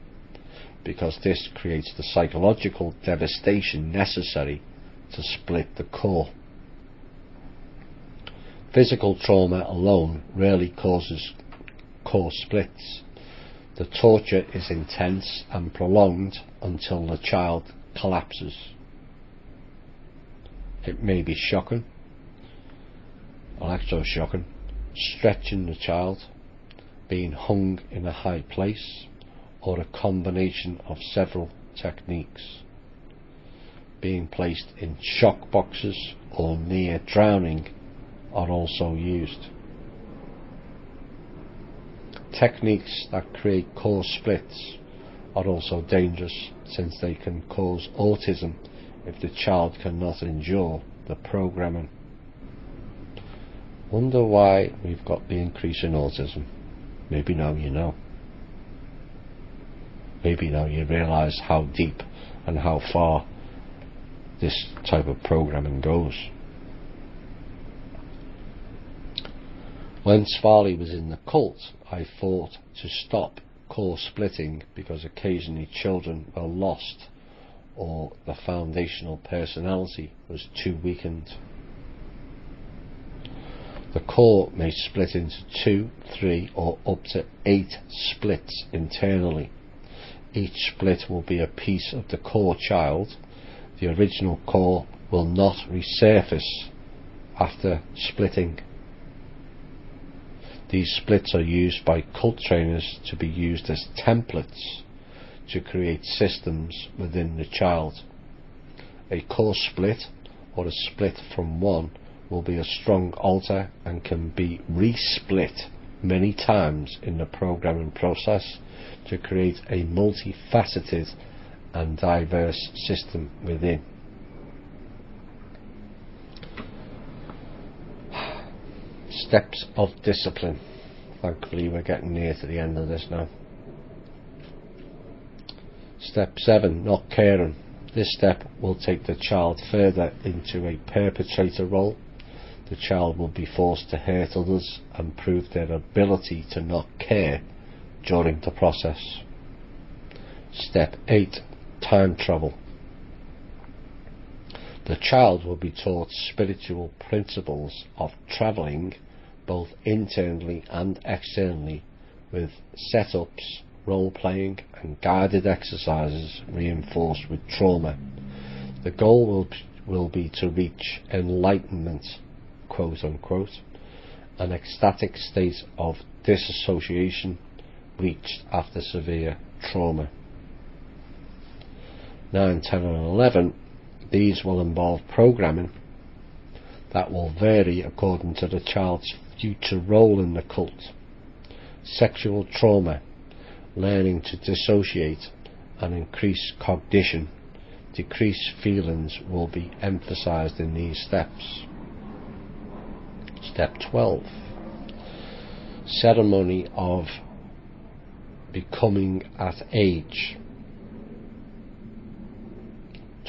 because this creates the psychological devastation necessary to split the core. Physical trauma alone rarely causes core splits. The torture is intense and prolonged until the child collapses. It may be shocking, electroshocking, stretching the child, being hung in a high place, or a combination of several techniques. Being placed in shock boxes or near drowning are also used. Techniques that create core splits are also dangerous, since they can cause autism if the child cannot endure the programming. Wonder why we've got the increase in autism? Maybe now you know. Maybe now you realise how deep and how far this type of programming goes. When Farley was in the cult, I fought to stop core splitting because occasionally children were lost or the foundational personality was too weakened. The core may split into 2, 3 or up to 8 splits internally. Each split will be a piece of the core child. The original core will not resurface after splitting. These splits are used by cult trainers to be used as templates to create systems within the child. A core split or a split from one will be a strong alter and can be re-split many times in the programming process to create a multifaceted and diverse system within. Steps of discipline. Thankfully we're getting near to the end of this now. Step 7, not caring. This step will take the child further into a perpetrator role. The child will be forced to hurt others and prove their ability to not care during the process. Step 8, time travel. The child will be taught spiritual principles of travelling both internally and externally with setups, role-playing and guided exercises reinforced with trauma. The goal will be to reach enlightenment, quote unquote, an ecstatic state of disassociation reached after severe trauma. 9, 10 and 11. These will involve programming that will vary according to the child's future role in the cult. Sexual trauma, learning to dissociate and increase cognition, decreased feelings will be emphasized in these steps. Step 12. Ceremony of becoming at age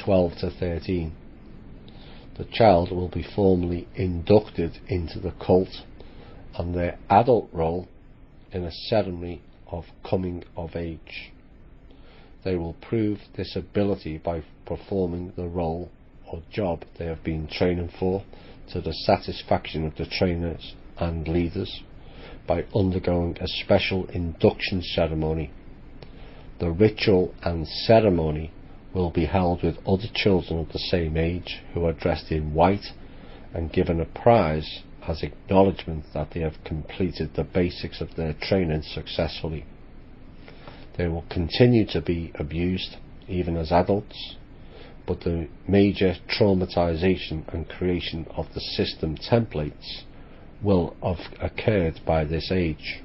12 to 13. The child will be formally inducted into the cult and their adult role in a ceremony of coming of age. They will prove this ability by performing the role or job they have been training for to the satisfaction of the trainers and leaders by undergoing a special induction ceremony. The ritual and ceremony will be held with other children of the same age who are dressed in white and given a prize as acknowledgement that they have completed the basics of their training successfully. They will continue to be abused even as adults, but the major traumatization and creation of the system templates will have occurred by this age.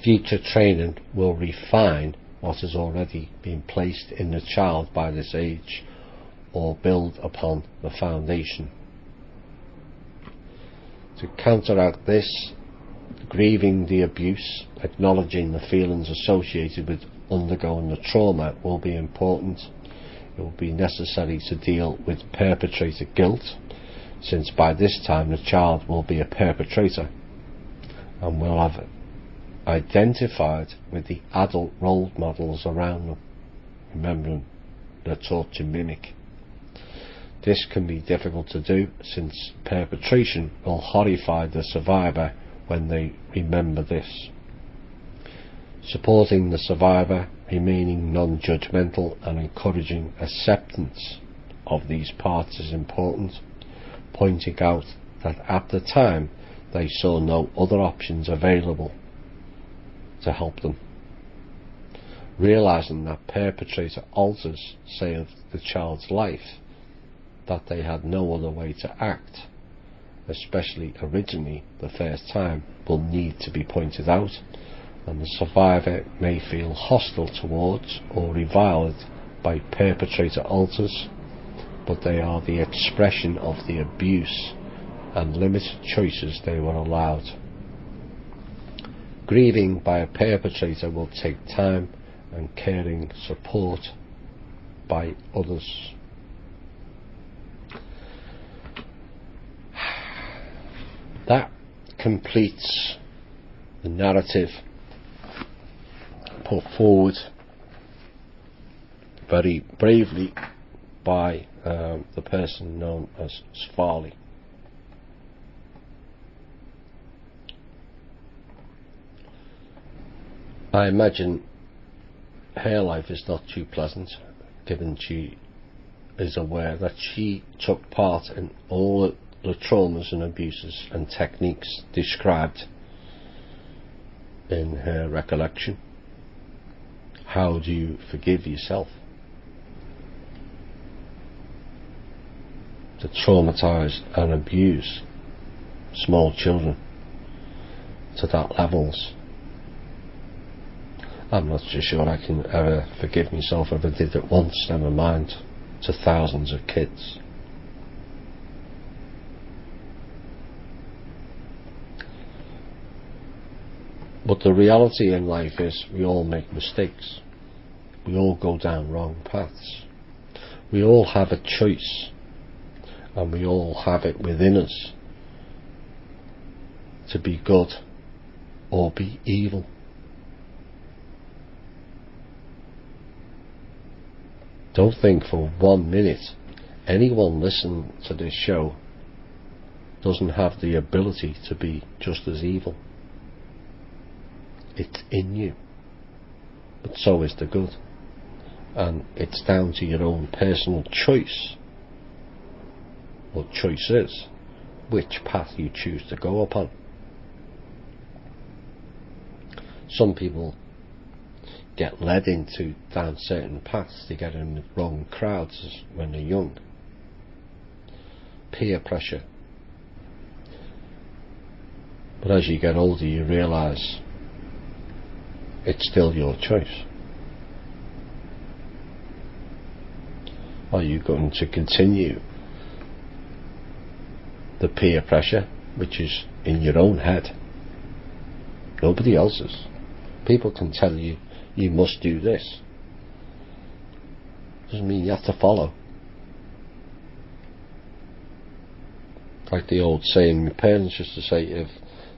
Future training will refine what has already been placed in the child by this age or build upon the foundation. To counteract this, grieving the abuse, acknowledging the feelings associated with undergoing the trauma will be important. It will be necessary to deal with perpetrator guilt, since by this time the child will be a perpetrator and will have identified with the adult role models around them, remembering they're taught to mimic. This can be difficult to do since perpetration will horrify the survivor when they remember this. Supporting the survivor, remaining non-judgmental and encouraging acceptance of these parts is important, pointing out that at the time they saw no other options available to help them. Realizing that perpetrator alters saved the child's life, that they had no other way to act, especially originally the first time, will need to be pointed out, and the survivor may feel hostile towards or reviled by perpetrator alters, but they are the expression of the abuse and limited choices they were allowed. Grieving by a perpetrator will take time and caring support by others. That completes the narrative put forward very bravely by the person known as Svarley. I imagine her life is not too pleasant, given she is aware that she took part in all the traumas and abuses and techniques described in her recollection. How do you forgive yourself to traumatize and abuse small children to that levels? I'm not so sure I can ever forgive myself if I did it once, never mind to thousands of kids. But the reality in life is we all make mistakes. We all go down wrong paths. We all have a choice, and we all have it within us to be good or be evil. Don't think for 1 minute anyone listening to this show doesn't have the ability to be just as evil. It's in you, but so is the good, and it's down to your own personal choice, or choices, which path you choose to go upon. Some people get led into down certain paths to get in the wrong crowds when they're young. Peer pressure. But as you get older you realise it's still your choice. Are you going to continue the peer pressure, which is in your own head, nobody else's? People can tell you you must do this. Doesn't mean you have to follow. Like the old saying my parents used to say, if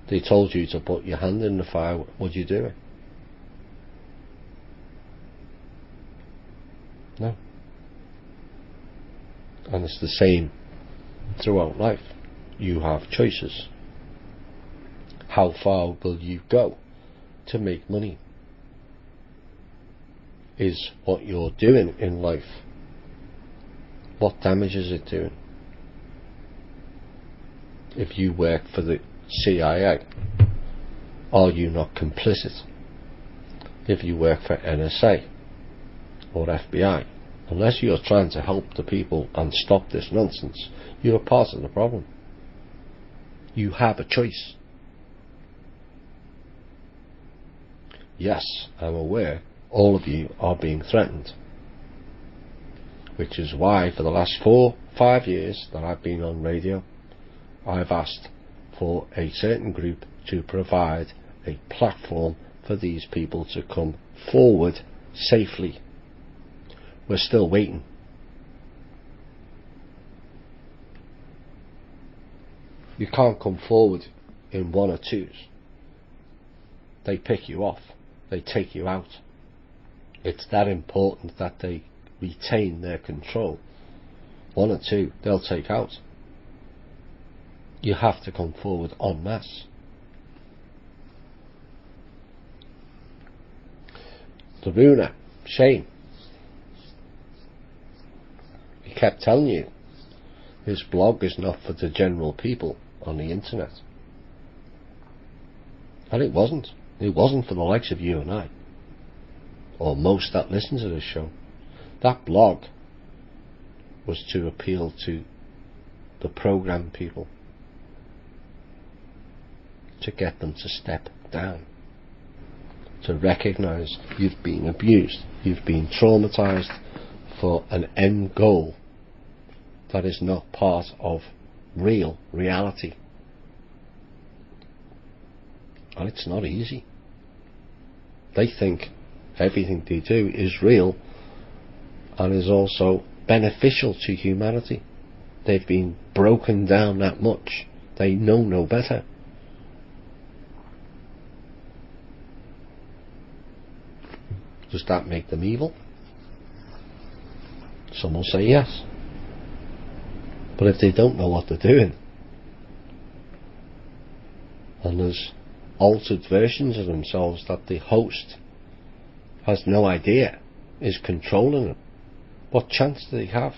they told you to put your hand in the fire, would you do it? No. And it's the same throughout life. You have choices. How far will you go to make money? Is what you're doing in life, what damage is it doing? If you work for the CIA, are you not complicit? If you work for NSA or FBI, unless you're trying to help the people and stop this nonsense, you're a part of the problem. You have a choice. Yes, I'm aware all of you are being threatened, which is why for the last 4-5 years that I've been on radio, I've asked for a certain group to provide a platform for these people to come forward safely. We're still waiting. You can't come forward in one or twos. They pick you off. They take you out. It's that important that they retain their control. 1 or 2 they'll take out. You have to come forward en masse. Loruna, Shane, he kept telling you his blog is not for the general people on the internet. And it wasn't. It wasn't for the likes of you and I, or most that listen to this show. That blog was to appeal to the program people, to get them to step down, to recognise you've been abused, you've been traumatised for an end goal that is not part of real reality. And it's not easy. They think everything they do is real and is also beneficial to humanity. They've been broken down that much They know no better. Does that make them evil? Some will say yes. But if they don't know what they're doing, and there's altered versions of themselves that the host has no idea is controlling them, what chance do they have?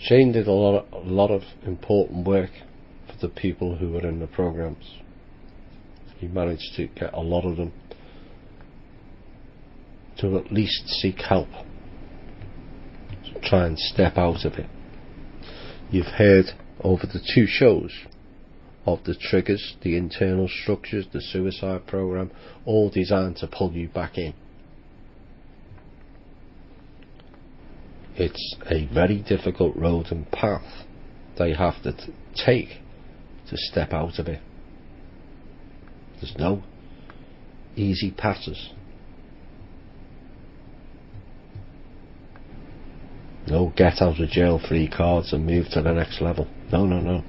Shane did a lot of important work for the people who were in the programs. He managed to get a lot of them to at least seek help, to try and step out of it. You've heard over the 2 shows of the triggers, the internal structures, the suicide program, all designed to pull you back in. It's a very difficult road and path they have to take to step out of it. There's no easy passes. No get out of jail free cards and move to the next level. No.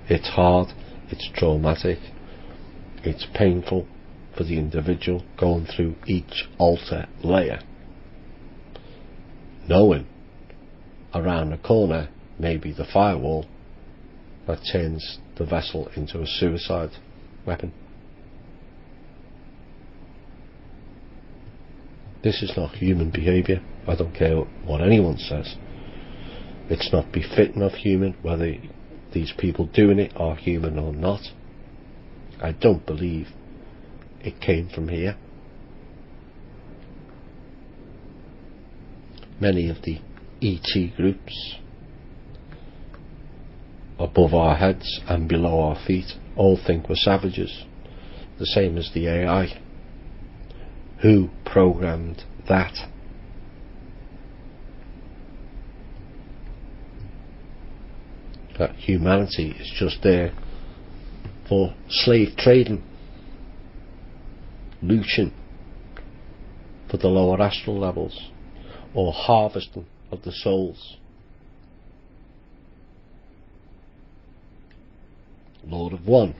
It's hard, it's traumatic, it's painful for the individual going through each altar layer, knowing around the corner may be the firewall that turns the vessel into a suicide weapon. This is not human behaviour. I don't care what anyone says. It's not befitting of human, whether these people doing it are human or not. I don't believe it came from here. Many of the ET groups above our heads and below our feet all think we're savages, the same as the AI. Who programmed that? That humanity is just there for slave trading, looting for the lower astral levels, or harvesting of the souls. Lord of One.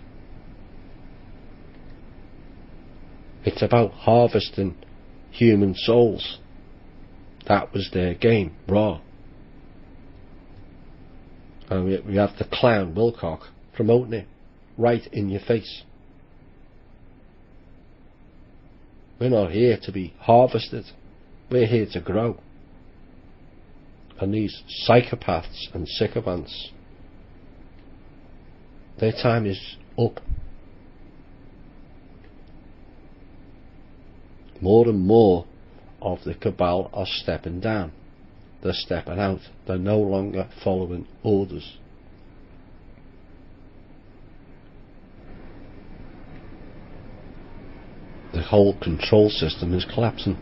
It's about harvesting human souls. That was their game, raw. And we have the clown Wilcock promoting it right in your face. We're not here to be harvested. We're here to grow. And these psychopaths and sycophants, their time is up. More and more of the cabal are stepping down. They're stepping out. They're no longer following orders. The whole control system is collapsing.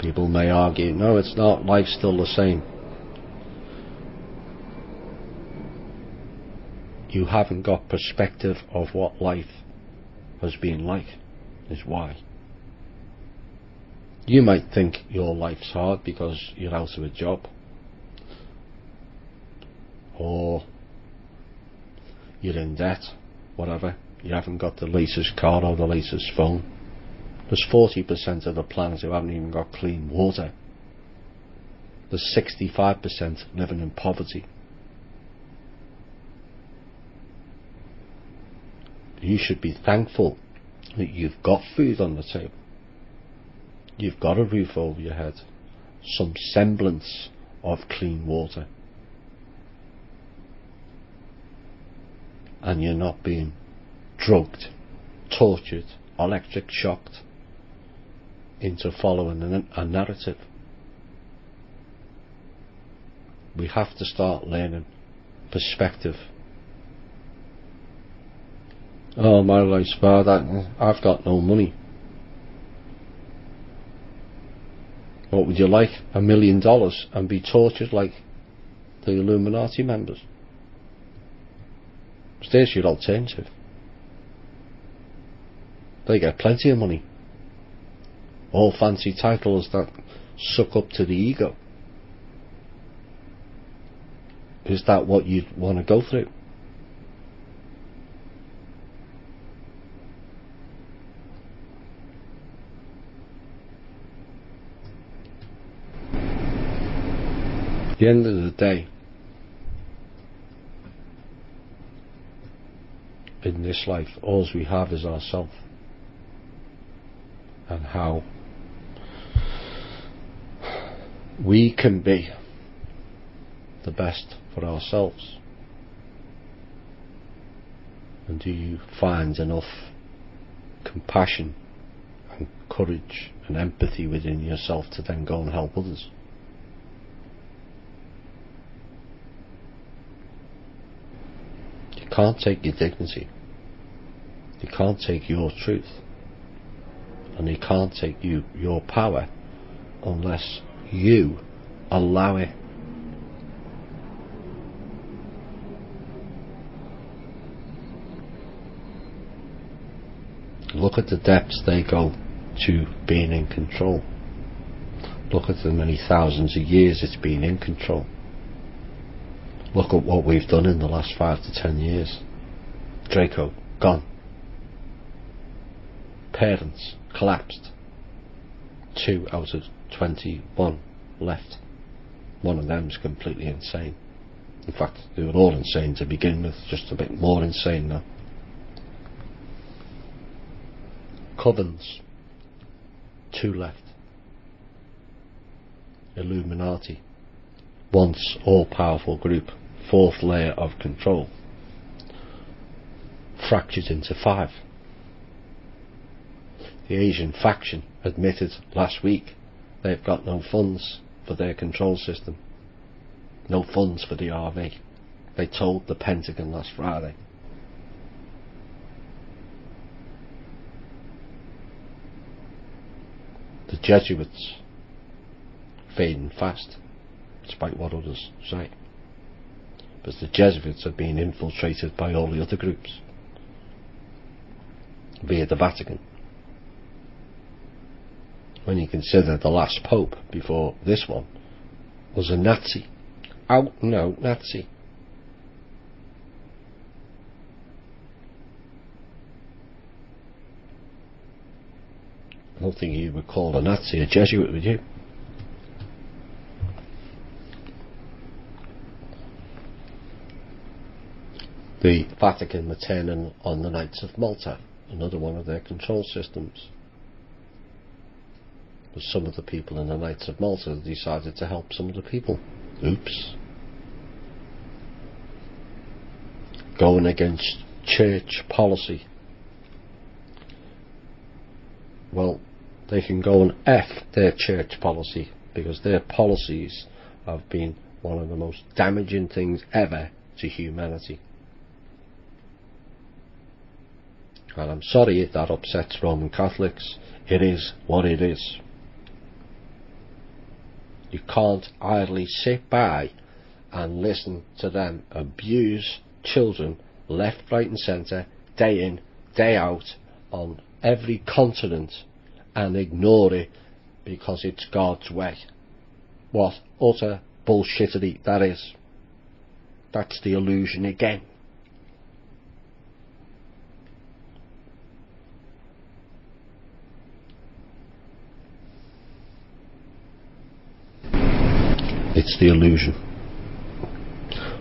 People may argue, no, it's not, life's still the same. You haven't got perspective of what life has been like, is why. You might think your life's hard because you're out of a job, or you're in debt, whatever. You haven't got the latest car or the latest phone. There's 40% of the planet who haven't even got clean water. There's 65% living in poverty. You should be thankful that you've got food on the table. You've got a roof over your head, some semblance of clean water, and you're not being drugged, tortured, electric shocked into following a narrative. We have to start learning perspective. Oh, my life's bad, I've got no money. What would you like? $1 million and be tortured like the Illuminati members? There's your alternative. They get plenty of money. all fancy titles that suck up to the ego. Is that what you'd want to go through? At the end of the day, in this life, all we have is ourselves, and how we can be the best for ourselves. And do you find enough compassion and courage and empathy within yourself to then go and help others? You can't take your dignity, you can't take your truth, and you can't take your power unless you allow it. Look at the depths they go to being in control. Look at the many thousands of years it's been in control. Look at what we've done in the last 5 to 10 years. Draco, gone. Parents, collapsed. 2 out of 21 left. One of them's completely insane. In fact, they were all insane to begin with, just a bit more insane now. Covens, 2 left. Illuminati, once all-powerful group, 4th layer of control, fractured into 5. The Asian faction admitted last week they've got no funds for their control system, no funds for the RV. They told the Pentagon last Friday. The Jesuits fading fast, despite what others say, because the Jesuits are being infiltrated by all the other groups via the Vatican. When you consider the last Pope before this one was a Nazi, out and out Nazi. I don't think you would call a Nazi a Jesuit, would you? The Vatican were turning on the Knights of Malta, another one of their control systems. But some of the people in the Knights of Malta decided to help some of the people. Oops. Going against church policy. Well, they can go and F their church policy, because their policies have been one of the most damaging things ever to humanity. And I'm sorry if that upsets Roman Catholics. It is what it is. You can't idly sit by and listen to them abuse children left, right and centre, day in, day out, on every continent, and ignore it because it's God's way. What utter bullshittery that is. That's the illusion again. It's the illusion.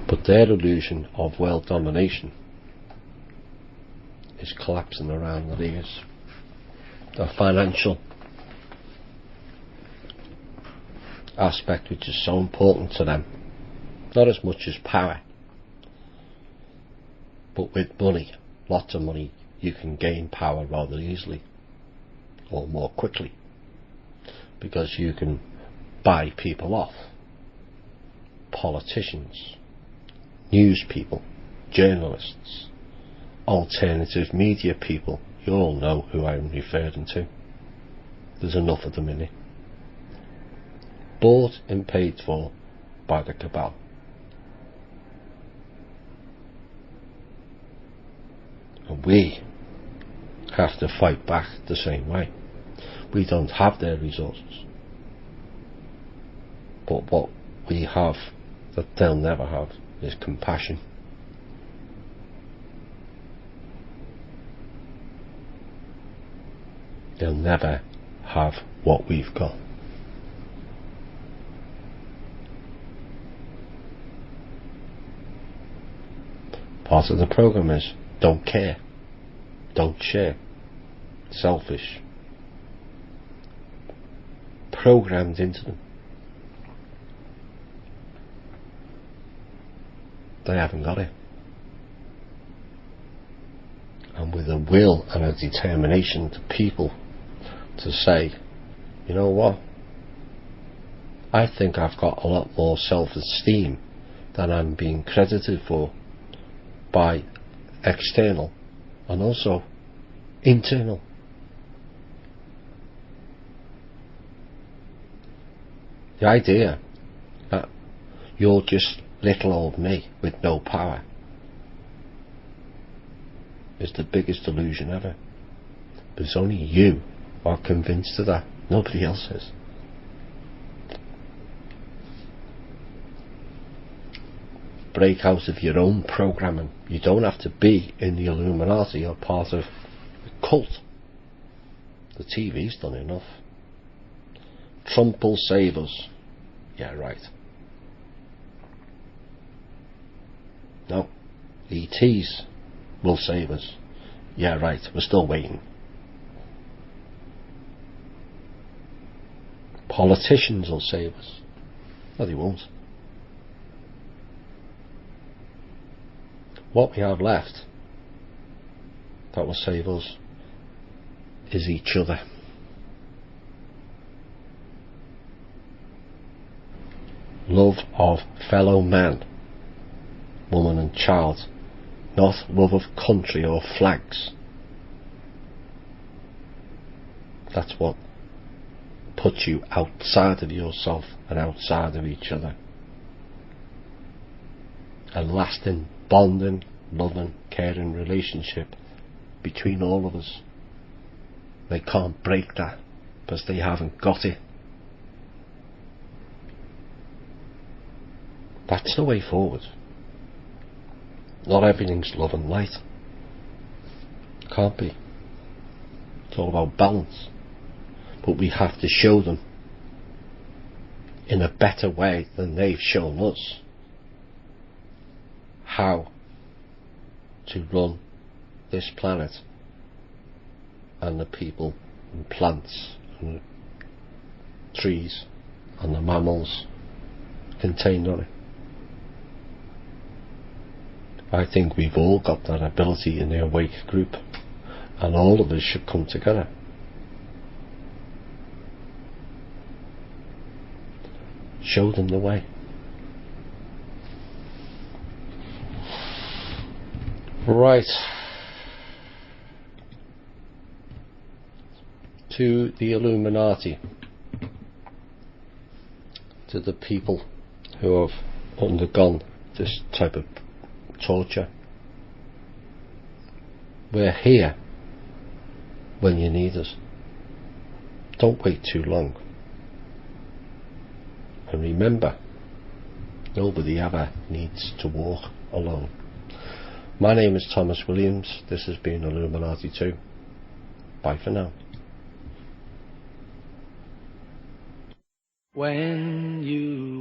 But their illusion of world domination is collapsing around their ears. The financial aspect, which is so important to them, not as much as power, but with money, lots of money, you can gain power rather easily or more quickly, because you can buy people off. Politicians, news people, journalists, alternative media people, you all know who I'm referring to. There's enough of them in it. Bought and paid for by the cabal. And we have to fight back the same way. We don't have their resources. But what we have that they'll never have is compassion. They'll never have what we've got. Part of the program is don't care, don't share, selfish, programmed into them. They haven't got it. And with a will and a determination to people to say, you know what, I think I've got a lot more self-esteem than I'm being credited for by external and also internal. The idea that you're just little old me with no power is the biggest delusion ever. But it's only you who are convinced of that. Nobody else is. Break out of your own programming. You don't have to be in the Illuminati or part of the cult. The TV's done enough. Trump will save us. Yeah, right. No. ETs will save us. Yeah, right. We're still waiting. Politicians will save us. No, they won't. What we have left that will save us is each other. Love of fellow man, woman and child, not love of country or flags. That's what puts you outside of yourself and outside of each other. A lasting, bonding, loving, caring relationship between all of us. They can't break that because they haven't got it. That's the way forward. Not everything's love and light. Can't be. It's all about balance. But we have to show them in a better way than they've shown us how to run this planet and the people and plants and the trees and the mammals contained on it. I think we've all got that ability in the Awake group, and all of us should come together. Show them the way. Right. To the Illuminati. To the people who have undergone this type of torture. We're here when you need us. Don't wait too long. And remember, nobody ever needs to walk alone. My name is Thomas Williams. This has been Illuminati 2. Bye for now. When you